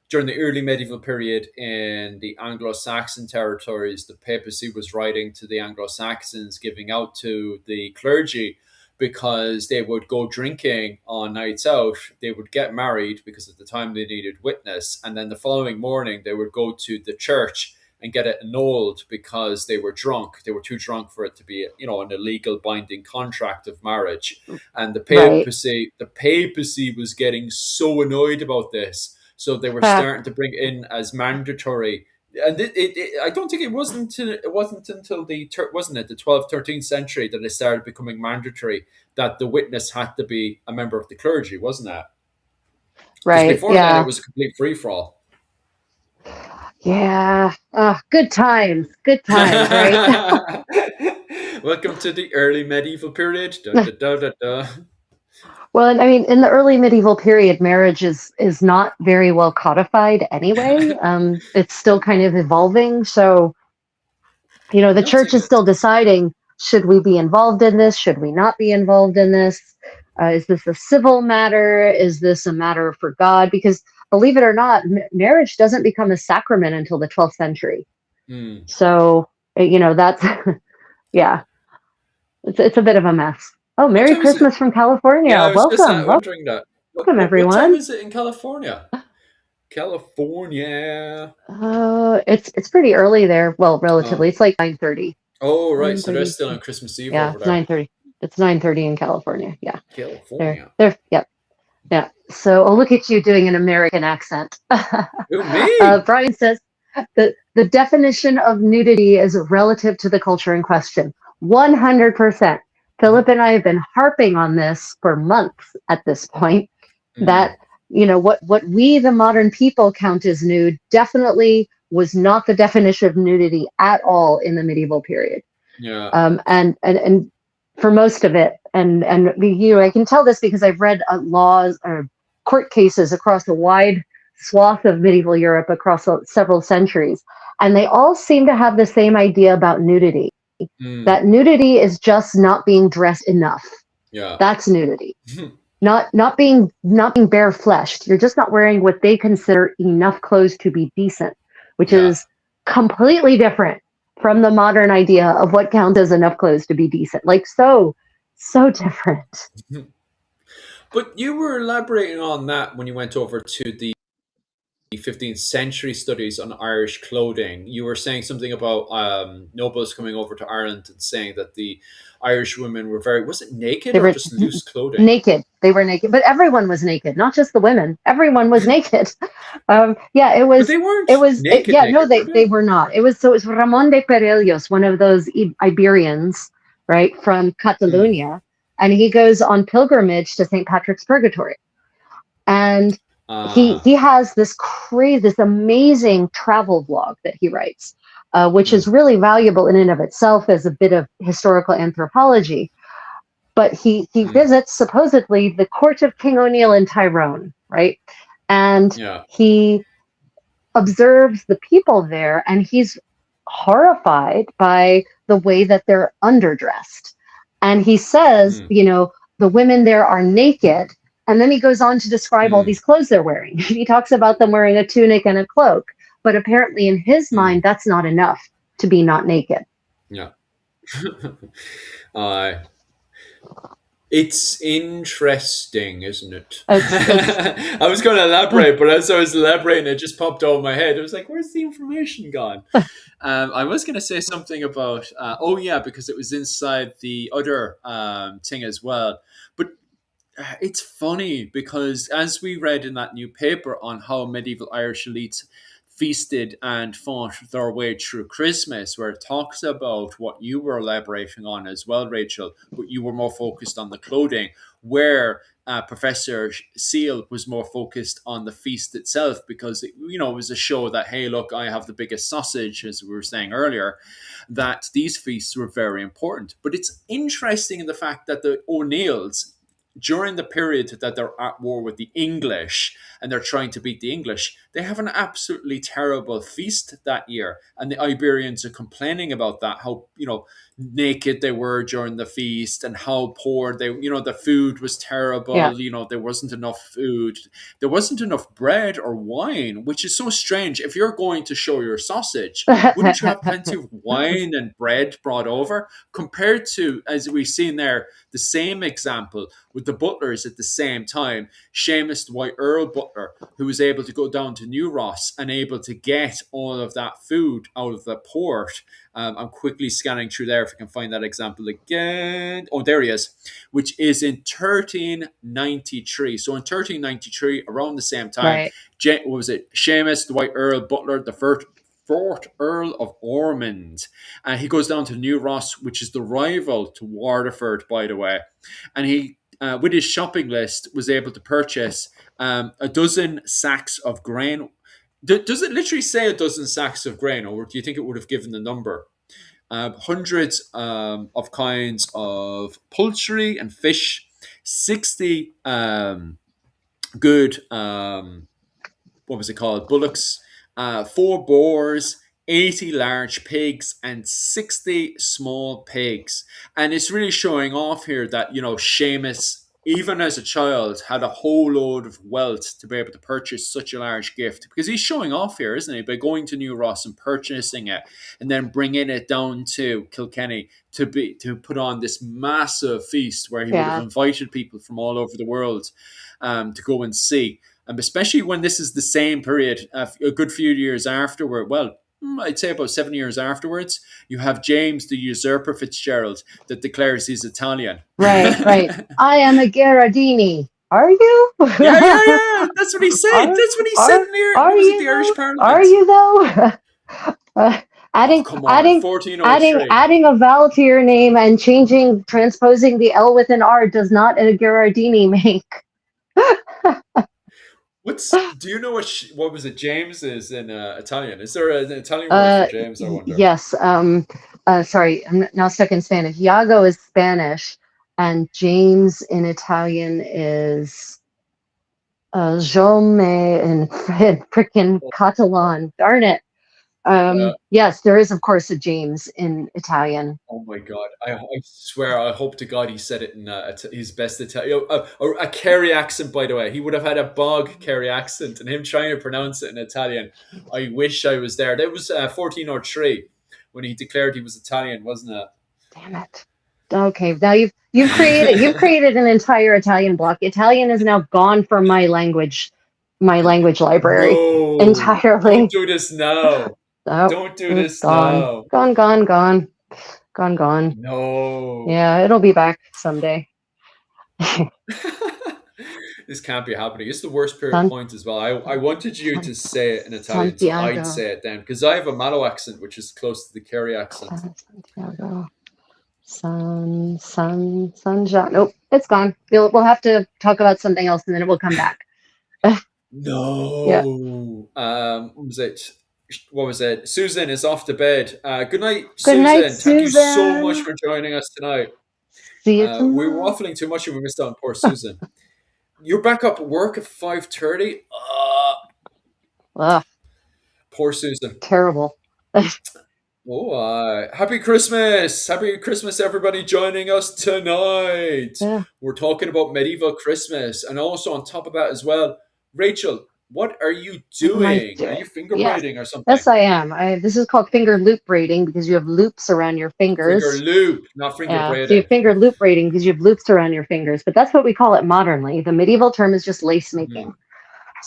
Speaker 1: during the early medieval period in the Anglo-Saxon territories, the papacy was writing to the Anglo-Saxons, giving out to the clergy, because they would go drinking on nights out. They would get married because at the time they needed witness, and then the following morning they would go to the church and get it annulled because they were drunk. They were too drunk for it to be, an illegal binding contract of marriage. And the papacy was getting so annoyed about this, so they were starting to bring in as mandatory. And I don't think it wasn't until the 12th, 13th century that it started becoming mandatory that the witness had to be a member of the clergy, wasn't that?
Speaker 2: Right.
Speaker 1: Before that, it was a complete free for all.
Speaker 2: Yeah. Good times. Good times, right?
Speaker 1: Welcome to the early medieval period. Da, da, da, da, da.
Speaker 2: Well, I mean, in the early medieval period, marriage is not very well codified anyway. It's still kind of evolving. So, the church is still deciding, should we be involved in this? Should we not be involved in this? Is this a civil matter? Is this a matter for God? Because believe it or not, marriage doesn't become a sacrament until the 12th century. So, that's, yeah, it's a bit of a mess. Oh, Merry Christmas from California.
Speaker 1: Yeah, I was
Speaker 2: welcome.
Speaker 1: just wondering that.
Speaker 2: Welcome, everyone.
Speaker 1: What time is it in California? California.
Speaker 2: It's pretty early there. Well, relatively. It's like 9:30.
Speaker 1: Oh, right. So they're still on Christmas Eve.
Speaker 2: Yeah,
Speaker 1: over there.
Speaker 2: 9:30. It's 9:30 in California. Yeah.
Speaker 1: California.
Speaker 2: They're yep. Yeah. So, look at you doing an American accent.
Speaker 1: Who, me?
Speaker 2: Brian says the definition of nudity is relative to the culture in question. 100%. Philip and I have been harping on this for months at this point, that, what we, the modern people, count as nude definitely was not the definition of nudity at all in the medieval period.
Speaker 1: Yeah.
Speaker 2: And for most of it, and I can tell this because I've read laws or court cases across a wide swath of medieval Europe across several centuries, and they all seem to have the same idea about nudity. That nudity is just not being dressed enough.
Speaker 1: Yeah.
Speaker 2: That's nudity. Not being bare fleshed. You're just not wearing what they consider enough clothes to be decent, which is completely different from the modern idea of what counts as enough clothes to be decent. Like so different.
Speaker 1: But you were elaborating on that when you went over to the 15th century studies on Irish clothing. You were saying something about nobles coming over to Ireland and saying that the Irish women were was it naked or just loose clothing?
Speaker 2: Naked. They were naked, but everyone was naked, not just the women. Everyone was naked. It was.
Speaker 1: But they weren't.
Speaker 2: It was.
Speaker 1: Naked,
Speaker 2: they were not. It was Ramon de Perellos, one of those Iberians, right, from Catalonia, and he goes on pilgrimage to St. Patrick's Purgatory, and he has this amazing travel vlog that he writes, which is really valuable in and of itself as a bit of historical anthropology. But he visits supposedly the court of King O'Neill in Tyrone, right? And he observes the people there, and he's horrified by the way that they're underdressed. And he says,
Speaker 1: Mm,
Speaker 2: the women there are naked. And then he goes on to describe all
Speaker 1: mm,
Speaker 2: these clothes they're wearing. He talks about them wearing a tunic and a cloak. But apparently, in his mind,
Speaker 1: mm.
Speaker 2: that's not enough to be not naked.
Speaker 1: Yeah. uh, it's interesting, isn't it?
Speaker 2: It's
Speaker 1: I was going to elaborate, but as I was elaborating, it just popped over my head. It was like, where's the information gone? I was going to say something about, oh, yeah, because it was inside the other thing as well. But it's funny because as we read in that new paper on how medieval Irish elites feasted and fought their way through Christmas, where it talks about what you were elaborating on as well, Rachel, but you were more focused on the clothing, where Professor Seal was more focused on the feast itself because it was a show that, hey, look, I have the biggest sausage, as we were saying earlier, that these feasts were very important. But it's interesting in the fact that the O'Neills, during the period that they're at war with the English and they're trying to beat the English, they have an absolutely terrible feast that year. And the Iberians are complaining about that, how, naked they were during the feast and how poor the food was
Speaker 2: yeah.
Speaker 1: terrible. There wasn't enough food. There wasn't enough bread or wine, which is so strange. If you're going to show your sausage, wouldn't you have plenty of wine and bread brought over? Compared to, as we've seen there, the same example with the butlers at the same time, Seamus Dwight Earl Butler, who was able to go down to New Ross and able to get all of that food out of the port. I'm quickly scanning through there if I can find that example again. Oh, there he is, which is in 1393. So in 1393, around the same time,
Speaker 2: Right.
Speaker 1: what was it? Seamus Dwight Earl Butler, the fourth Earl of Ormond. And he goes down to New Ross, which is the rival to Waterford, by the way. And he, with his shopping list, was able to purchase a dozen sacks of grain. Does it literally say a dozen sacks of grain, or do you think it would have given the number? Hundreds of kinds of poultry and fish, 60 good, what was it called, bullocks, 4 boars, 80 large pigs, and 60 small pigs. And it's really showing off here that, Seamus, even as a child, had a whole load of wealth to be able to purchase such a large gift. Because he's showing off here, isn't he? By going to New Ross and purchasing it and then bringing it down to Kilkenny to put on this massive feast where he would have
Speaker 2: Yeah.
Speaker 1: invited people from all over the world to go and see. Especially when this is the same period, a good few years afterward. Well, I'd say about 7 years afterwards, you have James the Usurper Fitzgerald that declares he's Italian.
Speaker 2: Right. Right. I am a Gherardini. Are you?
Speaker 1: Yeah, yeah, yeah. That's what he said.
Speaker 2: are
Speaker 1: That's what he said
Speaker 2: are
Speaker 1: in the,
Speaker 2: are
Speaker 1: what was it, the
Speaker 2: you
Speaker 1: Irish
Speaker 2: though? Are
Speaker 1: Parliament?
Speaker 2: you though? uh,
Speaker 1: Oh,
Speaker 2: adding
Speaker 1: come on,
Speaker 2: adding adding
Speaker 1: 1403.
Speaker 2: adding a vowel to your name and transposing the L with an R does not a Gherardini make.
Speaker 1: Do you know what was it? James is in Italian. Is there an Italian word for James? I wonder.
Speaker 2: Yes. Sorry, I'm now stuck in Spanish. Iago is Spanish, and James in Italian is Jaume in frickin' Catalan. Darn it.
Speaker 1: Uh,
Speaker 2: Yes, there is, of course, a James in Italian.
Speaker 1: Oh my God! I swear, I hope to God he said it in his best Italian, or a Kerry accent. By the way, he would have had a bog Kerry accent, and him trying to pronounce it in Italian. I wish I was there. That was 1403 when he declared he was Italian, wasn't it?
Speaker 2: Damn it. Okay, now you've created an entire Italian block. Italian is now gone from my language library
Speaker 1: No, don't
Speaker 2: entirely.
Speaker 1: do this now.
Speaker 2: Oh,
Speaker 1: Don't do
Speaker 2: it's
Speaker 1: this
Speaker 2: gone.
Speaker 1: now.
Speaker 2: Gone, gone, gone. Gone, gone.
Speaker 1: No.
Speaker 2: Yeah, it'll be back someday.
Speaker 1: This can't be happening. It's the worst
Speaker 2: San,
Speaker 1: point as well. I wanted you
Speaker 2: San,
Speaker 1: to say it in Italian, so I'd
Speaker 2: Santiago.
Speaker 1: say it then because I have a Mallow accent, which is close to the Kerry accent.
Speaker 2: Santiago. San John. Nope, it's gone. We'll have to talk about something else and then it will come back. Yeah.
Speaker 1: No. What was it? What was it? Susan is off to bed. Good night,
Speaker 2: Good night,
Speaker 1: Susan. Thank you so much
Speaker 2: Susan.
Speaker 1: for joining us tonight.
Speaker 2: See you
Speaker 1: We were
Speaker 2: tomorrow.
Speaker 1: waffling too much and we missed out on poor Susan. You're back up at work at 5:30.
Speaker 2: Ugh,
Speaker 1: Poor Susan.
Speaker 2: terrible.
Speaker 1: Oh, happy Christmas! Happy Christmas, everybody joining us tonight.
Speaker 2: Yeah.
Speaker 1: We're talking about medieval Christmas, and also on top of that as well, Rachel, what are you
Speaker 2: What am I
Speaker 1: doing? Are
Speaker 2: doing?
Speaker 1: you finger
Speaker 2: Yes.
Speaker 1: braiding or something?
Speaker 2: Yes, I am. This is called finger loop braiding because you have loops around your
Speaker 1: Finger
Speaker 2: fingers.
Speaker 1: loop, not finger
Speaker 2: Yeah. So you
Speaker 1: braiding.
Speaker 2: have finger loop braiding because you have loops around your fingers, but that's what we call it modernly. The medieval term is just lace
Speaker 1: Mhm.
Speaker 2: making.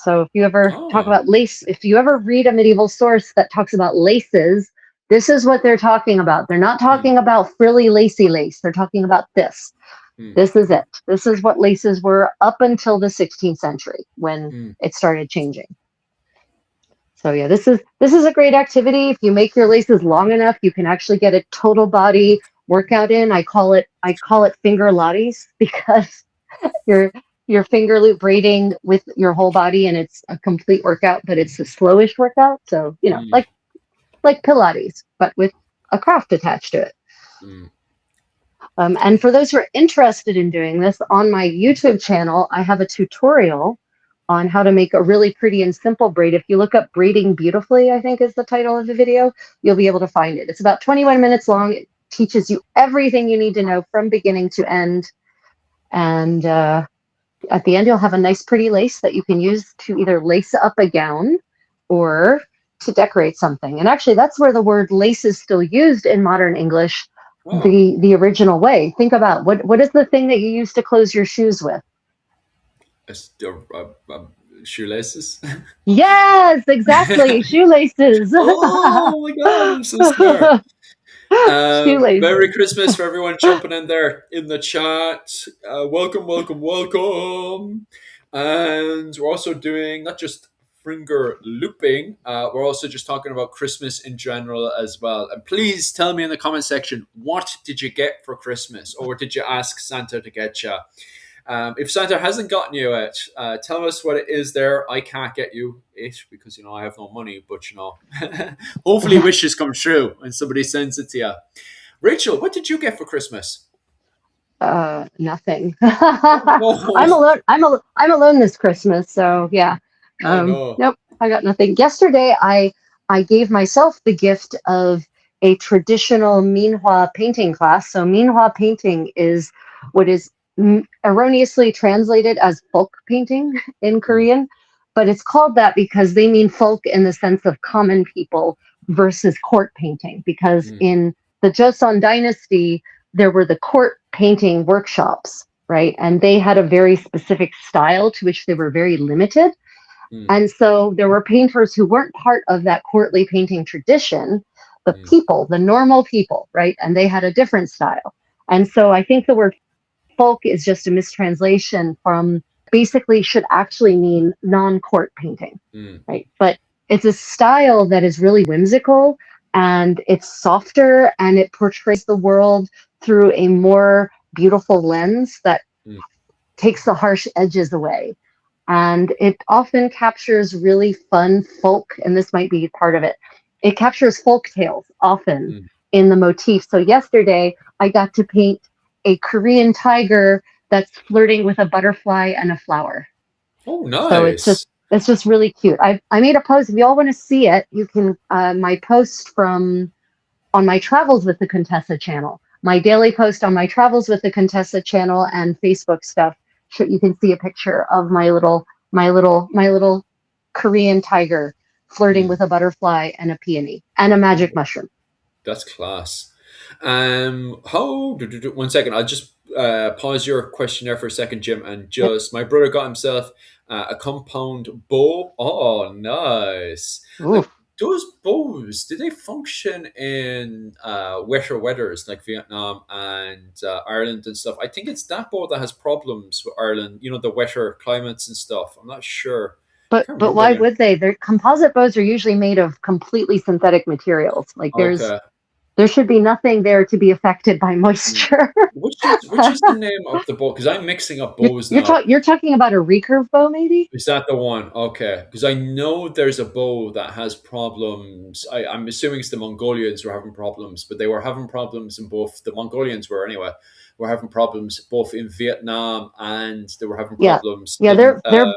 Speaker 2: So if you ever talk
Speaker 1: Oh,
Speaker 2: about lace, if you ever read a medieval source that talks about laces, this is what they're talking about. They're not
Speaker 1: mm,
Speaker 2: talking about frilly lacy lace. They're talking about this.
Speaker 1: mm,
Speaker 2: This is it. This is what laces were up until the 16th century when
Speaker 1: mm,
Speaker 2: it started changing. So yeah, this is a great activity. If you make your laces long enough, you can actually get a total body workout in. I call it finger lotties because you're finger loop braiding with your whole body and it's a complete workout, but it's the slowish workout. So,
Speaker 1: mm,
Speaker 2: like Pilates, but with a craft attached to it.
Speaker 1: mm.
Speaker 2: And for those who are interested in doing this, on my YouTube channel, I have a tutorial on how to make a really pretty and simple braid. If you look up Braiding Beautifully, I think is the title of the video, you'll be able to find it. It's about 21 minutes long. It teaches you everything you need to know from beginning to end. And at the end, you'll have a nice, pretty lace that you can use to either lace up a gown or to decorate something. And actually, that's where the word lace is still used in modern English,
Speaker 1: Oh,
Speaker 2: the original way. Think about what is the thing that you use to close your shoes with?
Speaker 1: it's, shoelaces.
Speaker 2: Yes, exactly, shoelaces.
Speaker 1: Oh my god, I'm so smart. Merry
Speaker 2: Shoelaces.
Speaker 1: Christmas for everyone jumping in there in the chat. Welcome, welcome, welcome. And we're also doing not just finger looping, we're also just talking about Christmas in general as well. And please tell me in the comment section, what did you get for Christmas? Or did you ask Santa to get you? If Santa hasn't gotten you it, tell us what it is there. I can't get you it because, I have no money, but, hopefully wishes come true and somebody sends it to you. Rachel, what did you get for Christmas?
Speaker 2: Nothing.
Speaker 1: Oh,
Speaker 2: I'm
Speaker 1: no.
Speaker 2: alone. I'm alone this Christmas, so yeah.
Speaker 1: Oh, no.
Speaker 2: Nope, I got nothing. Yesterday, I gave myself the gift of a traditional Minhua painting class. So Minhua painting is what is erroneously translated as folk painting in
Speaker 1: Mm,
Speaker 2: Korean, but it's called that because they mean folk in the sense of common people versus court painting. Because
Speaker 1: mm,
Speaker 2: in the Joseon dynasty, there were the court painting workshops, right? And they had a very specific style to which they were very limited.
Speaker 1: mm,
Speaker 2: And so there were painters who weren't part of that courtly painting tradition, the
Speaker 1: mm,
Speaker 2: people, the normal people, right? And they had a different style. And so I think the word folk is just a mistranslation from basically should actually mean non-court painting,
Speaker 1: mm,
Speaker 2: right? But it's a style that is really whimsical and it's softer and it portrays the world through a more beautiful lens that
Speaker 1: mm,
Speaker 2: takes the harsh edges away. And it often captures really fun folk, and this might be part of it. It captures folk tales often
Speaker 1: mm.
Speaker 2: in the motif. So yesterday I got to paint a Korean tiger that's flirting with a butterfly and a flower.
Speaker 1: Oh,
Speaker 2: So
Speaker 1: nice.
Speaker 2: it's just really cute. I made a post. If y'all want to see it, you can my post from on my travels with the Contessa channel. My daily post on my travels with the Contessa channel and Facebook stuff. You can see a picture of my little Korean tiger flirting
Speaker 1: Mm.
Speaker 2: with a butterfly and a peony and a magic
Speaker 1: Oh,
Speaker 2: mushroom.
Speaker 1: that's class. One second. I'll just pause your question there for a second, Jim. And
Speaker 2: Yep.
Speaker 1: just my brother got himself a compound bow. Oh, nice.
Speaker 2: Ooh.
Speaker 1: Those bows, do they function in wetter weathers like Vietnam and Ireland and stuff? I think it's that bow that has problems with Ireland. The wetter climates and stuff. I'm not sure.
Speaker 2: But
Speaker 1: Can't
Speaker 2: but
Speaker 1: remember
Speaker 2: why
Speaker 1: now.
Speaker 2: would they? Their composite bows are usually made of completely synthetic materials. Like
Speaker 1: Okay.
Speaker 2: there should be nothing there to be affected by
Speaker 1: Mm.
Speaker 2: moisture.
Speaker 1: Which is the name of the bow? Because I'm mixing up bows now.
Speaker 2: You're talking about a recurve bow, maybe?
Speaker 1: Is that the one? Okay. Because I know there's a bow that has problems. I'm assuming it's the Mongolians who are having problems, but they were having problems in both. The Mongolians were anyway. Were having problems both in Vietnam and they were having
Speaker 2: Yeah,
Speaker 1: problems
Speaker 2: yeah.
Speaker 1: in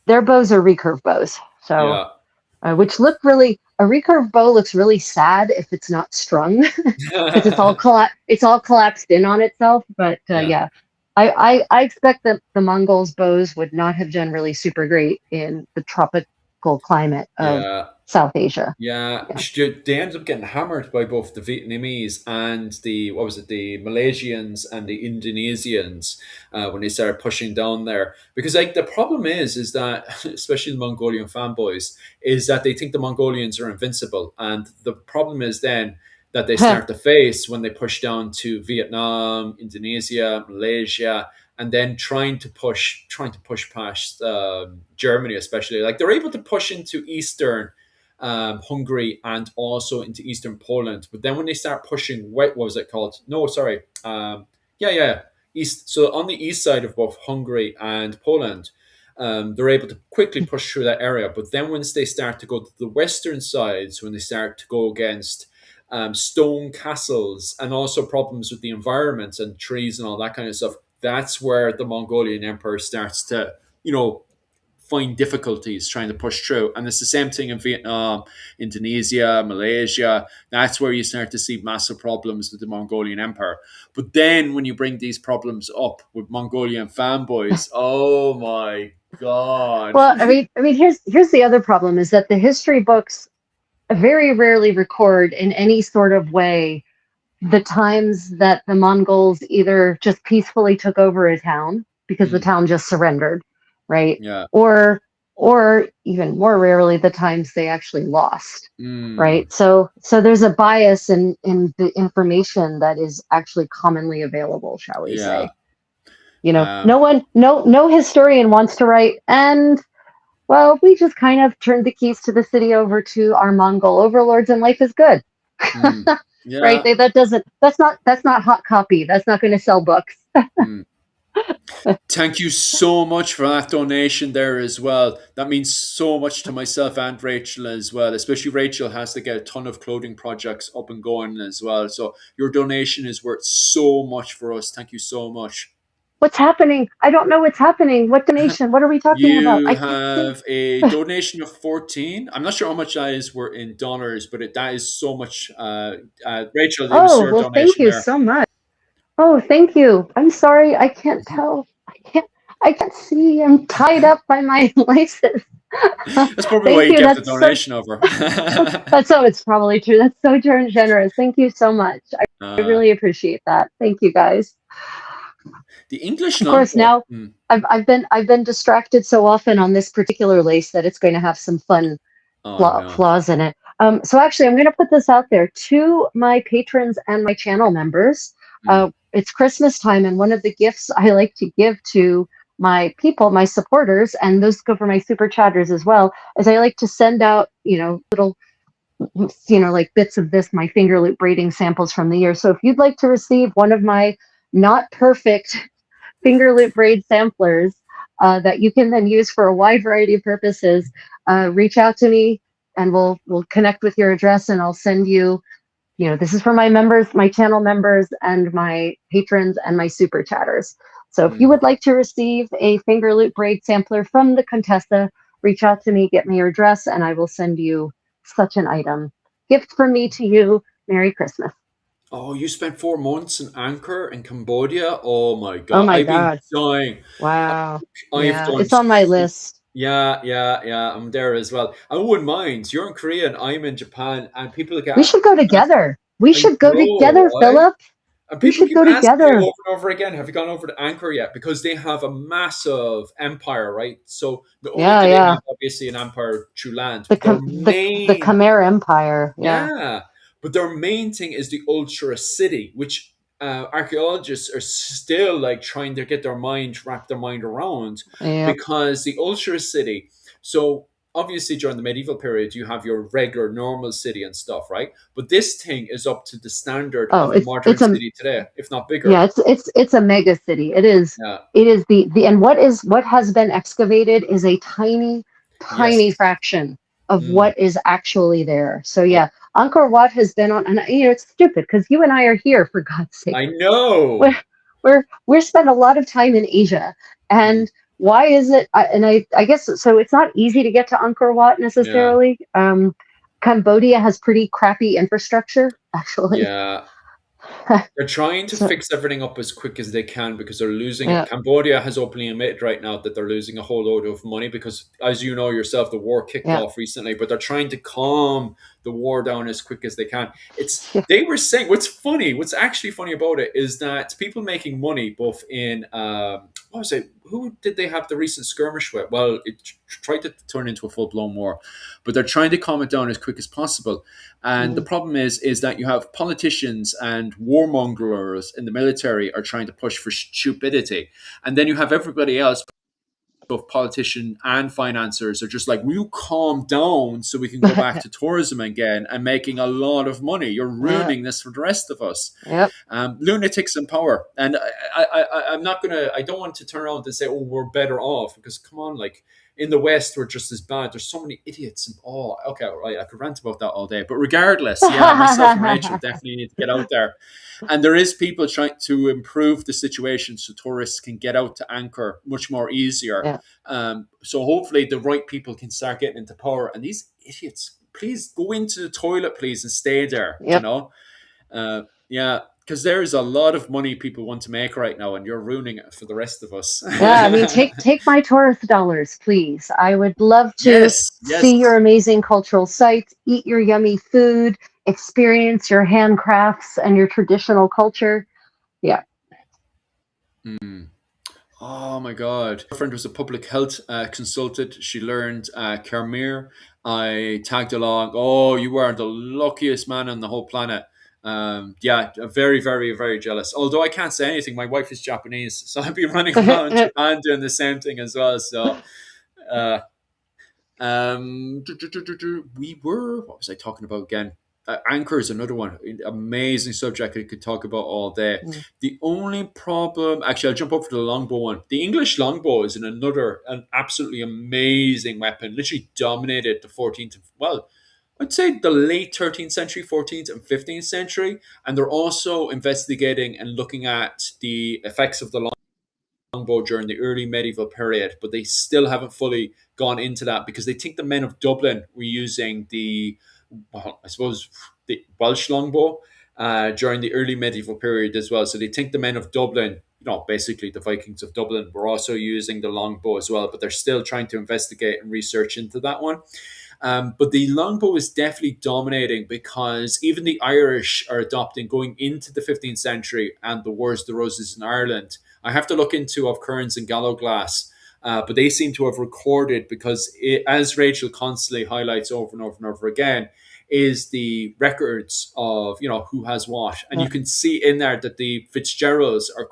Speaker 2: Their bows are recurve bows. So
Speaker 1: yeah.
Speaker 2: which look really, a recurve bow looks really sad if it's not strung because it's all collapsed in on itself. But
Speaker 1: Yeah.
Speaker 2: yeah, I expect that the Mongols' bows would not have done really super great in the tropical climate of
Speaker 1: Yeah.
Speaker 2: South Asia.
Speaker 1: Yeah,
Speaker 2: Yeah.
Speaker 1: they ended up getting hammered by both the Vietnamese and the what was it, the Malaysians and the Indonesians when they started pushing down there. Because like the problem is that especially the Mongolian fanboys is that they think the Mongolians are invincible, and the problem is then that they start to face when they push down to Vietnam, Indonesia, Malaysia, and then trying to push past Germany, especially like they're able to push into Eastern Hungary and also into eastern Poland. But then when they start pushing, what was it called? No, sorry. Yeah, east. So on the east side of both Hungary and Poland, they're able to quickly push through that area. But then once they start to go to the western sides, when they start to go against stone castles and also problems with the environment and trees and all that kind of stuff, that's where the Mongolian Empire starts to, find difficulties trying to push through. And it's the same thing in Vietnam, Indonesia, Malaysia. That's where you start to see massive problems with the Mongolian Empire. But then when you bring these problems up with Mongolian fanboys, oh my God.
Speaker 2: Well, I mean, here's the other problem is that the history books very rarely record in any sort of way the times that the Mongols either just peacefully took over a town because the
Speaker 1: Mm,
Speaker 2: town just surrendered, right?
Speaker 1: yeah.
Speaker 2: Or or even more rarely the times they actually lost,
Speaker 1: Mm,
Speaker 2: right? So there's a bias in the information that is actually commonly available, shall we
Speaker 1: yeah.
Speaker 2: say. You know,
Speaker 1: Um,
Speaker 2: no historian wants to write, and well, we just kind of turned the keys to the city over to our Mongol overlords and life is good.
Speaker 1: mm,
Speaker 2: Right?
Speaker 1: yeah.
Speaker 2: That's not hot copy. That's not going to sell books.
Speaker 1: Mm. Thank you so much for that donation there as well. That means so much to myself and Rachel as well. Especially Rachel has to get a ton of clothing projects up and going as well. So your donation is worth so much for us. Thank you so much.
Speaker 2: What's happening? I don't know what's happening. What donation? What are we talking about?
Speaker 1: You
Speaker 2: I can't see.
Speaker 1: have a donation of 14. I'm not sure how much that is were in dollars, but that is so much. Rachel, it was
Speaker 2: Oh,
Speaker 1: your
Speaker 2: well, thank
Speaker 1: donation
Speaker 2: you
Speaker 1: there.
Speaker 2: so much. Oh, thank you. I'm sorry. I can't tell. I can't see. I'm tied up by my laces.
Speaker 1: That's probably why
Speaker 2: Thank
Speaker 1: you
Speaker 2: you.
Speaker 1: kept the donation over.
Speaker 2: It's probably true. That's so generous. Thank you so much. I
Speaker 1: uh,
Speaker 2: really appreciate that. Thank you guys.
Speaker 1: the English
Speaker 2: Of course,
Speaker 1: longbow.
Speaker 2: now I've been distracted so often on this particular lace that it's going to have some fun
Speaker 1: Oh no.
Speaker 2: flaws in it. So actually, I'm going to put this out there to my patrons and my channel members.
Speaker 1: Mm,
Speaker 2: It's Christmas time, and one of the gifts I like to give to my people, my supporters, and those go for my super chatters as well, is I like to send out, little, like bits of this, my finger loop braiding samples from the year. So if you'd like to receive one of my not perfect finger loop braid samplers that you can then use for a wide variety of purposes, reach out to me and we'll connect with your address and I'll send you. This is for my members, my channel members, and my patrons and my super chatters. So if you
Speaker 1: mm.
Speaker 2: would like to receive a finger loop braid sampler from the Contessa, reach out to me, get me your address, and I will send you such an item. Gift from me to you. Merry Christmas.
Speaker 1: Oh, you spent 4 months in Angkor in Cambodia. Oh my
Speaker 2: Oh
Speaker 1: God,
Speaker 2: my
Speaker 1: I've been
Speaker 2: God.
Speaker 1: dying.
Speaker 2: Wow.
Speaker 1: I've
Speaker 2: Yeah,
Speaker 1: done.
Speaker 2: it's on my list.
Speaker 1: Yeah, yeah, yeah. I'm there as well. I wouldn't mind. You're in Korea and I'm in Japan, and people
Speaker 2: We
Speaker 1: get.
Speaker 2: should go together. We
Speaker 1: I
Speaker 2: should go
Speaker 1: know,
Speaker 2: together,
Speaker 1: right?
Speaker 2: Philip.
Speaker 1: And
Speaker 2: We
Speaker 1: people
Speaker 2: should
Speaker 1: keep
Speaker 2: go
Speaker 1: asking me
Speaker 2: together.
Speaker 1: over and over again, have you gone over to Angkor yet? Because they have a massive empire, right? So not only
Speaker 2: Yeah,
Speaker 1: do they have
Speaker 2: yeah.
Speaker 1: obviously an empire through land,
Speaker 2: The
Speaker 1: but their
Speaker 2: the
Speaker 1: main,
Speaker 2: Khmer Empire. Yeah,
Speaker 1: yeah, but their main thing is the Ultra City, which archaeologists are still like trying to get wrap their mind around,
Speaker 2: yeah.
Speaker 1: because the Ultra City. So obviously during the medieval period, you have your regular normal city and stuff, right? But this thing is up to the standard
Speaker 2: Oh,
Speaker 1: of a
Speaker 2: it's
Speaker 1: modern
Speaker 2: it's a
Speaker 1: city today, if not bigger.
Speaker 2: yeah. It's a mega city. It is.
Speaker 1: Yeah.
Speaker 2: It is the and what has been excavated is a tiny,
Speaker 1: Yes.
Speaker 2: tiny fraction of
Speaker 1: Mm.
Speaker 2: what is actually there. So
Speaker 1: I
Speaker 2: yeah, Angkor Wat has been on, and it's stupid because you and I are here for God's sake.
Speaker 1: I
Speaker 2: we're
Speaker 1: know.
Speaker 2: we're spent a lot of time in Asia,
Speaker 1: Mm.
Speaker 2: and why is it? I guess so. It's not easy to get to Angkor Wat
Speaker 1: Yeah,
Speaker 2: necessarily. Cambodia has pretty crappy infrastructure, actually.
Speaker 1: yeah. They're trying to
Speaker 2: So
Speaker 1: fix everything up as quick as they can because they're losing it.
Speaker 2: yeah,
Speaker 1: Cambodia has openly admitted right now that they're losing a whole load of money because, as you know yourself, the war kicked
Speaker 2: yeah,
Speaker 1: off recently, but they're trying to calm the war down as quick as they can. It's
Speaker 2: yeah,
Speaker 1: they were saying what's actually funny about it is that people making money both in what was it? Who did they have the recent skirmish with? Well, it tried to turn into a full blown war, but they're trying to calm it down as quick as possible. And the
Speaker 2: mm,
Speaker 1: problem is that you have politicians and warmongers in the military are trying to push for stupidity, and then you have everybody else, both politicians and financiers, are just like, "Will you calm down so we can go back to tourism again and making a lot of money? You're
Speaker 2: yeah,
Speaker 1: ruining this for the rest of us."
Speaker 2: yep,
Speaker 1: Lunatics in power, and I'm not gonna. I don't want to turn around and say, "Oh, we're better off," because come on, like in the West, we're just as bad. There's so many idiots. And oh, okay, all right, I could rant about that all day. But regardless, yeah, myself and Rachel definitely need to get out there, and there is people trying to improve the situation so tourists can get out to Angkor much more easier.
Speaker 2: yeah,
Speaker 1: So hopefully, the right people can start getting into power, and these idiots, please go into the toilet, please, and stay there. You
Speaker 2: yep.
Speaker 1: know. Yeah, because there is a lot of money people want to make right now, and you're ruining it for the rest of us.
Speaker 2: Yeah, I mean, take my tourist dollars, please. I would love to
Speaker 1: Yes,
Speaker 2: see your
Speaker 1: yes.
Speaker 2: amazing cultural sites, eat your yummy food, experience your handcrafts and your traditional culture. Yeah.
Speaker 1: Mm. Oh my God. My friend was a public health consultant. She learned Khmer. I tagged along. Oh, you are the luckiest man on the whole planet. Yeah, very, very, very jealous. Although I can't say anything. My wife is Japanese, so I'd be running around Japan doing the same thing as well. So, uh, we were. What was I talking about again? Anchor is another one. Amazing subject I could talk about all day.
Speaker 2: Mm,
Speaker 1: The only problem, actually, I'll jump over to the longbow one. The English longbow is an absolutely amazing weapon. Literally dominated the 14th. Well, I'd say the late 13th century, 14th and 15th century. And they're also investigating and looking at the effects of the longbow during the early medieval period, but they still haven't fully gone into that because they think the men of Dublin were using well, I suppose, the Welsh longbow during the early medieval period as well. So they think the men of Dublin, basically the Vikings of Dublin, were also using the longbow as well, but they're still trying to investigate and research into that one. But the longbow is definitely dominating because even the Irish are adopting going into the 15th century and the Wars of the Roses in Ireland. I have to look into of Kearns and Gallowglass, but they seem to have recorded because, as Rachel constantly highlights over and over and over again, is the records of who has what, and
Speaker 2: yeah.
Speaker 1: you can see in there that the Fitzgeralds are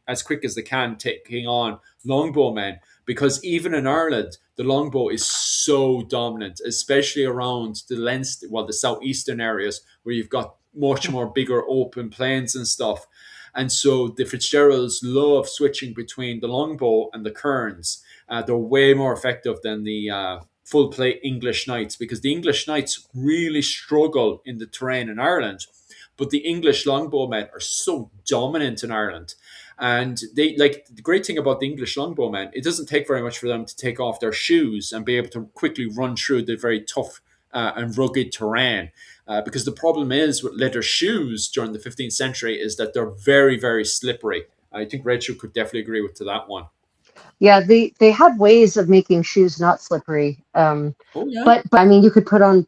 Speaker 1: as quick as they can taking on longbowmen because even in Ireland, the longbow is so dominant, especially around the southeastern areas where you've got much more bigger open plains and stuff. And so the Fitzgeralds love switching between the longbow and the Kearns. They're way more effective than the full plate English Knights because the English Knights really struggle in the terrain in Ireland. But the English longbowmen are so dominant in Ireland. And they like the great thing about the English longbowmen, it doesn't take very much for them to take off their shoes and be able to quickly run through the very tough and rugged terrain. Because the problem is with leather shoes during the 15th century is that they're very, very slippery. I think Rachel could definitely agree with to that one.
Speaker 2: Yeah, they had ways of making shoes not slippery.
Speaker 1: Oh yeah.
Speaker 2: But I mean, you could put on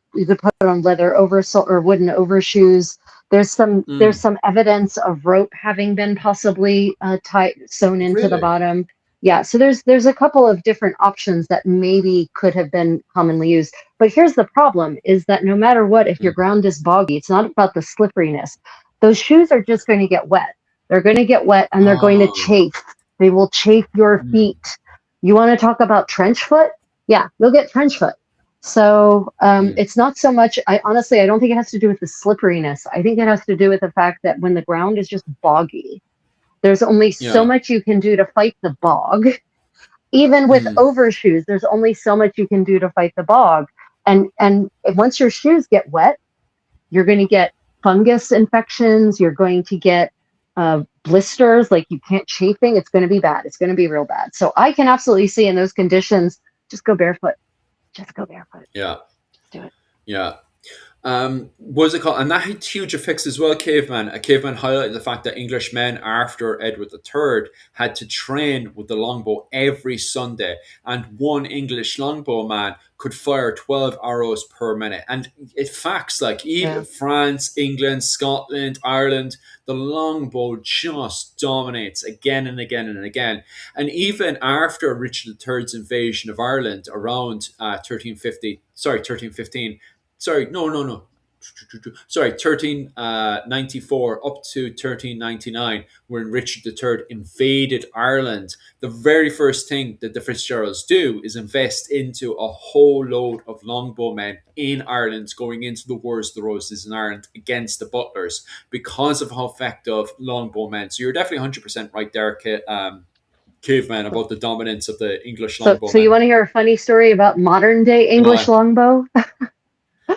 Speaker 2: leather oversole or wooden overshoes. There's
Speaker 1: Mm,
Speaker 2: some evidence of rope having been possibly tied sewn into the
Speaker 1: really?
Speaker 2: bottom. Yeah, so there's a couple of different options that maybe could have been commonly used. But here's the problem: is that no matter what, if your
Speaker 1: Mm.
Speaker 2: ground is boggy, it's not about the slipperiness. Those shoes are just going to get wet. They're going to get wet and they're going to
Speaker 1: Oh.
Speaker 2: chafe. They will chafe your
Speaker 1: Mm,
Speaker 2: feet. You want to talk about trench foot? Yeah, you'll get trench foot. So
Speaker 1: mm.
Speaker 2: it's not so much. I don't think it has to do with the slipperiness. I think it has to do with the fact that when the ground is just boggy, there's only so
Speaker 1: Yeah.
Speaker 2: much you can do to fight the bog. Even with
Speaker 1: Mm.
Speaker 2: overshoes, there's only so much you can do to fight the bog. And once your shoes get wet, you're going to get fungus infections. You're going to get blisters, like you can't chafing, it's going to be bad. It's going to be real bad. So I can absolutely see in those conditions, just go barefoot. Just go barefoot.
Speaker 1: Yeah.
Speaker 2: Just do it.
Speaker 1: Yeah. What was it called? And that had huge effects as well, Caveman. A Caveman highlighted the fact that Englishmen after Edward III had to train with the longbow every Sunday, and one English longbow man could fire 12 arrows per minute. And it facts like
Speaker 2: Yeah.
Speaker 1: even France, England, Scotland, Ireland, the longbow just dominates again and again and again. And even after Richard III's invasion of Ireland around 1350, sorry, 1315, sorry, no. Sorry, 1394 up to 1399, when Richard III invaded Ireland. The very first thing that the Fitzgeralds do is invest into a whole load of longbowmen in Ireland, going into the Wars of the Roses in Ireland against the Butlers because of how effective longbowmen. So you're definitely 100% right there, Caveman, about the dominance of the English
Speaker 2: So you
Speaker 1: longbowmen.
Speaker 2: want to hear a funny story about modern day
Speaker 1: Go
Speaker 2: English
Speaker 1: on.
Speaker 2: longbow?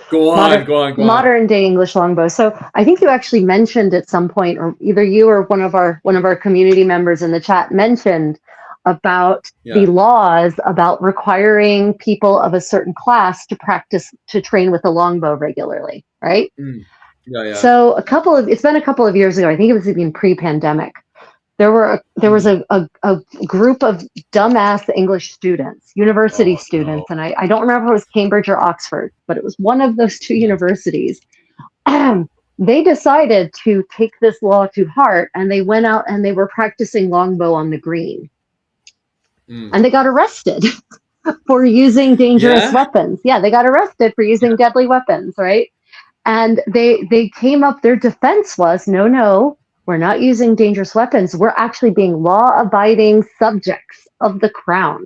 Speaker 1: Go
Speaker 2: modern
Speaker 1: on, go on, go on.
Speaker 2: modern day English longbow. So I think you actually mentioned at some point, or either you or one of our community members in the chat mentioned about the
Speaker 1: Yeah.
Speaker 2: laws about requiring people of a certain class to practice to train with a longbow regularly, right?
Speaker 1: Mm. Yeah, yeah.
Speaker 2: So it's been a couple of years ago. I think it was even pre-pandemic. There was
Speaker 1: Mm.
Speaker 2: a group of dumbass English students, university
Speaker 1: Oh
Speaker 2: students,
Speaker 1: no.
Speaker 2: and I don't remember if it was Cambridge or Oxford, but it was one of those two
Speaker 1: Yeah.
Speaker 2: universities. They decided to take this law to heart, and they went out and they were practicing longbow on the green,
Speaker 1: Mm.
Speaker 2: and they got arrested for using dangerous
Speaker 1: Yeah.
Speaker 2: weapons. Yeah, they got arrested for using deadly weapons, right? And they came up, their defense was, no, no, we're not using dangerous weapons. We're actually being law abiding subjects of the crown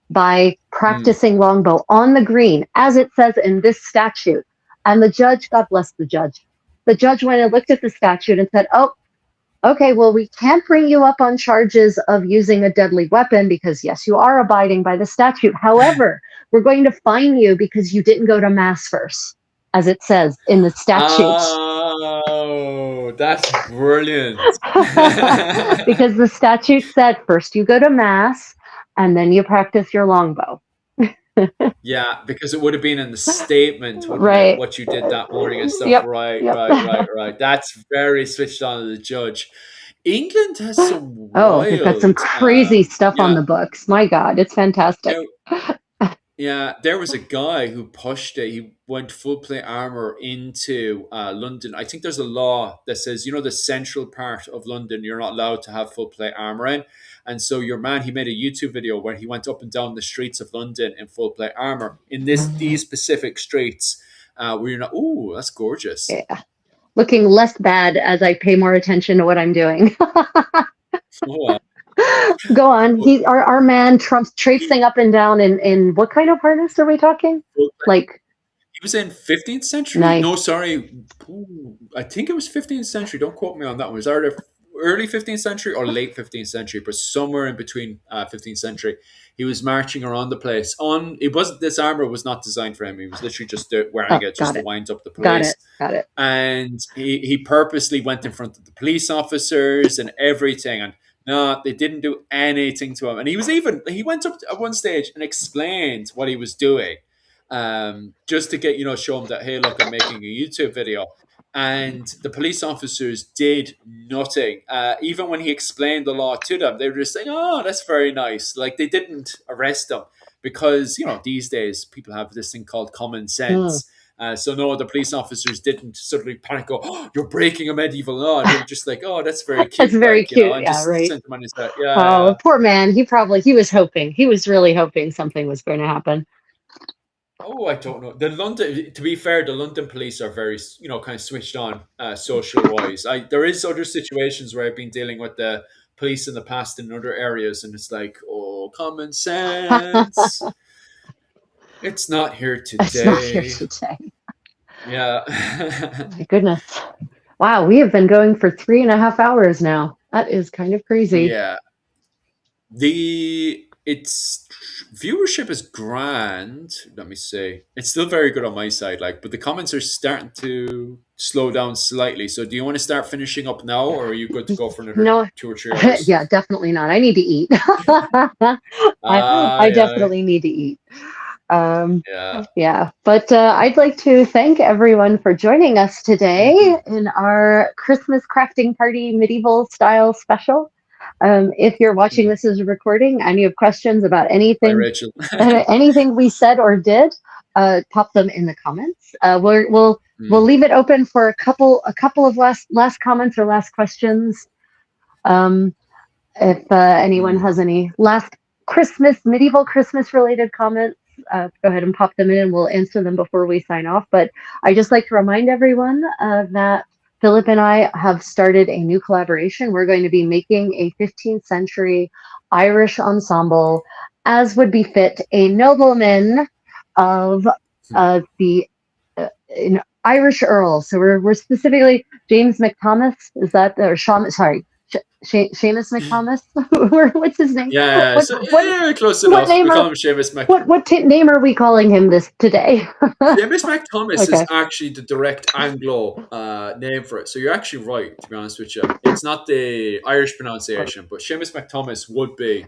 Speaker 2: by
Speaker 1: Mm.
Speaker 2: practicing longbow on the green, as it says in this statute. And the judge, God bless the judge went and looked at the statute and said, oh, okay, well, we can't bring you up on charges of using a deadly weapon because, yes, you are abiding by the statute. However, we're going to fine you because you didn't go to mass first, as it says in the statute.
Speaker 1: Oh, that's brilliant.
Speaker 2: Because the statute said first you go to mass and then you practice your longbow.
Speaker 1: Yeah, because it would have been in the statement, wouldn't it?
Speaker 2: Right.
Speaker 1: What you did that morning and stuff.
Speaker 2: Yep.
Speaker 1: Right,
Speaker 2: Yep.
Speaker 1: right, right, right. That's very switched on to the judge. England has some
Speaker 2: Oh, they've got some
Speaker 1: wild,
Speaker 2: crazy stuff on
Speaker 1: yeah.
Speaker 2: the books. My God, it's fantastic.
Speaker 1: Now, yeah, there was a guy who pushed it. He went full plate armor into London. I think there's a law that says, the central part of London, you're not allowed to have full plate armor in. And so your man, he made a YouTube video where he went up and down the streets of London in full plate armor in these specific streets where you're not. Oh, that's gorgeous.
Speaker 2: Yeah. Looking less bad as I pay more attention to what I'm doing.
Speaker 1: Oh,
Speaker 2: Go on.
Speaker 1: wow.
Speaker 2: Our man Trump's traipsing up and down in what kind of harness are we talking? Like
Speaker 1: He was in 15th century?
Speaker 2: nice.
Speaker 1: No, sorry. Ooh, I think it was 15th century. Don't quote me on that one. Was either early 15th century or late 15th century, but somewhere in between 15th century. He was marching around the place. It wasn't, this armor was not designed for him. He was literally just wearing
Speaker 2: Oh,
Speaker 1: it just
Speaker 2: got
Speaker 1: to
Speaker 2: it.
Speaker 1: wind up the
Speaker 2: Got
Speaker 1: place.
Speaker 2: it. Got it.
Speaker 1: And he purposely went in front of the police officers and everything. And no, they didn't do anything to him. And he went up at one stage and explained what he was doing, just to get, show him that, hey, look, I'm making a YouTube video. And the police officers did nothing. Even when he explained the law to them, they were just saying, oh, that's very nice. Like, they didn't arrest him because, these days people have this thing called common
Speaker 2: Mm.
Speaker 1: sense. So no, the police officers didn't suddenly panic, go, oh, you're breaking a medieval law. They were just like, oh, that's very
Speaker 2: That's
Speaker 1: cute,
Speaker 2: very
Speaker 1: like,
Speaker 2: cute.
Speaker 1: and
Speaker 2: Yeah,
Speaker 1: just
Speaker 2: right.
Speaker 1: sent him on his way. Yeah,
Speaker 2: Oh,
Speaker 1: yeah.
Speaker 2: poor man. He was really hoping something was going to happen.
Speaker 1: Oh, I don't know. To be fair, the London police are very, kind of switched on, social wise. There is other situations where I've been dealing with the police in the past in other areas, and it's like, oh, common sense. It's not here
Speaker 2: It's not here
Speaker 1: today.
Speaker 2: today.
Speaker 1: Yeah.
Speaker 2: My goodness. Wow, we have been going for 3.5 hours now. That is kind of crazy.
Speaker 1: Yeah. Its viewership is grand. Let me see. It's still very good on my side, like, but the comments are starting to slow down slightly. So do you want to start finishing up now, or are you good to go for another
Speaker 2: No,
Speaker 1: 2 or 3 hours?
Speaker 2: yeah, definitely not. I need to eat. I
Speaker 1: Yeah,
Speaker 2: definitely need to eat. Um,
Speaker 1: yeah.
Speaker 2: yeah, but I'd like to thank everyone for joining us today
Speaker 1: Mhm.
Speaker 2: in our Christmas crafting party medieval style special. If you're watching
Speaker 1: Mhm.
Speaker 2: this as a recording and you have questions about
Speaker 1: Bye,
Speaker 2: anything,
Speaker 1: Rachel.
Speaker 2: anything we said or did, pop them in the comments. We'll
Speaker 1: Mm,
Speaker 2: leave it open for a couple of last comments or last questions. Um, if anyone
Speaker 1: mm.
Speaker 2: has any last medieval Christmas related comments, go ahead and pop them in and we'll answer them before we sign off. But I just like to remind everyone that Philip and I have started a new collaboration. We're going to be making a 15th century Irish ensemble, as would befit a nobleman of the Irish Earl. So we're specifically James McThomas. Is that or Sean? Sorry, Seamus McThomas. What's his name?
Speaker 1: Yeah,
Speaker 2: What
Speaker 1: so
Speaker 2: what
Speaker 1: yeah, close
Speaker 2: what
Speaker 1: enough.
Speaker 2: name
Speaker 1: We call
Speaker 2: are
Speaker 1: him Seamus Mac.
Speaker 2: name are we calling him this today?
Speaker 1: Seamus McThomas is
Speaker 2: Okay.
Speaker 1: actually the direct Anglo name for it. So you're actually right, to be honest with you. It's not the Irish pronunciation, but Seamus McThomas would be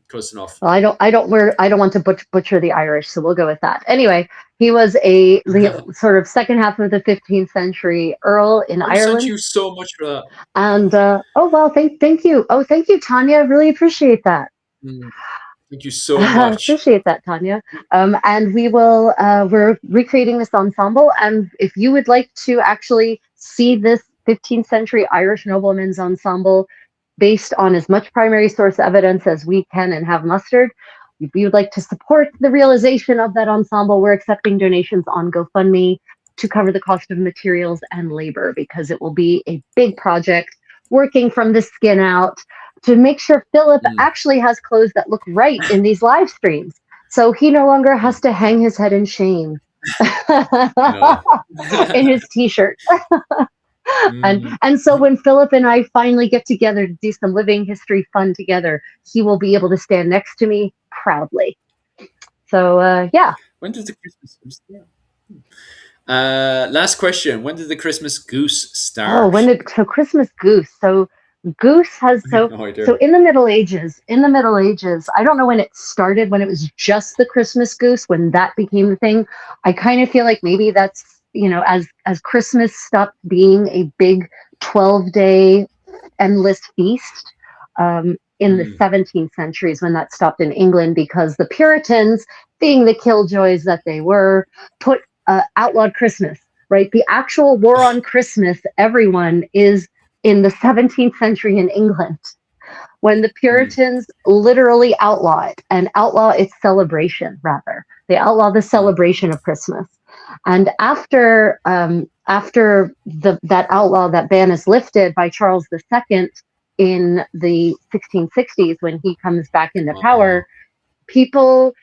Speaker 1: close enough.
Speaker 2: Well, I don't want to butcher the Irish, so we'll go with that. Anyway, he was the sort of second half of the 15th century Earl in
Speaker 1: Oh, thank
Speaker 2: Ireland.
Speaker 1: you so much for that.
Speaker 2: And oh well, thank you. Oh, thank you, Tanya. I really appreciate that.
Speaker 1: Mm, thank you so much.
Speaker 2: Appreciate that, Tanya. And we're recreating this ensemble. And if you would like to actually see this 15th century Irish nobleman's ensemble based on as much primary source evidence as we can and have mustered, if you would like to support the realization of that ensemble, we're accepting donations on GoFundMe to cover the cost of materials and labor because it will be a big project working from the skin out to make sure Philip
Speaker 1: Mm,
Speaker 2: actually has clothes that look right in these live streams. So he no longer has
Speaker 1: mm,
Speaker 2: to hang his head in shame
Speaker 1: no.
Speaker 2: in his t-shirt.
Speaker 1: Mm,
Speaker 2: And so when Philip and I finally get together to do some living history fun together, he will be able to stand next to me proudly. So yeah.
Speaker 1: when did the Christmas goose start? Last question. When did the Christmas goose
Speaker 2: Oh,
Speaker 1: start?
Speaker 2: Christmas goose? So goose has
Speaker 1: I have no
Speaker 2: so
Speaker 1: idea.
Speaker 2: in the Middle Ages. In the Middle Ages, I don't know when it started. When it was just the Christmas goose, when that became the thing. I kind of feel like maybe that's as Christmas stopped being a big 12-day endless feast. In the
Speaker 1: Mm,
Speaker 2: 17th centuries, when that stopped in England, because the Puritans, being the killjoys that they were, put outlawed Christmas. Right, the actual war on Christmas, everyone is in the 17th century in England when the
Speaker 1: mm,
Speaker 2: Puritans literally outlaw it and outlaw its celebration, rather. They outlaw the
Speaker 1: mm,
Speaker 2: celebration of Christmas. And after that outlaw, that ban is lifted by Charles II in the 1660s when he comes back into
Speaker 1: uh,
Speaker 2: power, people,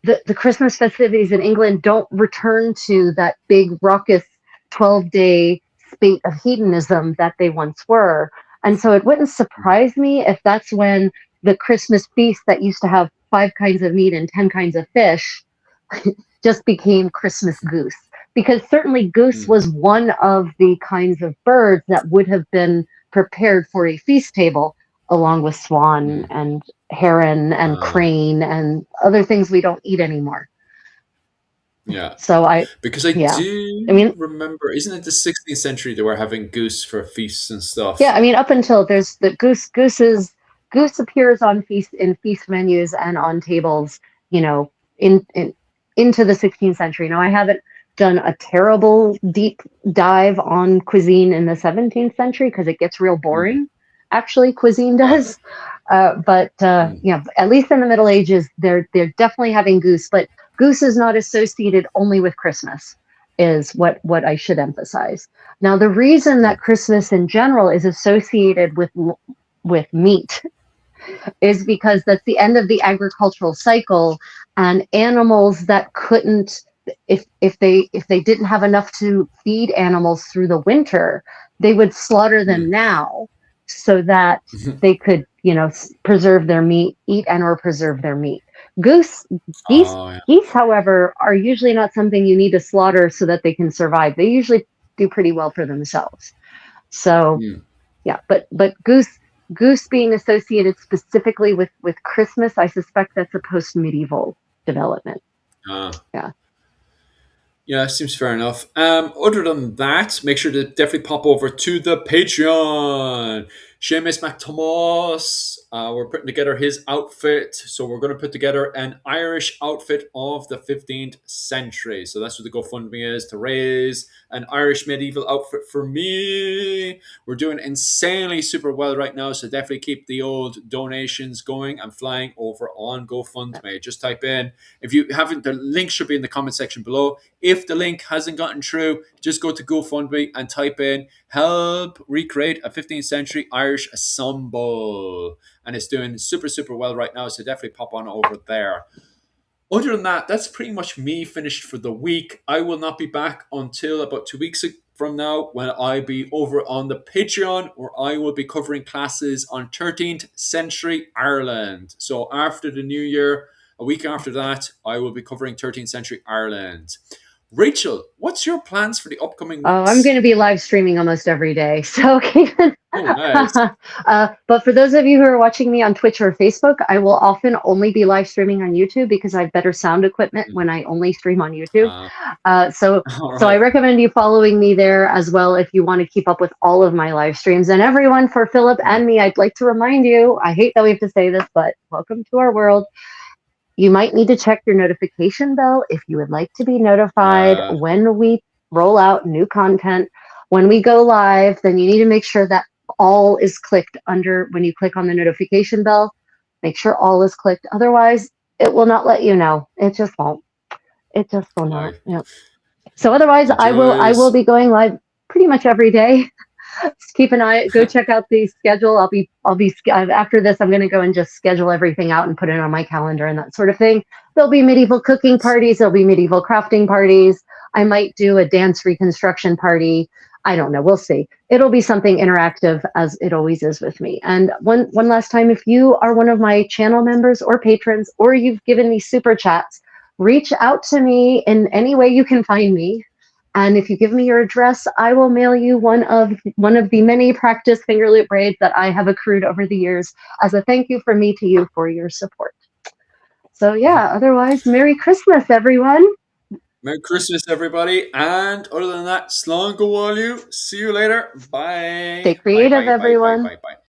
Speaker 2: the Christmas festivities in England don't return to that big raucous 12-day spate of hedonism that they once were. And so it wouldn't surprise me if that's when the Christmas feast that used to have 5 kinds of meat and 10 kinds of fish just became Christmas goose. Because certainly goose
Speaker 1: mm,
Speaker 2: was one of the kinds of birds that would have been prepared for a feast table, along with swan
Speaker 1: mm.
Speaker 2: and heron and
Speaker 1: Uh,
Speaker 2: crane and other things we don't eat anymore.
Speaker 1: yeah,
Speaker 2: So
Speaker 1: because I
Speaker 2: yeah, I
Speaker 1: do
Speaker 2: mean,
Speaker 1: remember, isn't it the 16th century they were having goose for feasts and
Speaker 2: yeah,
Speaker 1: stuff?
Speaker 2: I mean, up until there's the goose appears on feast menus and on tables, you know, in into the 16th century. Now, I haven't done a terrible deep dive on cuisine in the 17th century because it gets real
Speaker 1: Mm,
Speaker 2: boring. Actually, cuisine
Speaker 1: yeah.
Speaker 2: does, but
Speaker 1: Mm,
Speaker 2: yeah, at least in the Middle Ages, they're definitely having goose, but goose is not associated only with Christmas. Is what I should emphasize. Now, the reason
Speaker 1: mm,
Speaker 2: that Christmas in general is associated with meat is because that's the end of the agricultural cycle, and animals that couldn't, if they didn't have enough to feed animals through the winter, they would slaughter them
Speaker 1: mm.
Speaker 2: now so that they could, preserve their meat, eat and or preserve their meat. Goose, geese,
Speaker 1: Oh, yeah.
Speaker 2: geese, however, are usually not something you need to slaughter so that they can survive. They usually do pretty well for themselves. So
Speaker 1: Mm.
Speaker 2: yeah, but goose being associated specifically with Christmas, I suspect that's a post medieval development.
Speaker 1: Ah.
Speaker 2: Yeah.
Speaker 1: Yeah, seems fair enough. Other than that, make sure to definitely pop over to the Patreon. Seamus McThomas, we're putting together his outfit. So we're going to put together an Irish outfit of the 15th century. So that's what the GoFundMe is, to raise an Irish medieval outfit for me. We're doing insanely super well right now. So definitely keep the old donations going and flying over on GoFundMe. Just type in, if you haven't, the link should be in the comment section below. If the link hasn't gotten through, just go to GoFundMe and type in help recreate a 15th century Irish ensemble. And it's doing super, super well right now. So definitely pop on over there. Other than that, that's pretty much me finished for the week. I will not be back until about 2 weeks from now when I be over on the Patreon, where I will be covering classes on 13th century Ireland. So after the new year, a week after that, I will be covering 13th century Ireland. Rachel, what's your plans for the upcoming
Speaker 2: Oh, I'm going
Speaker 1: weeks?
Speaker 2: to be live streaming almost every day. So,
Speaker 1: Oh, nice.
Speaker 2: but for those of you who are watching me on Twitch or Facebook, I will often only be live streaming on YouTube because I have better sound equipment when I only stream on YouTube.
Speaker 1: Uh,
Speaker 2: So,
Speaker 1: all
Speaker 2: so I
Speaker 1: right.
Speaker 2: recommend you following me there as well if you want to keep up with all of my live streams. And everyone, for Philip and me, I'd like to remind you, I hate that we have to say this, but welcome to our world. You might need to check your notification bell if you would like to be notified
Speaker 1: Yeah.
Speaker 2: when we roll out new content. When we go live, then you need to make sure that all is clicked under when you click on the notification bell. Make sure all is clicked. Otherwise, it will not let you know. It just won't. It just will not.
Speaker 1: Right.
Speaker 2: Yep. So otherwise,
Speaker 1: The
Speaker 2: I will
Speaker 1: joys.
Speaker 2: be going live pretty much every day. Just keep an eye. Go check out the schedule. I'll be after this. I'm going to go and just schedule everything out and put it on my calendar and that sort of thing. There'll be medieval cooking parties. There'll be medieval crafting parties. I might do a dance reconstruction party. I don't know. We'll see. It'll be something interactive as it always is with me. And one last time, if you are one of my channel members or patrons, or you've given me super chats, reach out to me in any way you can find me. And if you give me your address, I will mail you one of the many practice finger loop braids that I have accrued over the years as a thank you from me to you for your support. So yeah, otherwise, Merry Christmas, everyone.
Speaker 1: Merry Christmas, everybody. And other than that, slán go all you. See you later.
Speaker 2: Stay
Speaker 1: Bye. Bye,
Speaker 2: creative,
Speaker 1: bye, bye, bye,
Speaker 2: everyone.
Speaker 1: bye, bye.